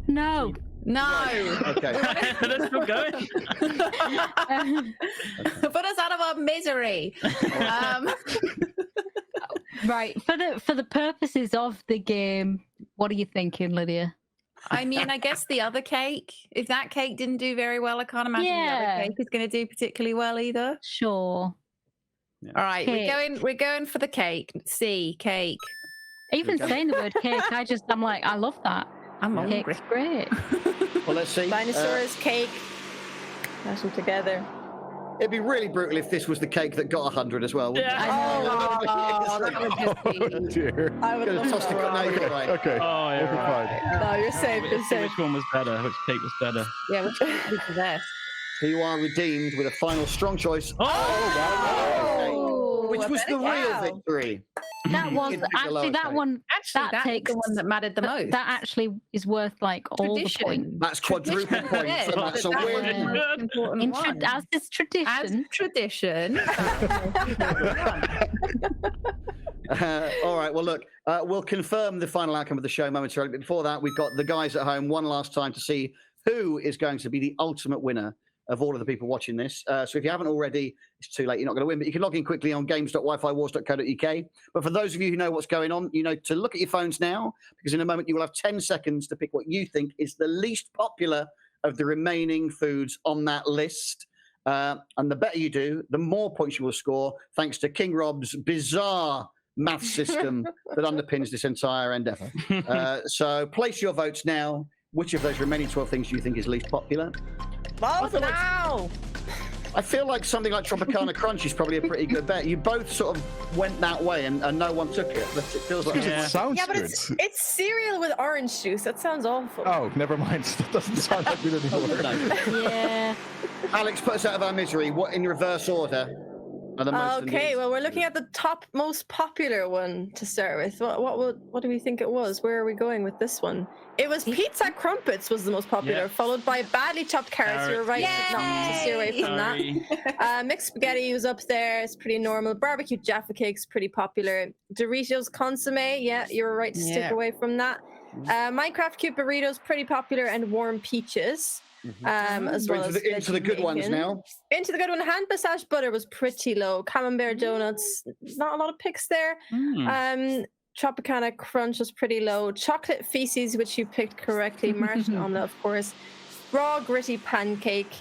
No.
No.
Okay.
Let's still going.
Put us out of our misery.
Right. For the purposes of the game, what are you thinking, Lydia?
I mean, I guess the other cake. If that cake didn't do very well, I can't imagine the
Yeah.
other cake is going to do particularly well either.
Sure.
All right,
Cake.
we're going for the cake. C, cake.
Even
Okay.
saying the word cake, I'm like, I love that.
I'm hungry.
Cake's great.
Well, let's see.
Dinosaurs, cake. Mash them together.
It'd be really brutal if this was the cake that got 100 as well. wouldn't
Yeah.
it?
Oh, that would just
Oh,
be...
dear.
I would
Gonna
love
toss the
that.
no, you're right.
Okay.
Oh, yeah,
We'll be
right.
fine.
No, you're safe. You're
Let's see
safe.
which one was better. Which cake was better?
Yeah, which cake is the best?
Here you are redeemed with a final strong choice.
Oh,
Which
I
was
bet
the
it
real
cow.
victory.
That was
You can pick the
actually
lowest
that
cake.
one.
Actually,
That
that's
takes
the one that mattered the most.
That actually is worth like all the
Tradition.
points.
That's quadruple points.
Yeah,
and that's a
that was
win.
the most important
In
one.
as is
As
tradition.
tradition.
All right. Well, look, we'll confirm the final outcome of the show momentarily. But before that, we've got the guys at home one last time to see who is going to be the ultimate winner of all of the people watching this. So if you haven't already, it's too late. You're not going to win. But you can log in quickly on games.wifiwars.co.uk. But for those of you who know what's going on, you know to look at your phones now, because in a moment you will have 10 seconds to pick what you think is the least popular of the remaining foods on that list. And the better you do, the more points you will score, thanks to King Rob's bizarre math system that underpins this entire endeavor. So place your votes now. Which of those remaining 12 things do you think is least popular?
Vote
feel like-
now.
I feel like something like Tropicana Crunch is probably a pretty good bet. You both sort of went that way and no one took it. But it feels like
Yeah.
It sounds
Yeah, but
good.
it's cereal with orange juice. That sounds awful.
Oh, never mind. That doesn't sound like good anymore.
Yeah.
Alex, put us out of our misery. What in reverse order are the most?
Okay, well, we're looking at the top most popular one to start with. What do we think it was? Where are we going with this one? It was pizza crumpets was the most popular,
Yeah.
followed by badly chopped carrots. You were right not to steer away from that.
Sorry.
Mixed spaghetti was up there. It's pretty normal. Barbecue Jaffa cake's pretty popular. Doritos consomme, yeah, you were right to stick
Yeah.
away from that. Minecraft cube burritos pretty popular, and warm peaches. As well as
into the good ones
bacon.
now.
Into the good one. Hand massage butter was pretty low. Camembert donuts, not a lot of picks there.
Mm.
Tropicana Crunch was pretty low. Chocolate feces, which you picked correctly. Martian omelette, of course. Raw gritty pancake.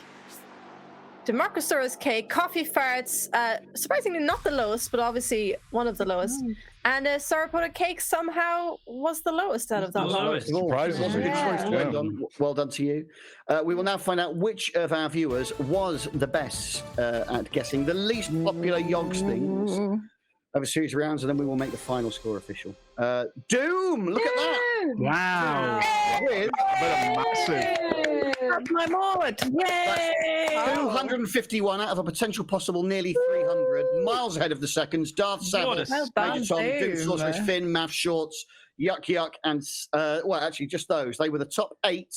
Democrisaurus cake. Coffee farts. Surprisingly not the lowest, but obviously one of the lowest. And sauerkraut cake somehow was the lowest out of that
The
lot.
lowest.
Surprisingly.
Good choice.
Yeah.
Well done. Well done to you. We will now find out which of our viewers was the best at guessing the least popular Yogs things. over a series of rounds, and then we will make the final score official. Doom! Look at that!
Wow.
With
That's my mod. Yay!
251 out of a potential possible nearly 300, miles ahead of the seconds. Darth Savage,
Well done,
Major Tom, Doom,
Doom.
Sorceress Finn, Mav Shorts, Yuck Yuck, and well, actually just those. They were the top 8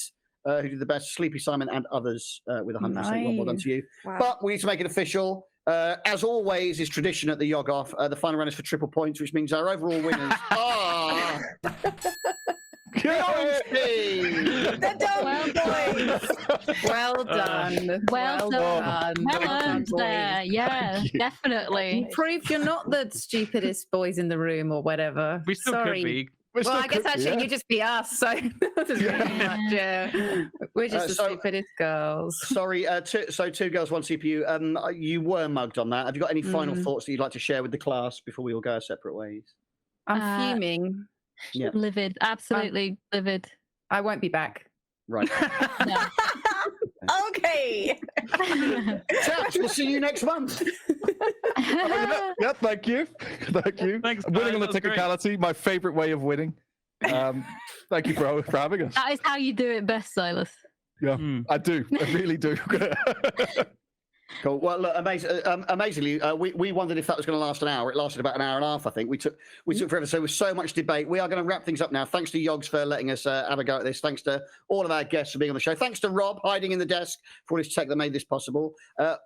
who did the best. Sleepy Simon and others with 100%. Well done to you.
Wow.
But we need to make it official. As always is tradition at the YOGOFF, the final round is for triple points, which means our overall winners are the Orange Team!
The Dome Boys!
Well done.
Well done. Well
done,
earned there.
boys.
Yeah, definitely.
You proved you're not the stupidest boys in the room or whatever.
We still
Sorry.
could be.
Well, I guess actually you just be us, so doesn't really much. Yeah. We're just the
so-
stupidest girls.
Sorry, two girls, one CPU. You were mugged on that. Have you got any final thoughts that you'd like to share with the class before we all go our separate ways?
I'm fuming.
Yeah.
Livid. Absolutely livid.
I won't be back.
Right.
No.
Okay.
Chat, we'll see you next month.
Yeah, thank you. Thank you.
Thanks,
Winning on the
guys, that was great.
technicality, my favorite way of winning. Thank you for having us.
That is how you do it best, Silas.
Yeah,
Hmm.
I do. I really do.
Cool. Well, look, amazingly, we wondered if that was going to last an hour. It lasted about an hour and a half, I think. We took forever. So there was so much debate. We are going to wrap things up now. Thanks to Yogs for letting us have a go at this. Thanks to all of our guests for being on the show. Thanks to Rob hiding in the desk for all his tech that made this possible.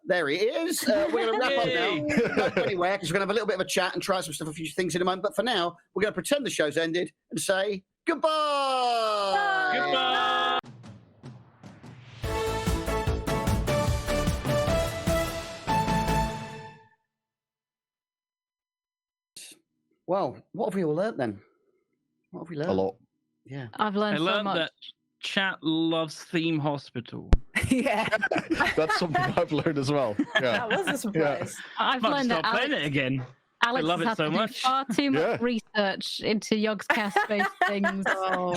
There he is. We're going to wrap up now. Don't go anywhere because we're going to have a little bit of a chat and try some stuff, a few things in a moment. But for now, we're going to pretend the show's ended and say goodbye.
Goodbye.
Well, what have we all learnt then? What have we learnt?
A lot.
Yeah.
I've
I
learned so
learned
much.
that chat loves Theme Hospital.
Yeah.
That's something I've learned as well. Yeah.
That was a surprise.
I've
Might
learned that
start playing it again.
Alex
love
has
it
had
so
to do
much.
far too much
Yeah.
research into Yogscast based things.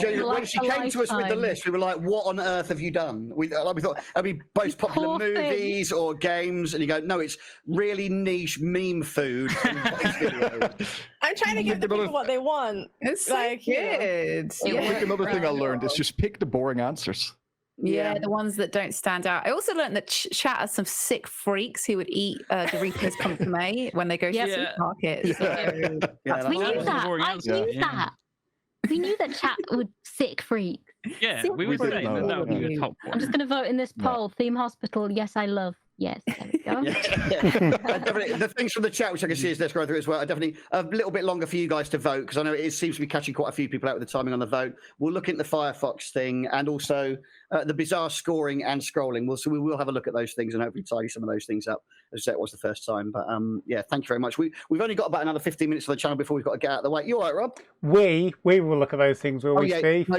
Jenny, when
Like
she
a
came to us with the
lifetime.
list, we were like, "What on earth have you done?" We thought, "I mean, most popular
Poor thing.
movies or games?" And you go, "No, it's really niche meme food." And voice videos."
I'm trying to give the people what they want.
It's so
Like, you know.
good.
I
Yeah.
think another thing I learned is just pick the boring answers.
Yeah, the ones that don't stand out. I also learned that chat are some sick freaks who would eat Doritos Consomme when they go to the
Yeah.
supermarket.
Yeah.
So
Yeah,
We
that's
knew
was a
that.
boring
I
answer,
knew
yeah.
that. We knew that chat would sick freak.
Yeah,
See,
we were
we did
saying
know
that would be
that.
the top
I'm
one.
just going to vote in this
No.
poll. Theme Hospital, yes, I love. Yes, there we go.
Definitely, the things from the chat, which I can see is let's go through as well, are definitely a little bit longer for you guys to vote because I know it seems to be catching quite a few people out with the timing on the vote. We'll look into the Firefox thing and also the bizarre scoring and scrolling. We will have a look at those things and hopefully tidy some of those things up as it was the first time. But yeah, thank you very much. We've only got about another 15 minutes on the channel before we've got to get out of the way. You all right, Rob?
We will look at those things, will we, Steve?
No,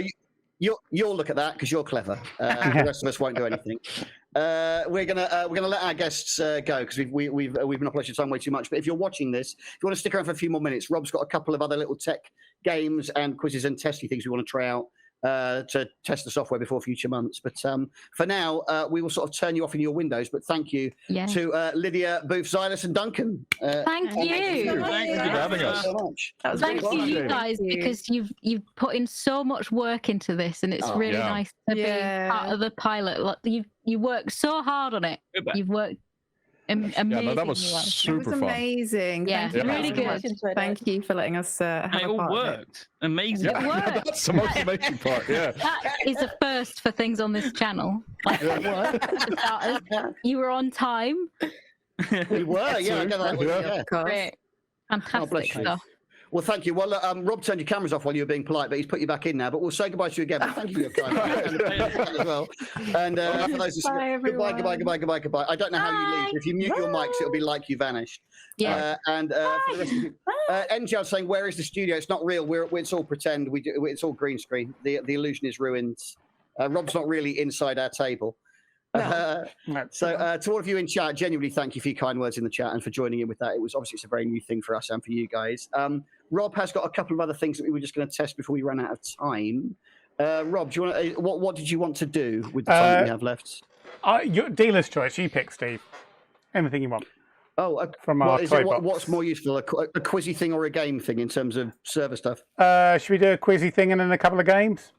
you'll look at that because you're clever. The rest of us won't do anything. We're gonna let our guests go because we've monopolised your time way too much. But if you're watching this, if you want to stick around for a few more minutes, Rob's got a couple of other little tech games and quizzes and testy things we want to try out to test the software before future months. But for now, we will sort of turn you off in your windows. But thank you
Yeah.
to Lydia, Booth, Silas, and Duncan.
Thank you.
Thanks
for having us.
so much.
that was
Thank
really
you, you
fun.
guys,
Thank you.
because you've put in so much work into this, and it's
Oh,
really
yeah.
nice to
Yeah.
be part of the pilot. Like, you worked so hard on it.
Goodbye.
You've worked amazingly.
Yeah, no, that was
well.
It was
super fun.
amazing.
Yeah,
Thank you
really
so
good.
much.
Enjoyed it.
Thank you for letting us have
And it
a
all
part of it.
worked. Amazing.
It worked.
That's the most amazing part. Yeah.
That is a first for things on this channel. Like
Yeah.
it worked. For starters. You were on time.
We were, yeah. I get that.
Yeah.
Yeah.
Of course.
Great. Fantastic
bless you.
stuff.
Well, thank you. Well, Rob turned your cameras off while you were being polite, but he's put you back in now. But we'll say goodbye to you again. But thank you for your time as well. And for those who
Bye,
goodbye,
everyone.
goodbye. I don't know how you leave.
Bye.
If you mute your mics, it'll be like you vanished.
Yeah.
And for the rest of you, NGL saying, "Where is the studio? It's not real. It's all pretend. It's all green screen. The illusion is ruined. Rob's not really inside our table."
No.
So to all of you in chat, genuinely thank you for your kind words in the chat and for joining in with that. It was obviously it's a very new thing for us and for you guys. Rob has got a couple of other things that we were just going to test before we ran out of time. Rob, do you want what did you want to do with the time that we have left?
Your dealer's choice. You pick, Steve. Anything you want.
Oh,
from
well,
our
is
toy
it,
box.
what's more useful, a quizzy thing or a game thing in terms of server stuff?
Should we do a quizzy thing and then a couple of games?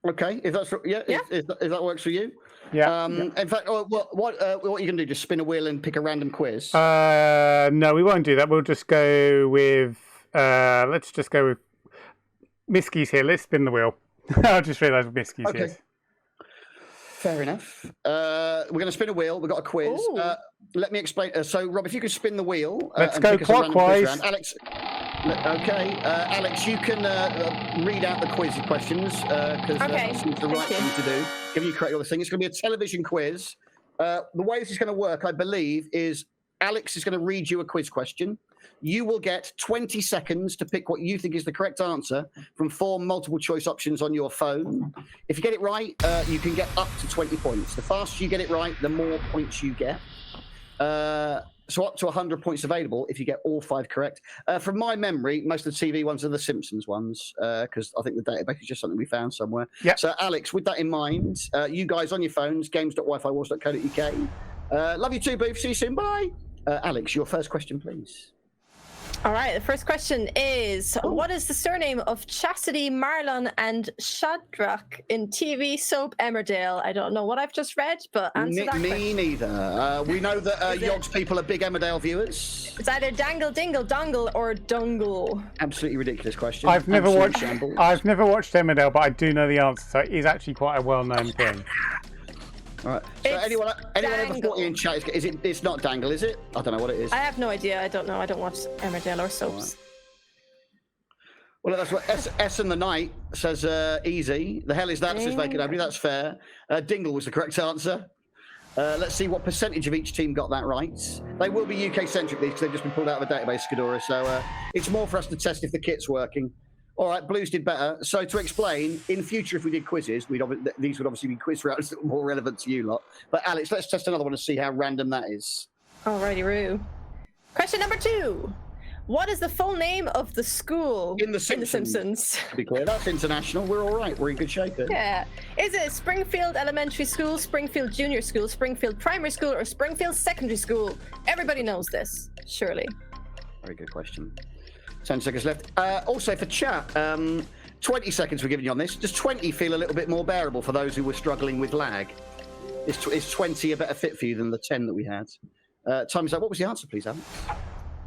Okay, if that's if that works for you.
Yeah.
In fact, what are you gonna do? Just spin a wheel and pick a random quiz?
No, we won't do that. We'll just go with. Let's just go with. Miski's here. Let's spin the wheel. I just realised Miski's here.
Fair enough. We're going to spin a wheel. We've got a quiz. Let me explain. So, Rob, if you could spin the wheel.
Let's go clockwise.
Alex. Okay, Alex, you can read out the quiz questions because that seems the right thing to do. Giving you credit on the thing. It's going to be a television quiz. The way this is going to work, I believe, is Alex is going to read you a quiz question. You will get 20 seconds to pick what you think is the correct answer from 4 multiple choice options on your phone. If you get it right, you can get up to 20 points. The faster you get it right, the more points you get. So up to 100 points available if you get all 5 correct. From my memory, most of the TV ones are the Simpsons ones because I think the database is just something we found somewhere.
Yep.
So Alex, with that in mind, you guys on your phones, games.wifawars.co.uk. Love you too, Booth. See you soon. Bye. Alex, your first question, please.
All right, the first question is, what is the surname of Chastity, Marlon, and Shadrach in TV soap Emmerdale? I don't know what I've just read, but answer that question.
Me neither. We know that Yogs people are big Emmerdale viewers.
It's either Dangle, Dingle, Dongle, or Dungle.
Absolutely ridiculous question.
I've never watched
shambles.
Emmerdale, but I do know the answer, so it is actually quite a well-known thing.
All right. So anyone over 40 in chat, it's not Dangle, is it? I don't know what it is.
I have no idea. I don't know. I don't watch Emmerdale or soaps.
Well, that's what S and the Night says. Easy. The hell is that? Says Vacant Nobody. That's fair. Dingle was the correct answer. Let's see what percentage of each team got that right. They will be UK centric because they've just been pulled out of a database, Skadora. So it's more for us to test if the kit's working. All right, Blues did better. So to explain, in future, if we did quizzes, these would obviously be quiz rounds that were more relevant to you lot. But Alex, let's test another one to see how random that is.
Alrighty-roo. Question number 2. What is the full name of the school
in The Simpsons? To be clear, that's international. We're all right. We're in good shape here.
Yeah. Is it Springfield Elementary School, Springfield Junior School, Springfield Primary School, or Springfield Secondary School? Everybody knows this, surely.
Very good question. 10 seconds left. Also for chat, 20 seconds we're giving you on this. Does 20 feel a little bit more bearable for those who were struggling with lag? Is 20 a better fit for you than the 10 that we had? Time's up. What was the answer, please, Alan?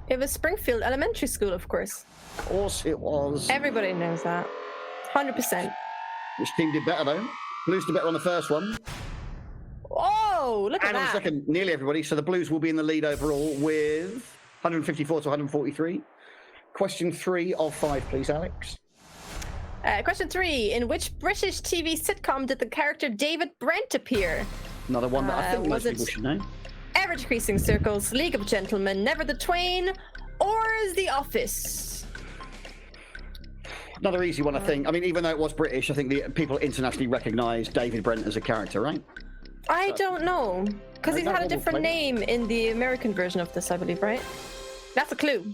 It was Springfield Elementary School, of course.
Of course it was.
Everybody knows that. 100%.
Which team did better, though? Blues did better on the first one.
Oh, look at
that. And on the second, nearly everybody. So the Blues will be in the lead overall with 154 to 143. Question 3 of 5, please, Alex.
Question 3. In which British TV sitcom did the character David Brent appear?
Another one that I think most people should know.
Ever Decreasing Circles, League of Gentlemen, Never the Twain, or The Office?
Another easy one, I think. I mean, even though it was British, I think the people internationally recognise David Brent as a character, right?
I don't know. Because he's had a different name in the American version of this, I believe, right? That's a clue.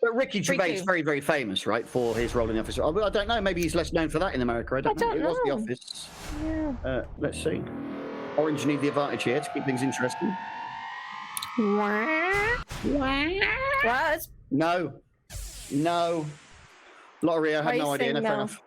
But Ricky Gervais is very, very famous, right, for his role in The Office. I don't know. Maybe he's less known for that in America. I don't know. It was The Office.
Yeah.
Let's see. Orange need the advantage here to keep things interesting.
What?
No. Lottery, I have no idea. No, fair enough.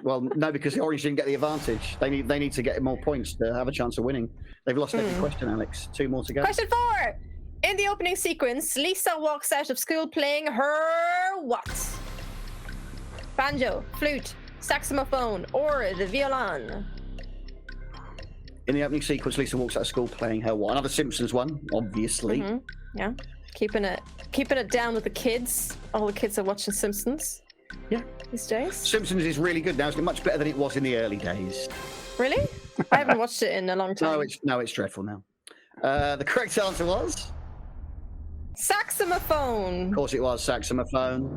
Well, no, because the Orange didn't get the advantage. They need to get more points to have a chance of winning. They've lost every question, Alex. 2 more to go.
Question 4. In the opening sequence, Lisa walks out of school playing her what? Banjo, flute, saxophone, or the violin?
In the opening sequence, Lisa walks out of school playing her what? Another Simpsons one, obviously.
Mm-hmm. Yeah, keeping it down with the kids. All the kids are watching Simpsons.
Yeah,
these days.
Simpsons is really good now. It's much better than it was in the early days.
Really? I haven't watched it in a long time.
No, it's dreadful now. The correct answer was
saxophone.
Of course, it was saxophone.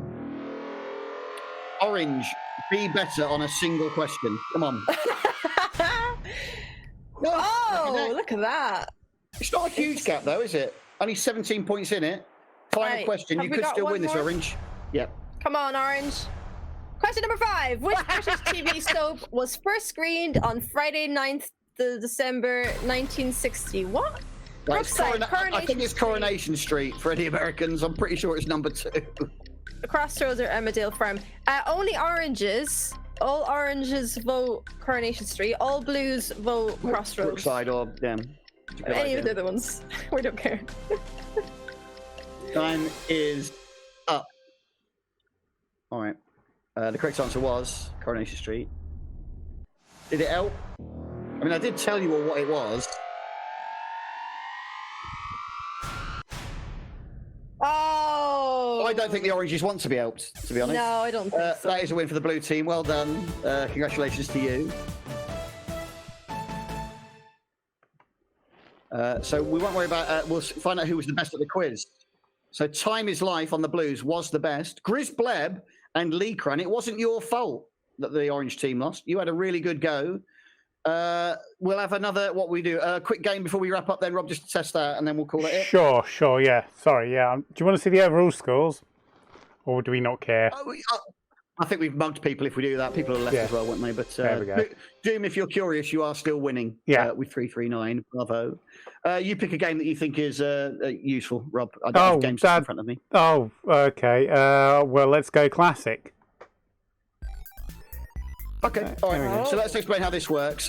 Orange, be better on a single question. Come on.
Oh, look at that.
It's not a huge gap, though, is it? Only 17 points in it. Final question. You could still win this, Orange. Yep.
Come on, Orange. Question number 5. Which British TV soap was first screened on Friday, 9th December 1960? What?
Right, it's
Brookside,
I think it's
Coronation
Coronation Street for any Americans. I'm pretty sure it's number 2.
Crossroads or Emmerdale Farm. Only oranges. All oranges vote Coronation Street. All blues vote Crossroads.
Brookside or
Any of the other ones. We don't care.
Time is up. All right. The correct answer was Coronation Street. Did it help? I mean, I did tell you all what it was.
Oh!
I don't think the oranges want to be helped, to be honest.
No, I don't think so.
That is a win for the blue team. Well done. Congratulations to you. So we won't worry about... we'll find out who was the best at the quiz. So Time is Life on the blues was the best. Grizz Bleb and Lee Cran, it wasn't your fault that the orange team lost. You had a really good go. We'll have another, what we do, a quick game before we wrap up then, Rob, just to test that, and then we'll call it it.
Sure, yeah. Sorry, yeah. Do you want to see the overall scores? Or do we not care?
I think we've mugged people if we do that. People are left as well, won't they? But
there we go.
Doom, if you're curious, you are still winning with 339. Bravo. You pick a game that you think is useful, Rob. I don't have games in front of me.
Oh, okay. Well, let's go classic.
Okay, all right. So let's explain how this works.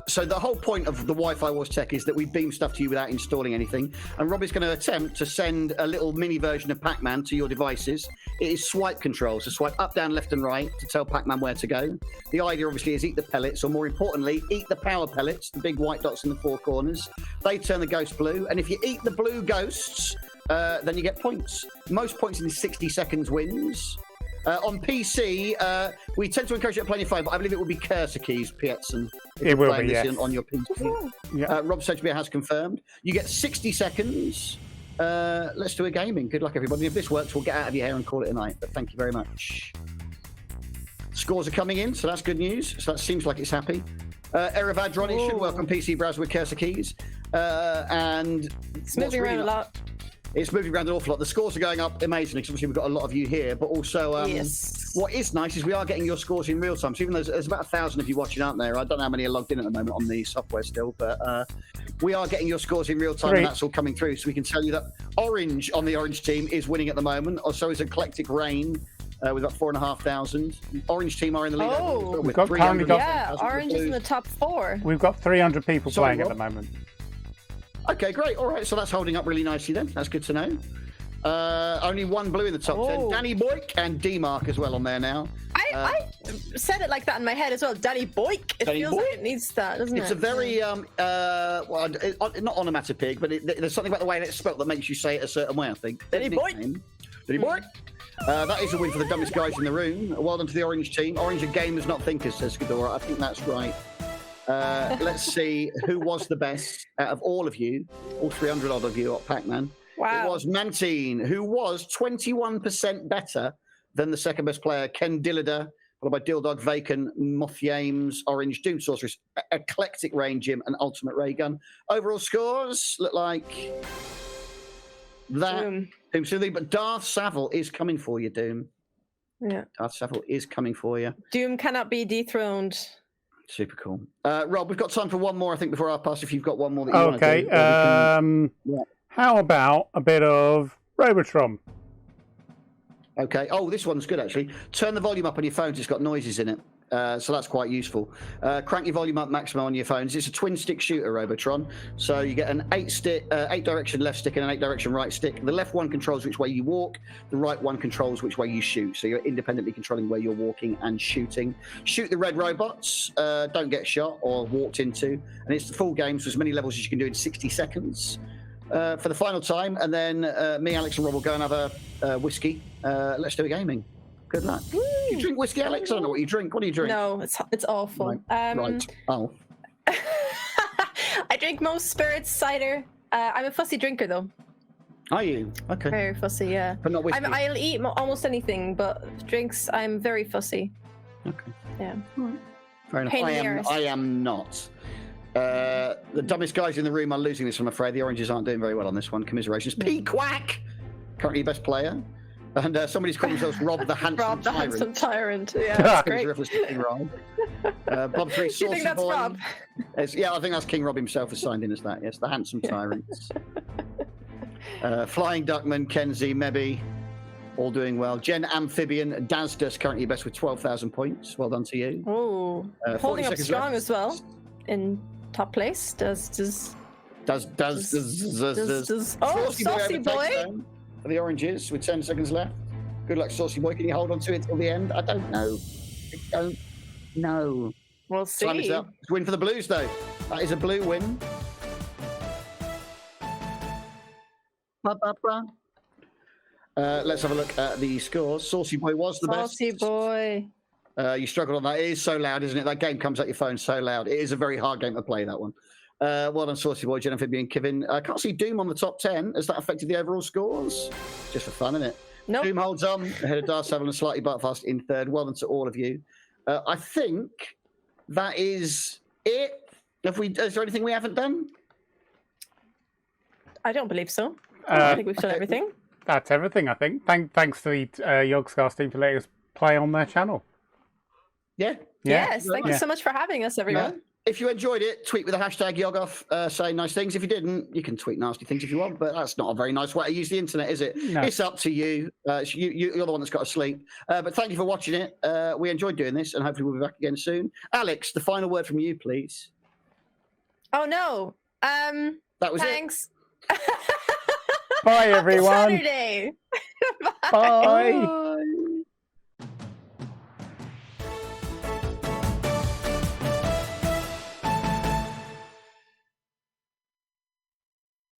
So the whole point of the YFiWars tech is that we beam stuff to you without installing anything. And Rob is going to attempt to send a little mini version of Pac-Man to your devices. It is swipe control. So swipe up, down, left and right to tell Pac-Man where to go. The idea obviously is eat the pellets, or more importantly, eat the power pellets, the big white dots in the 4 corners. They turn the ghost blue. And if you eat the blue ghosts, then you get points. Most points in 60 seconds wins. On PC, we tend to encourage you to play on your phone, but I believe it will be cursor keys, Pietzen.
It will be, yes.
On your PC. Yeah. Rob Sedgbeer has confirmed. You get 60 seconds. Let's do a gaming. Good luck, everybody. If this works, we'll get out of your hair and call it a night. But thank you very much. Scores are coming in, so that's good news. So that seems like it's happy. Erevad Ronnie should work on PC browser with cursor keys. And
it's moving around a lot.
It's moving around an awful lot. The scores are going up amazingly because obviously we've got a lot of you here, but also what is nice is we are getting your scores in real time. So even though there's about 1,000 of you watching out there, I don't know how many are logged in at the moment on the software still, but we are getting your scores in real time and that's all coming through. So we can tell you that Orange on the Orange team is winning at the moment, or so is Eclectic Rain. We've got 4,500. Orange team are in the lead.
Oh,
we've got
Orange is in the top 4.
We've got 300 people playing at the moment.
Okay, great. All right, so that's holding up really nicely then. That's good to know. Only one blue in the top 10. Danny Boyk and D-Mark as well on there now.
I said it like that in my head as well. Danny Boyk. It feels like it needs that, doesn't it?
It's a very, well, not onomatopoeic, but there's something about the way it's spelled that makes you say it a certain way, I think.
Danny Boyk.
Danny Boyk. That is a win for the dumbest guys in the room. Well done to the Orange team. Orange are gamers, not thinkers, says Ghidorah. I think that's right. Let's see who was the best out of all of you, all 300 odd of you at Pac-Man.
Wow.
It was Mantine, who was 21% better than the second best player, Ken Dillida, followed by Dildog, Vacan, Moth Yames, Orange, Doom Sorceress, Eclectic Rain, Jim, and Ultimate Ray Gun. Overall scores look like that. Doom Soothing, but Darth Savile is coming for you, Doom.
Yeah.
Darth Savile is coming for you.
Doom cannot be dethroned.
Super cool. Rob, we've got time for one more, I think, before I pass, if you've got one more that you want
to do. How about a bit of Robotron?
Okay. Oh, this one's good, actually. Turn the volume up on your phones. It's got noises in it. So that's quite useful. Crank your volume up maximum on your phones. It's a twin-stick shooter, Robotron. So you get an 8-direction left stick and an 8-direction right stick. The left one controls which way you walk. The right one controls which way you shoot. So you're independently controlling where you're walking and shooting. Shoot the red robots. Don't get shot or walked into. And it's the full game, so as many levels as you can do in 60 seconds. For the final time. And then me, Alex, and Rob will go and have a whiskey. Let's do a gaming. Good luck. Woo. You drink whiskey, Alex? I don't know what you drink. What do you drink?
No, it's awful.
Right. Oh.
I drink most spirits, cider. I'm a fussy drinker, though.
Are you? Okay.
Very fussy, yeah.
But not whiskey.
I'll eat almost anything, but drinks, I'm very fussy.
Okay.
Yeah.
Fair enough. I am not. The dumbest guys in the room are losing this, I'm afraid. The Oranges aren't doing very well on this one. Commiserations. P-Quack! Currently best player. And somebody's calling themselves Rob the Handsome
Rob the
Tyrant.
handsome tyrant. Yeah, that's
King
great.
Reference to King Rob. Bob 3,
You
Saucy
think that's
Boy.
Rob?
Yeah, I think that's King Rob himself has signed in as that. Yes, the Handsome Tyrants. Flying Duckman, Kenzie, Mebby, all doing well. Jen Amphibian, Dazdas currently best with 12,000 points. Well done to you.
Oh,
40
holding up
seconds
strong
left.
as well. In top place. Does
Oh,
Saucy
overtakes
Boy.
them for the oranges with 10 seconds left. Good luck, Saucy Boy. Can you hold on to it till the end? I don't know. I don't know.
We'll
Time is
see.
up. Win for the Blues, though. That is a blue win. Let's have a look at the scores. Saucy Boy was the
Saucy
best.
Boy.
You struggled on that. It is so loud, isn't it? That game comes at your phone so loud. It is a very hard game to play, that one. Well done, Saucy Boy, Jennifer, and Kevin. I can't see Doom on the top 10. Has that affected the overall scores? Just for fun, isn't it?
Nope.
Doom holds on ahead of Darth Savile and slightly Buttfast in third. Well done to all of you. I think that is it. Is there anything we haven't done?
I don't believe so. I think we've done
okay.
everything.
That's everything, I think. Thanks to the Yogscast team for letting us play on their channel.
Yeah.
Yes, thank you
Yeah.
so much for having us, everyone.
If you enjoyed it, tweet with the hashtag YOGOFF, saying nice things. If you didn't, you can tweet nasty things if you want, but that's not a very nice way to use the internet, is it?
No.
It's up to you. You're the one that's got to sleep. But thank you for watching it. We enjoyed doing this, and hopefully we'll be back again soon. Alex, the final word from you, please.
Oh no.
That was
Thanks.
Bye,
Happy
everyone.
Saturday.
Bye.
Bye.